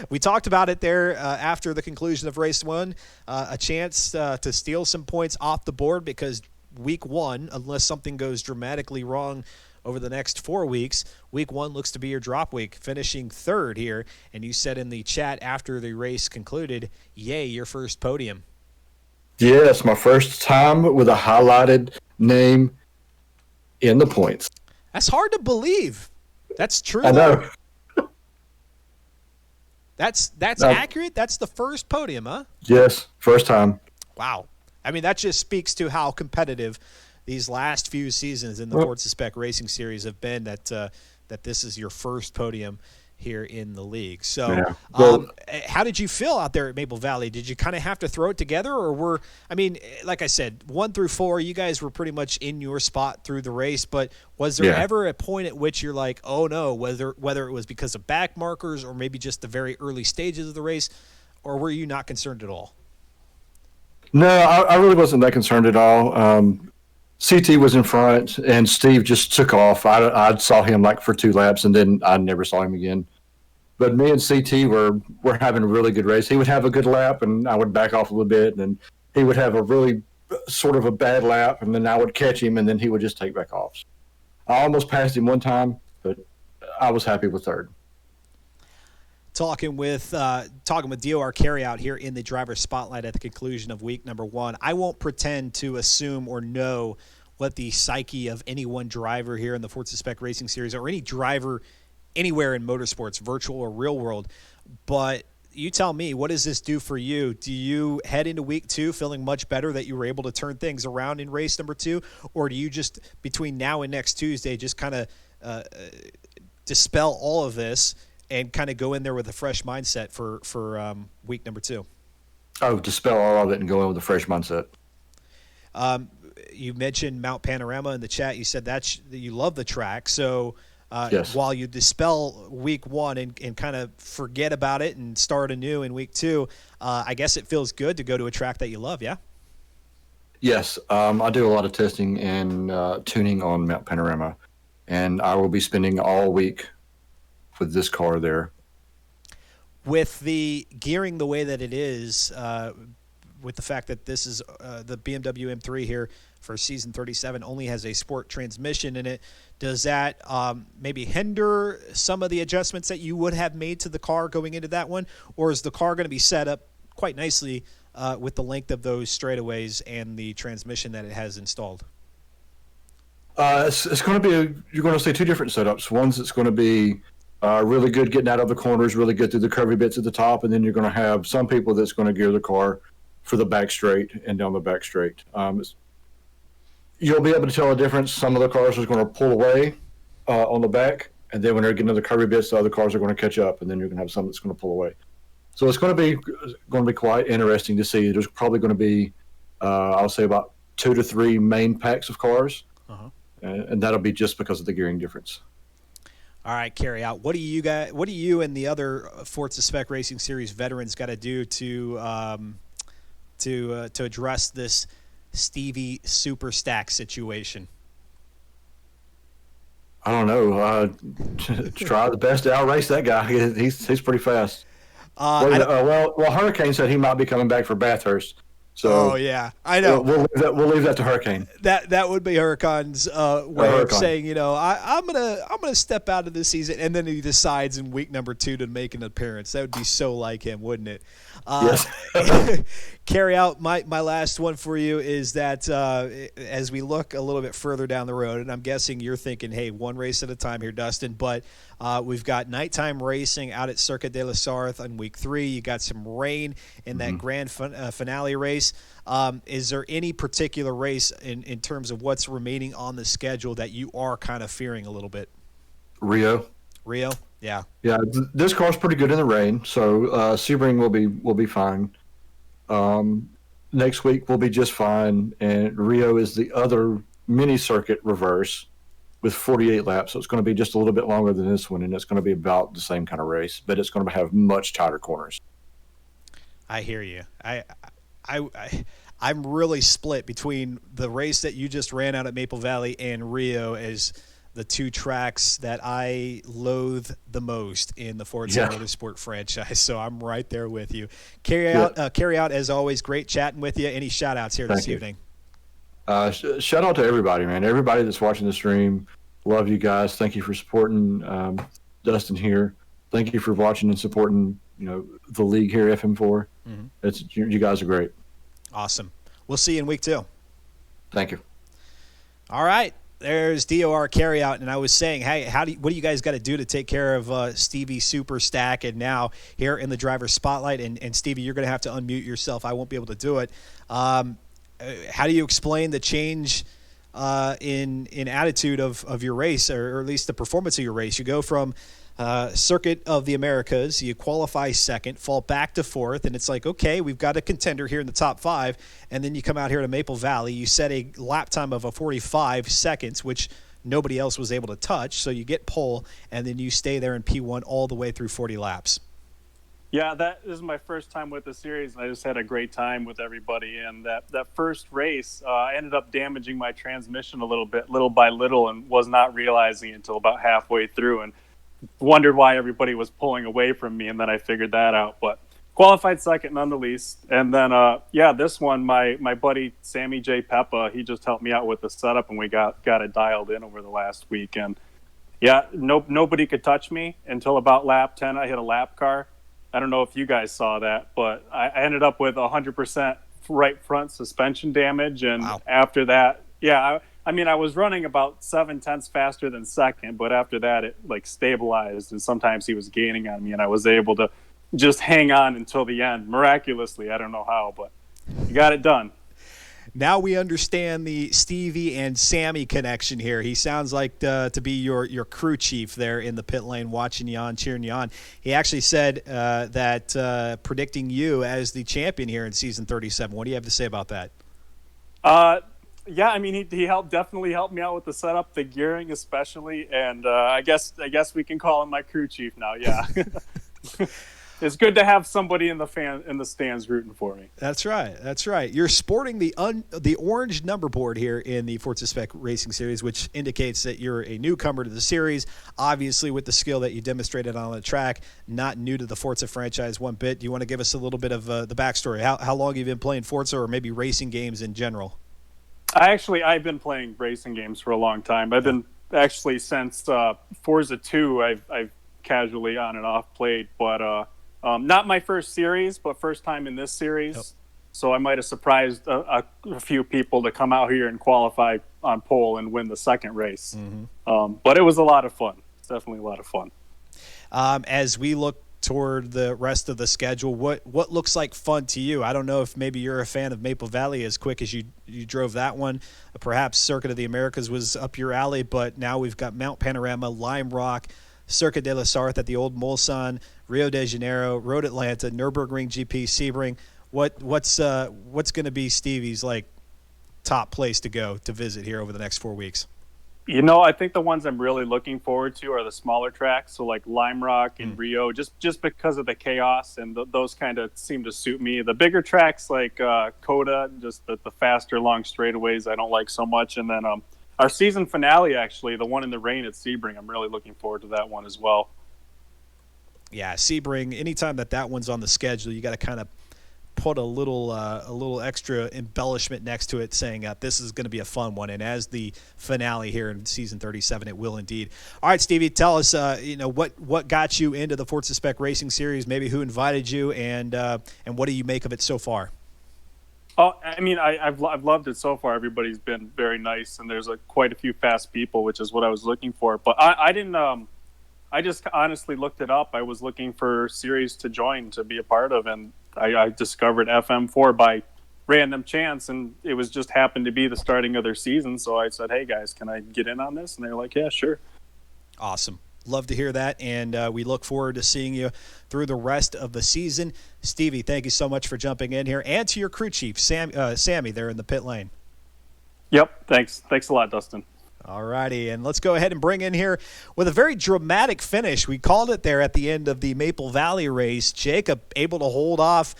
We talked about it there after the conclusion of race one, a chance to steal some points off the board, because week one, unless something goes dramatically wrong over the next 4 weeks, week one looks to be your drop week, finishing third here. And you said in the chat after the race concluded, yay, your first podium. Yes, my first time with a highlighted name in the points. That's hard to believe. That's true. I know. That's accurate. That's the first podium, huh? Yes, first time. Wow. I mean, that just speaks to how competitive these last few seasons in the Forza Spec Racing Series have been, that this is your first podium here in the league. So yeah. Well, how did you feel out there at Maple Valley? Did you kind of have to throw it together, or like I said, 1 through 4, you guys were pretty much in your spot through the race, but was there ever a point at which you're like, oh no, whether it was because of back markers or maybe just the very early stages of the race, or were you not concerned at all? No, I really wasn't that concerned at all. CT was in front, and Steve just took off. I saw him like for 2 laps, and then I never saw him again. But me and CT were having a really good race. He would have a good lap, and I would back off a little bit, and then he would have a really sort of a bad lap, and then I would catch him, and then he would just take back off. I almost passed him one time, but I was happy with third. Talking with DOR Carry Out here in the driver's spotlight at the conclusion of week number 1. I won't pretend to assume or know what the psyche of any one driver here in the Forza Spec Racing Series, or any driver anywhere in motorsports, virtual or real world. But you tell me, what does this do for you? Do you head into week 2 feeling much better that you were able to turn things around in race number 2? Or do you just, between now and next Tuesday, just kind of dispel all of this and kind of go in there with a fresh mindset for week number 2? Oh, dispel all of it and go in with a fresh mindset. You mentioned Mount Panorama in the chat. You said that you love the track. So yes. While you dispel week 1 and kind of forget about it and start anew in week 2, I guess it feels good to go to a track that you love, yeah? Yes, I do a lot of testing and tuning on Mount Panorama, and I will be spending all week with this car there. With the gearing the way that it is, with the fact that this is the BMW M3 here for season 37 only has a sport transmission in it, does that maybe hinder some of the adjustments that you would have made to the car going into that one? Or is the car going to be set up quite nicely with the length of those straightaways and the transmission that it has installed? It's going to be, you're going to see 2 different setups. One's it's going to be really good getting out of the corners, really good through the curvy bits at the top, and then you're going to have some people that's going to gear the car for the back straight and down the back straight. You'll be able to tell the difference. Some of the cars are going to pull away on the back, and then when they're getting to the curvy bits, the other cars are going to catch up, and then you're going to have some that's going to pull away. So it's going to be quite interesting to see. There's probably going to be, I'll say, about 2 to 3 main packs of cars, and that'll be just because of the gearing difference. All right, carry out. What do you and the other Forza Spec Racing Series veterans got to do to address this Stevie Super Stack situation? I don't know. Try the best to outrace that guy. He's pretty fast. Well, Hurricane said he might be coming back for Bathurst. So, oh yeah, I know. We'll leave that to Hurricane. That would be Huracan's way of saying, I'm gonna step out of this season, and then he decides in week number 2 to make an appearance. That would be so like him, wouldn't it? Yes. Carry out. My last one for you is that as we look a little bit further down the road, and I'm guessing you're thinking, hey, one race at a time here, Dustin, but we've got nighttime racing out at Circuit de la Sarthe on week 3. You got some rain in that grand finale race. Is there any particular race in terms of what's remaining on the schedule that you are kind of fearing a little bit? Rio, yeah. Yeah, this car's pretty good in the rain, so Sebring will be fine. Next week will be just fine, and Rio is the other mini circuit reverse with 48 laps, so it's going to be just a little bit longer than this one, and it's going to be about the same kind of race, but it's going to have much tighter corners. I hear you. I'm really split between the race that you just ran out at Maple Valley and Rio as the 2 tracks that I loathe the most in the Forza Motorsport franchise. So I'm right there with you. Carry out as always. Great chatting with you. Any shout outs here this evening? Shout out to everybody, man. Everybody that's watching the stream. Love you guys. Thank you for supporting Dustin here. Thank you for watching and supporting, the league here, FM4. You guys are great. Awesome. We'll see you in week 2. Thank you. All right. There's DOR Carryout, and I was saying, hey, what do you guys got to do to take care of Stevie Super Stack? And now here in the driver's spotlight, and Stevie, you're going to have to unmute yourself. I won't be able to do it. How do you explain the change in attitude of your race, or at least the performance of your race? You go from Circuit of the Americas, you qualify second, fall back to 4th, and it's like, okay, we've got a contender here in the top 5, and then you come out here to Maple Valley, you set a lap time of 45 seconds, which nobody else was able to touch, so you get pole, and then you stay there in P1 all the way through 40 laps. Yeah, this is my first time with the series, and I just had a great time with everybody. And that first race, I ended up damaging my transmission a little bit, little by little, and was not realizing it until about halfway through, and wondered why everybody was pulling away from me, and then I figured that out. But qualified second none the least. And then, this one, my buddy Sammy J. Peppa, he just helped me out with the setup, and we got it dialed in over the last week. And, nobody could touch me until about lap 10. I hit a lap car. I don't know if you guys saw that, but I ended up with 100% right front suspension damage. And after that, I was running about 0.7 faster than second, but after that it stabilized, and sometimes he was gaining on me, and I was able to just hang on until the end. Miraculously, I don't know how, but you got it done. Now we understand the Stevie and Sammy connection here. He sounds like to be your crew chief there in the pit lane, watching you on, cheering you on. He actually said that predicting you as the champion here in season 37. What do you have to say about that? He definitely helped me out with the setup, the gearing especially, and I guess we can call him my crew chief now. Yeah. It's good to have somebody in the stands rooting for me. That's right. You're sporting the orange number board here in the Forza Spec Racing Series, which indicates that you're a newcomer to the series. Obviously, with the skill that you demonstrated on the track, not new to the Forza franchise one bit. Do you want to give us a little bit of the backstory? How long have you been playing Forza, or maybe racing games in general? I've been playing racing games for a long time. I've been actually since Forza 2. I've casually on and off played, but not my first series, but first time in this series. Yep. So I might have surprised a few people to come out here and qualify on pole and win the second race. Mm-hmm. But it was a lot of fun. It's definitely a lot of fun. As we look toward the rest of the schedule, what looks like fun to you? I don't know if maybe you're a fan of Maple Valley as quick as you drove that one. Perhaps Circuit of the Americas was up your alley, but now we've got Mount Panorama, Lime Rock, Circuit de la Sarthe at the Old Mulsanne, Rio de Janeiro, Road Atlanta, Nürburgring GP, Sebring. What's going to be Stevie's like top place to go to visit here over the next 4 weeks? I think the ones I'm really looking forward to are the smaller tracks, so like Lime Rock and Rio, just because of the chaos, and those kind of seem to suit me. The bigger tracks like Coda, just the faster long straightaways, I don't like so much. And then our season finale, actually, the one in the rain at Sebring, I'm really looking forward to that one as well. Yeah, Sebring. Anytime that one's on the schedule, you got to kind of put a little extra embellishment next to it, saying this is going to be a fun one. And as the finale here in season 37, it will indeed. All right, Stevie, tell us, what got you into the Forza Spec Racing Series? Maybe who invited you, and what do you make of it so far? Oh, I mean, I've loved it so far. Everybody's been very nice, and there's quite a few fast people, which is what I was looking for. But I didn't. I just honestly looked it up. I was looking for series to join to be a part of, and I discovered FM4 by random chance, and it was just happened to be the starting of their season. So I said, "Hey guys, can I get in on this?" And they're like, "Yeah, sure." Awesome. Love to hear that, and we look forward to seeing you through the rest of the season. Stevie, thank you so much for jumping in here, and to your crew chief, Sammy, there in the pit lane. Yep. Thanks a lot, Dustin. All righty, and let's go ahead and bring in here with a very dramatic finish. We called it there at the end of the Maple Valley race. Jacob able to hold off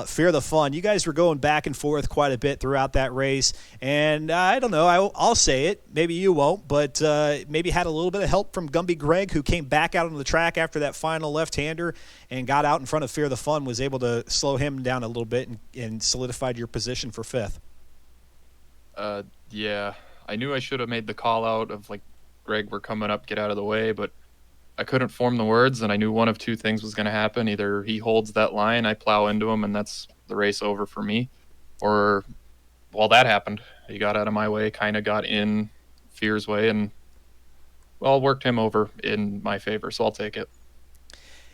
Fear the Fun. You guys were going back and forth quite a bit throughout that race, and I don't know, I'll say it, maybe you won't, but maybe had a little bit of help from Gumby Greg, who came back out on the track after that final left-hander and got out in front of Fear the Fun, was able to slow him down a little bit and solidified your position for fifth. Yeah. I knew I should have made the call out of Greg, we're coming up, get out of the way, but I couldn't form the words, and I knew one of two things was going to happen. Either he holds that line, I plow into him, and that's the race over for me. Or, well, that happened. He got out of my way, kind of got in Fear's way, and, well, worked him over in my favor, so I'll take it.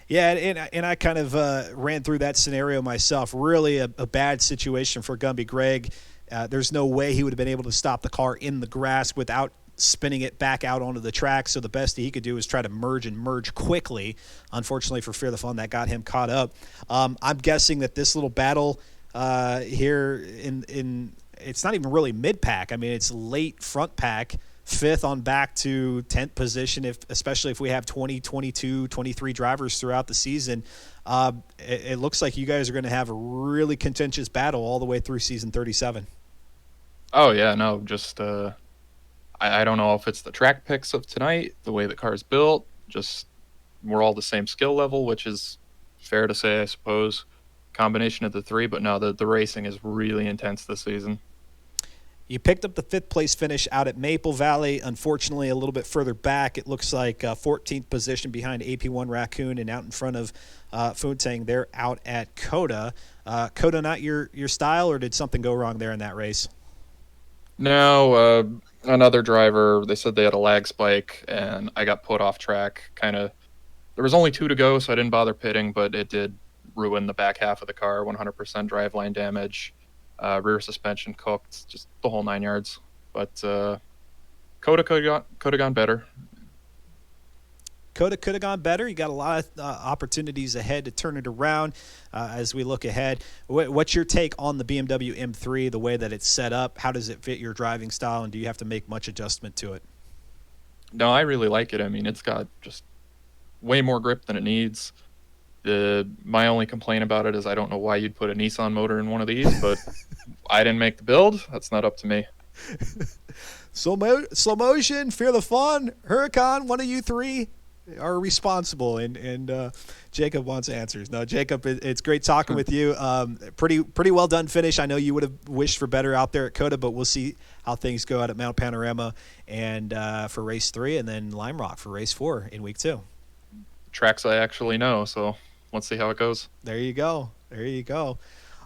Yeah, and I kind of ran through that scenario myself. Really a bad situation for Gumby Greg. There's no way he would have been able to stop the car in the grass without spinning it back out onto the track. So the best he could do is try to merge quickly. Unfortunately for Fear the Fun, that got him caught up. I'm guessing that this little battle here in it's not even really mid-pack. I mean, it's late front pack, fifth on back to 10th position, especially if we have 20, 22, 23 drivers throughout the season. It looks like you guys are going to have a really contentious battle all the way through season 37. Oh, yeah, no, just I don't know if it's the track picks of tonight, the way the car's built, just we're all the same skill level, which is fair to say, I suppose, combination of the three. But no, the racing is really intense this season. You picked up the fifth place finish out at Maple Valley. Unfortunately, a little bit further back, it looks like 14th position behind AP1 Raccoon and out in front of Funtang. They're out at Coda. Coda not your style, or did something go wrong there in that race? No, another driver, they said they had a lag spike, and I got put off track. There was only 2 to go, so I didn't bother pitting, but it did ruin the back half of the car, 100% driveline damage. Rear suspension cooked, just the whole 9 yards. But Coda could have gone better. Coda could have gone better. You got a lot of opportunities ahead to turn it around as we look ahead. What's your take on the BMW M3, the way that it's set up? How does it fit your driving style, and do you have to make much adjustment to it? No, I really like it. I mean, it's got just way more grip than it needs. My only complaint about it is I don't know why you'd put a Nissan motor in one of these, but I didn't make the build. That's not up to me. Slow motion, Fear the Fun, Huracan, one of you three are responsible, and Jacob wants answers. No, Jacob, it's great talking with you. Pretty well done finish. I know you would have wished for better out there at Coda, but we'll see how things go out at Mount Panorama and for race 3, and then Lime Rock for race 4 in week 2. Tracks I actually know, so let's see how it goes. There you go.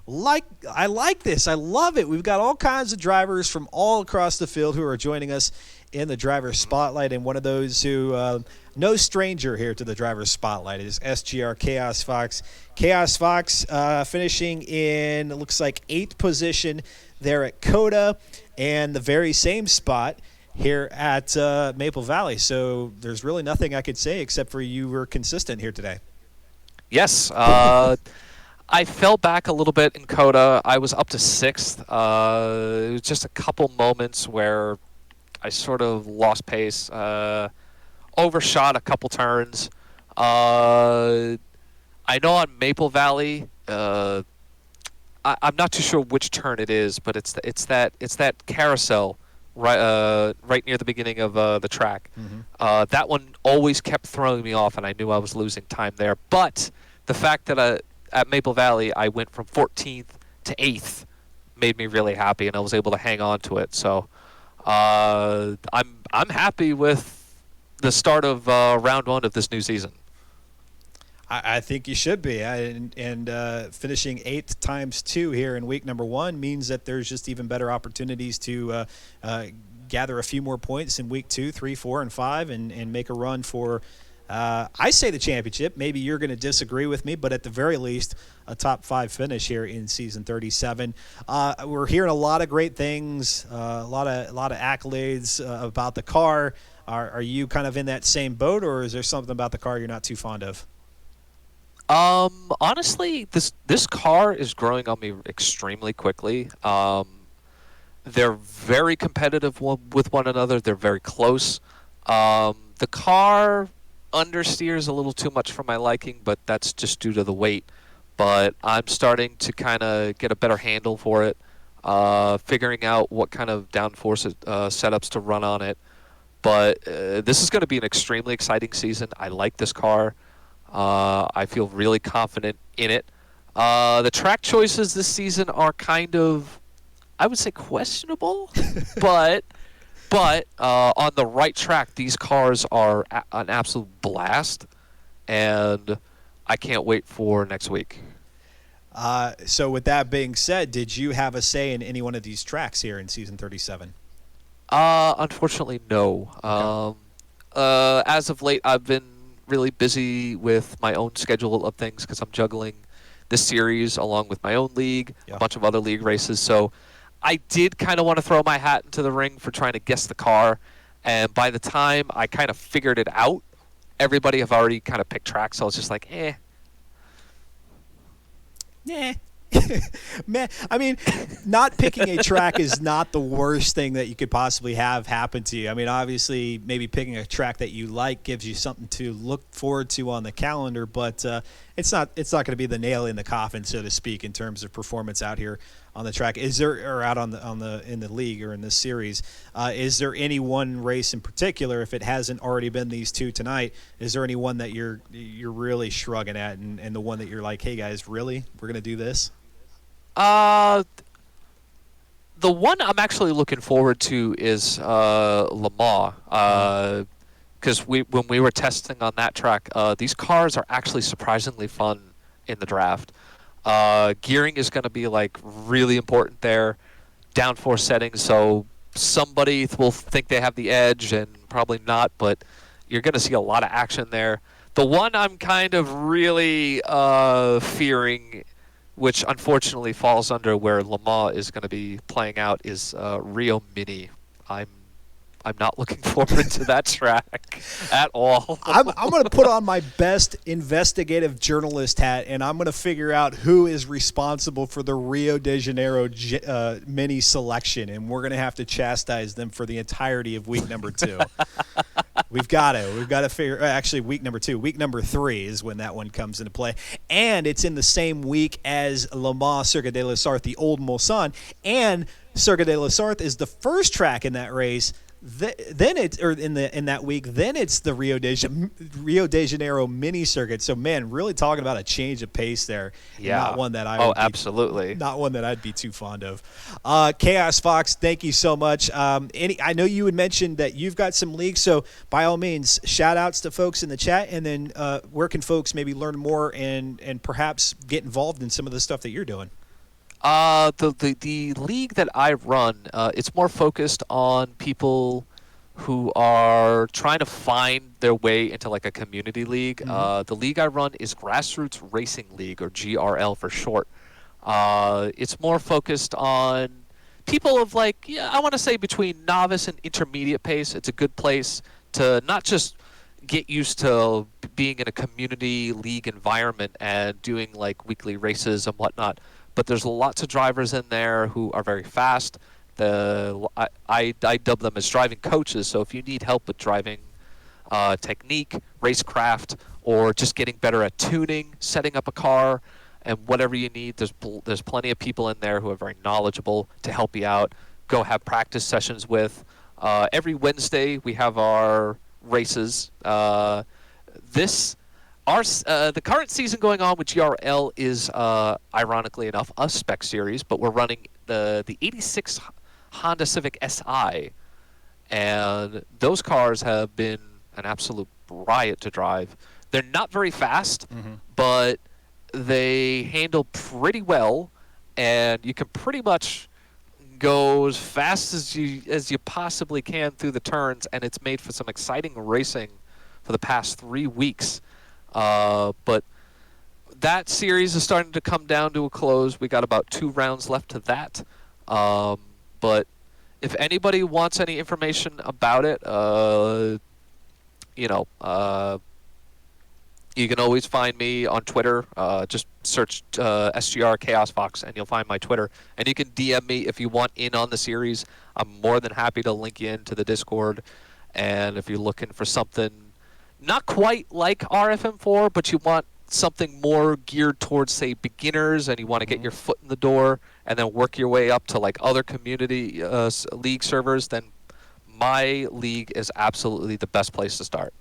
I like this. I love it. We've got all kinds of drivers from all across the field who are joining us in the driver's spotlight, and one of those who no stranger here to the driver's spotlight is SGR Chaos Fox. Chaos Fox finishing in, it looks like, 8th position there at Coda, and the very same spot here at Maple Valley. So there's really nothing I could say except for you were consistent here today. Yes. I fell back a little bit in Coda. I was up to 6th. It was just a couple moments where I sort of lost pace, overshot a couple turns. I know on Maple Valley, I'm not too sure which turn it is, but it's that carousel right near the beginning of the track. Mm-hmm. That one always kept throwing me off, and I knew I was losing time there. But the fact that at Maple Valley I went from 14th to 8th made me really happy, and I was able to hang on to it. So I'm happy with the start of round 1 of this new season. I think you should be, and finishing 8th times 2 here in week number 1 means that there's just even better opportunities to gather a few more points in week 2, 3, 4, and 5, and make a run for, I say, the championship. Maybe you're going to disagree with me, but at the very least, a top 5 finish here in season 37. We're hearing a lot of great things, a lot of accolades about the car. Are you kind of in that same boat, or is there something about the car you're not too fond of? Honestly, this car is growing on me extremely quickly. They're very competitive with one another. They're very close. The car understeers a little too much for my liking, but that's just due to the weight. But I'm starting to kind of get a better handle for it, figuring out what kind of downforce setups to run on it. But this is going to be an extremely exciting season. I like this car. I feel really confident in it. The track choices this season are kind of, I would say, questionable, but on the right track, these cars are an absolute blast, and I can't wait for next week. So with that being said, did you have a say in any one of these tracks here in season 37? Unfortunately, no. Okay. As of late, I've been really busy with my own schedule of things because I'm juggling this series along with my own league, a bunch of other league races. So I did kind of want to throw my hat into the ring for trying to guess the car. And by the time I kind of figured it out, everybody have already kind of picked tracks. So I was just like, eh. Yeah. Man, I mean, not picking a track is not the worst thing that you could possibly have happen to you. I mean, obviously, maybe picking a track that you like gives you something to look forward to on the calendar, but it's not going to be the nail in the coffin, so to speak, in terms of performance out here on the track. Is there, or out in the league or in this series, is there any one race in particular, if it hasn't already been these two tonight, is there any one that you're really shrugging at, and the one that you're like, hey guys, really, we're gonna do this? The one I'm actually looking forward to is Le Mans, because when we were testing on that track, these cars are actually surprisingly fun in the draft. Gearing is going to be like really important there, downforce settings, so somebody will think they have the edge and probably not, but you're going to see a lot of action there. The one I'm kind of really fearing, which unfortunately falls under where Le Mans is going to be playing out, is Rio Mini. I'm not looking forward to that track at all. I'm going to put on my best investigative journalist hat, and I'm going to figure out who is responsible for the Rio de Janeiro Mini selection, and we're going to have to chastise them for the entirety of week number 2. We've got to figure. Actually, week number 2. Week number 3 is when that one comes into play, and it's in the same week as Le Mans Circuit de la Sarthe, the Old Mulsanne, and Circuit de la Sarthe is the first track in that race. Then it's, or in that week, then it's the Rio de Janeiro mini circuit. So man, really talking about a change of pace there. Yeah. Not one that I absolutely. Not one that I'd be too fond of. Chaos Fox, thank you so much. I know you had mentioned that you've got some leagues, so by all means, shout outs to folks in the chat, and then where can folks maybe learn more and perhaps get involved in some of the stuff that you're doing? The league that I run, it's more focused on people who are trying to find their way into like a community league. Mm-hmm. The league I run is Grassroots Racing League, or GRL for short. It's more focused on people of like, yeah, I want to say between novice and intermediate pace, it's a good place to not just get used to being in a community league environment and doing like weekly races and whatnot, but there's lots of drivers in there who are very fast. I dub them as driving coaches, so if you need help with driving technique, racecraft, or just getting better at tuning, setting up a car, and whatever you need, there's plenty of people in there who are very knowledgeable to help you out. Go have practice sessions with. Every Wednesday we have our races. The current season going on with GRL is ironically enough a spec series, but we're running the '86 Honda Civic Si, and those cars have been an absolute riot to drive. They're not very fast, but they handle pretty well, and you can pretty much go as fast as you possibly can through the turns, and it's made for some exciting racing for the past 3 weeks. But that series is starting to come down to a close. We got about 2 rounds left to that. But if anybody wants any information about it, you can always find me on Twitter. Just search SGR Chaos Fox, and you'll find my Twitter. And you can DM me if you want in on the series. I'm more than happy to link you into the Discord. And if you're looking for something not quite like RFM4, but you want something more geared towards, say, beginners, and you want to get your foot in the door and then work your way up to like other community league servers, then my league is absolutely the best place to start.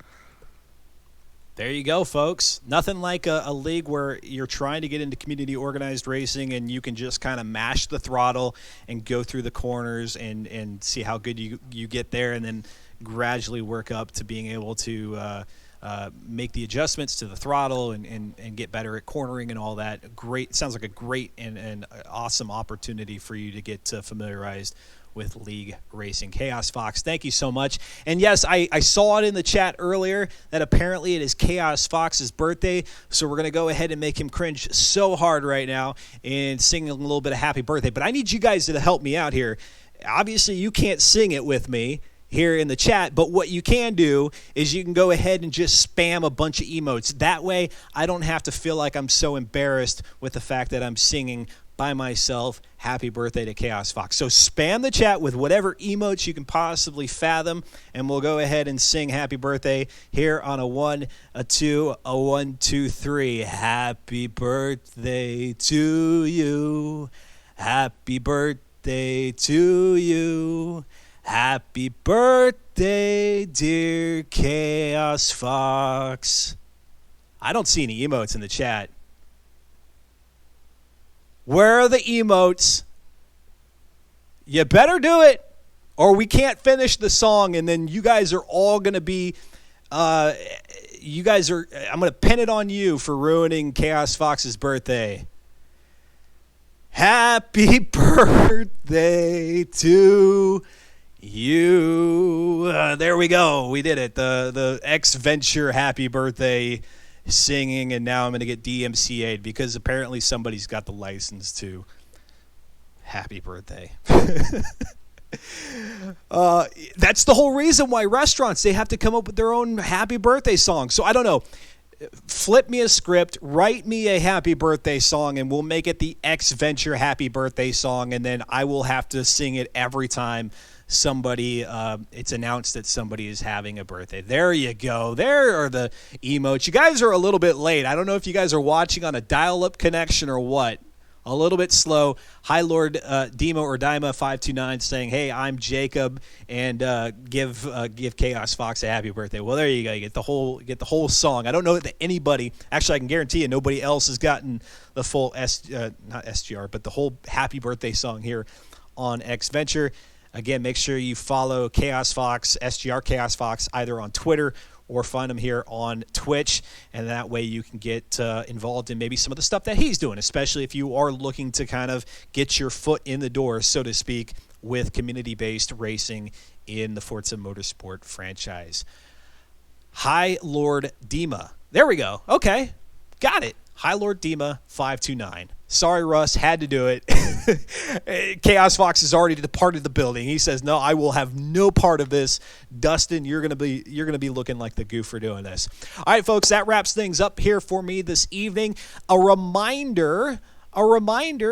There you go, folks. Nothing like a league where you're trying to get into community organized racing and you can just kind of mash the throttle and go through the corners and see how good you get there, and then gradually work up to being able to make the adjustments to the throttle and get better at cornering and all that. Sounds like a great and awesome opportunity for you to get familiarized with league racing. Chaos Fox, thank you so much. And yes, I saw it in the chat earlier that apparently it is Chaos Fox's birthday, so we're going to go ahead and make him cringe so hard right now and sing a little bit of happy birthday. But I need you guys to help me out here. Obviously, you can't sing it with me here in the chat, but what you can do is you can go ahead and just spam a bunch of emotes. That way, I don't have to feel like I'm so embarrassed with the fact that I'm singing by myself happy birthday to Chaos Fox. So spam the chat with whatever emotes you can possibly fathom, and we'll go ahead and sing happy birthday here on a 1, a 2, a 1, 2, 3. Happy birthday to you. Happy birthday to you. Happy birthday, dear Chaos Fox. I don't see any emotes in the chat. Where are the emotes? You better do it, or we can't finish the song, and then you guys are all going to be, I'm going to pin it on you for ruining Chaos Fox's birthday. Happy birthday to you. There we go. We did it. The X Venture happy birthday singing, and now I'm going to get DMCA'd because apparently somebody's got the license to happy birthday. That's the whole reason why restaurants, they have to come up with their own happy birthday song. So I don't know. Flip me a script, write me a happy birthday song, and we'll make it the X Venture happy birthday song, and then I will have to sing it every time somebody it's announced that somebody is having a birthday. There you go. There are the emotes. You guys are a little bit late. I don't know if you guys are watching on a dial-up connection or what. A little bit slow. Hi, Lord Demo or Dima529 saying, "Hey, I'm Jacob, and give Chaos Fox a happy birthday." Well, there you go. You get the whole song. I don't know that anybody. Actually, I can guarantee you, nobody else has gotten the full not SGR, but the whole happy birthday song here on X Venture. Again, make sure you follow Chaos Fox, SGR Chaos Fox, either on Twitter or find him here on Twitch, and that way you can get involved in maybe some of the stuff that he's doing, especially if you are looking to kind of get your foot in the door, so to speak, with community-based racing in the Forza Motorsport franchise. Hi, Lord Dima. There we go. Okay, got it. High Lord Dima 529. Sorry, Russ, had to do it. Chaos Fox has already departed the building. He says, "No, I will have no part of this." Dustin, you're gonna be looking like the goof for doing this. All right, folks, that wraps things up here for me this evening. A reminder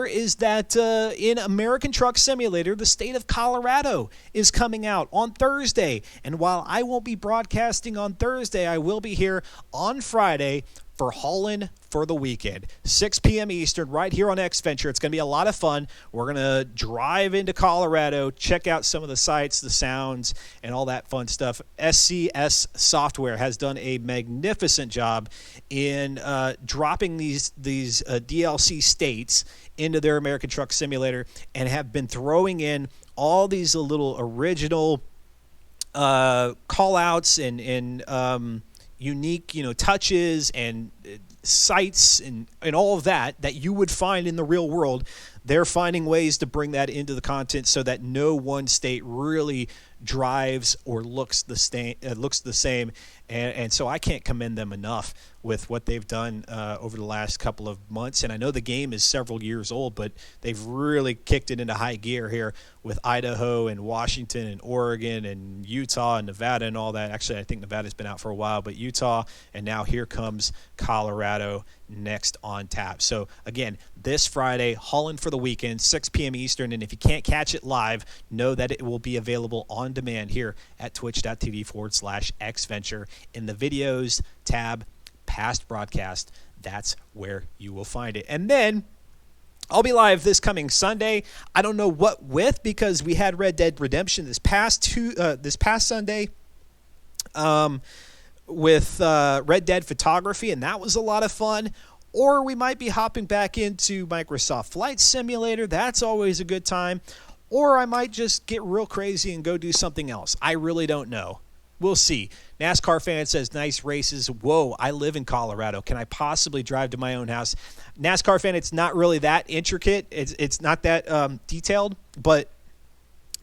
is that in American Truck Simulator, the state of Colorado is coming out on Thursday. And while I won't be broadcasting on Thursday, I will be here on Friday for Haulin' for the Weekend. 6 p.m. Eastern, right here on X-Venture. It's going to be a lot of fun. We're going to drive into Colorado, check out some of the sights, the sounds, and all that fun stuff. SCS Software has done a magnificent job in dropping these DLC states into their American Truck Simulator and have been throwing in all these little original call-outs and unique, touches and sites and all of that you would find in the real world. They're finding ways to bring that into the content so that no one state really drives or looks the same. And so I can't commend them enough with what they've done over the last couple of months. And I know the game is several years old, but they've really kicked it into high gear here with Idaho and Washington and Oregon and Utah and Nevada and all that. Actually, I think Nevada's been out for a while, but Utah, and now here comes Colorado next on tap. So again, this Friday, Haulin' for the Weekend, 6 p.m. Eastern. And if you can't catch it live, know that it will be available on demand here at twitch.tv/xventure in the videos tab, past broadcast. That's where you will find it. And then I'll be live this coming Sunday. I don't know what with, because we had Red Dead Redemption this past Sunday with Red Dead Photography, and that was a lot of fun. Or we might be hopping back into Microsoft Flight Simulator. That's always a good time. Or I might just get real crazy and go do something else. I really don't know. We'll see. NASCAR fan says, nice races. Whoa, I live in Colorado. Can I possibly drive to my own house? NASCAR fan, it's not really that intricate. It's not that detailed, but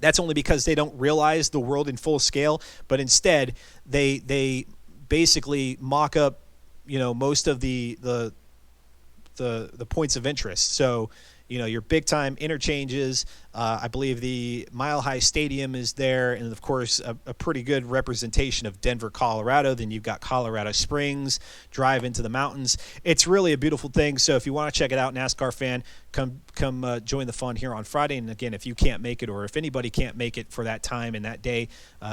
that's only because they don't realize the world in full scale. But instead, they basically mock up, most of the points of interest. So, your big time interchanges. I believe the Mile High Stadium is there, and of course a pretty good representation of Denver, Colorado. Then you've got Colorado Springs, drive into the mountains. It's really a beautiful thing. So if you want to check it out, NASCAR fan, come join the fun here on Friday. And again, if you can't make it, or if anybody can't make it for that time and that day,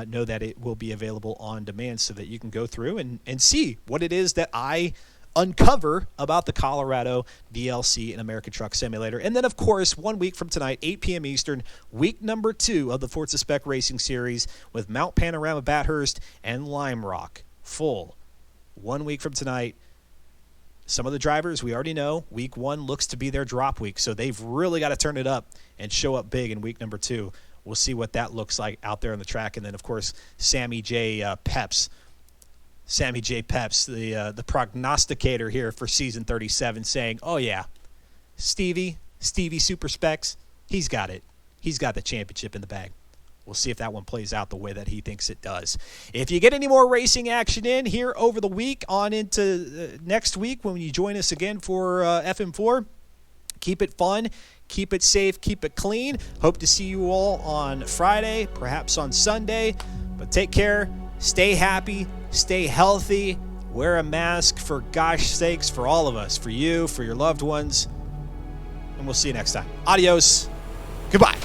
know that it will be available on demand so that you can go through and see what it is that I uncover about the Colorado DLC in American Truck Simulator. And then, of course, 1 week from tonight, 8 p.m. Eastern, week number 2 of the Forza Spec Racing Series with Mount Panorama Bathurst and Lime Rock. Full. 1 week from tonight. Some of the drivers we already know, week 1 looks to be their drop week, so they've really got to turn it up and show up big in week number 2. We'll see what that looks like out there on the track. And then, of course, Sammy J. Peps, the prognosticator here for season 37, saying, oh yeah, Stevie Super Specs, he's got it. He's got the championship in the bag. We'll see if that one plays out the way that he thinks it does. If you get any more racing action in here over the week on into next week when you join us again for FM4, keep it fun, keep it safe, keep it clean. Hope to see you all on Friday, perhaps on Sunday. But take care. Stay happy, stay healthy, wear a mask for gosh sakes, for all of us, for you, for your loved ones, and we'll see you next time. Adios. Goodbye.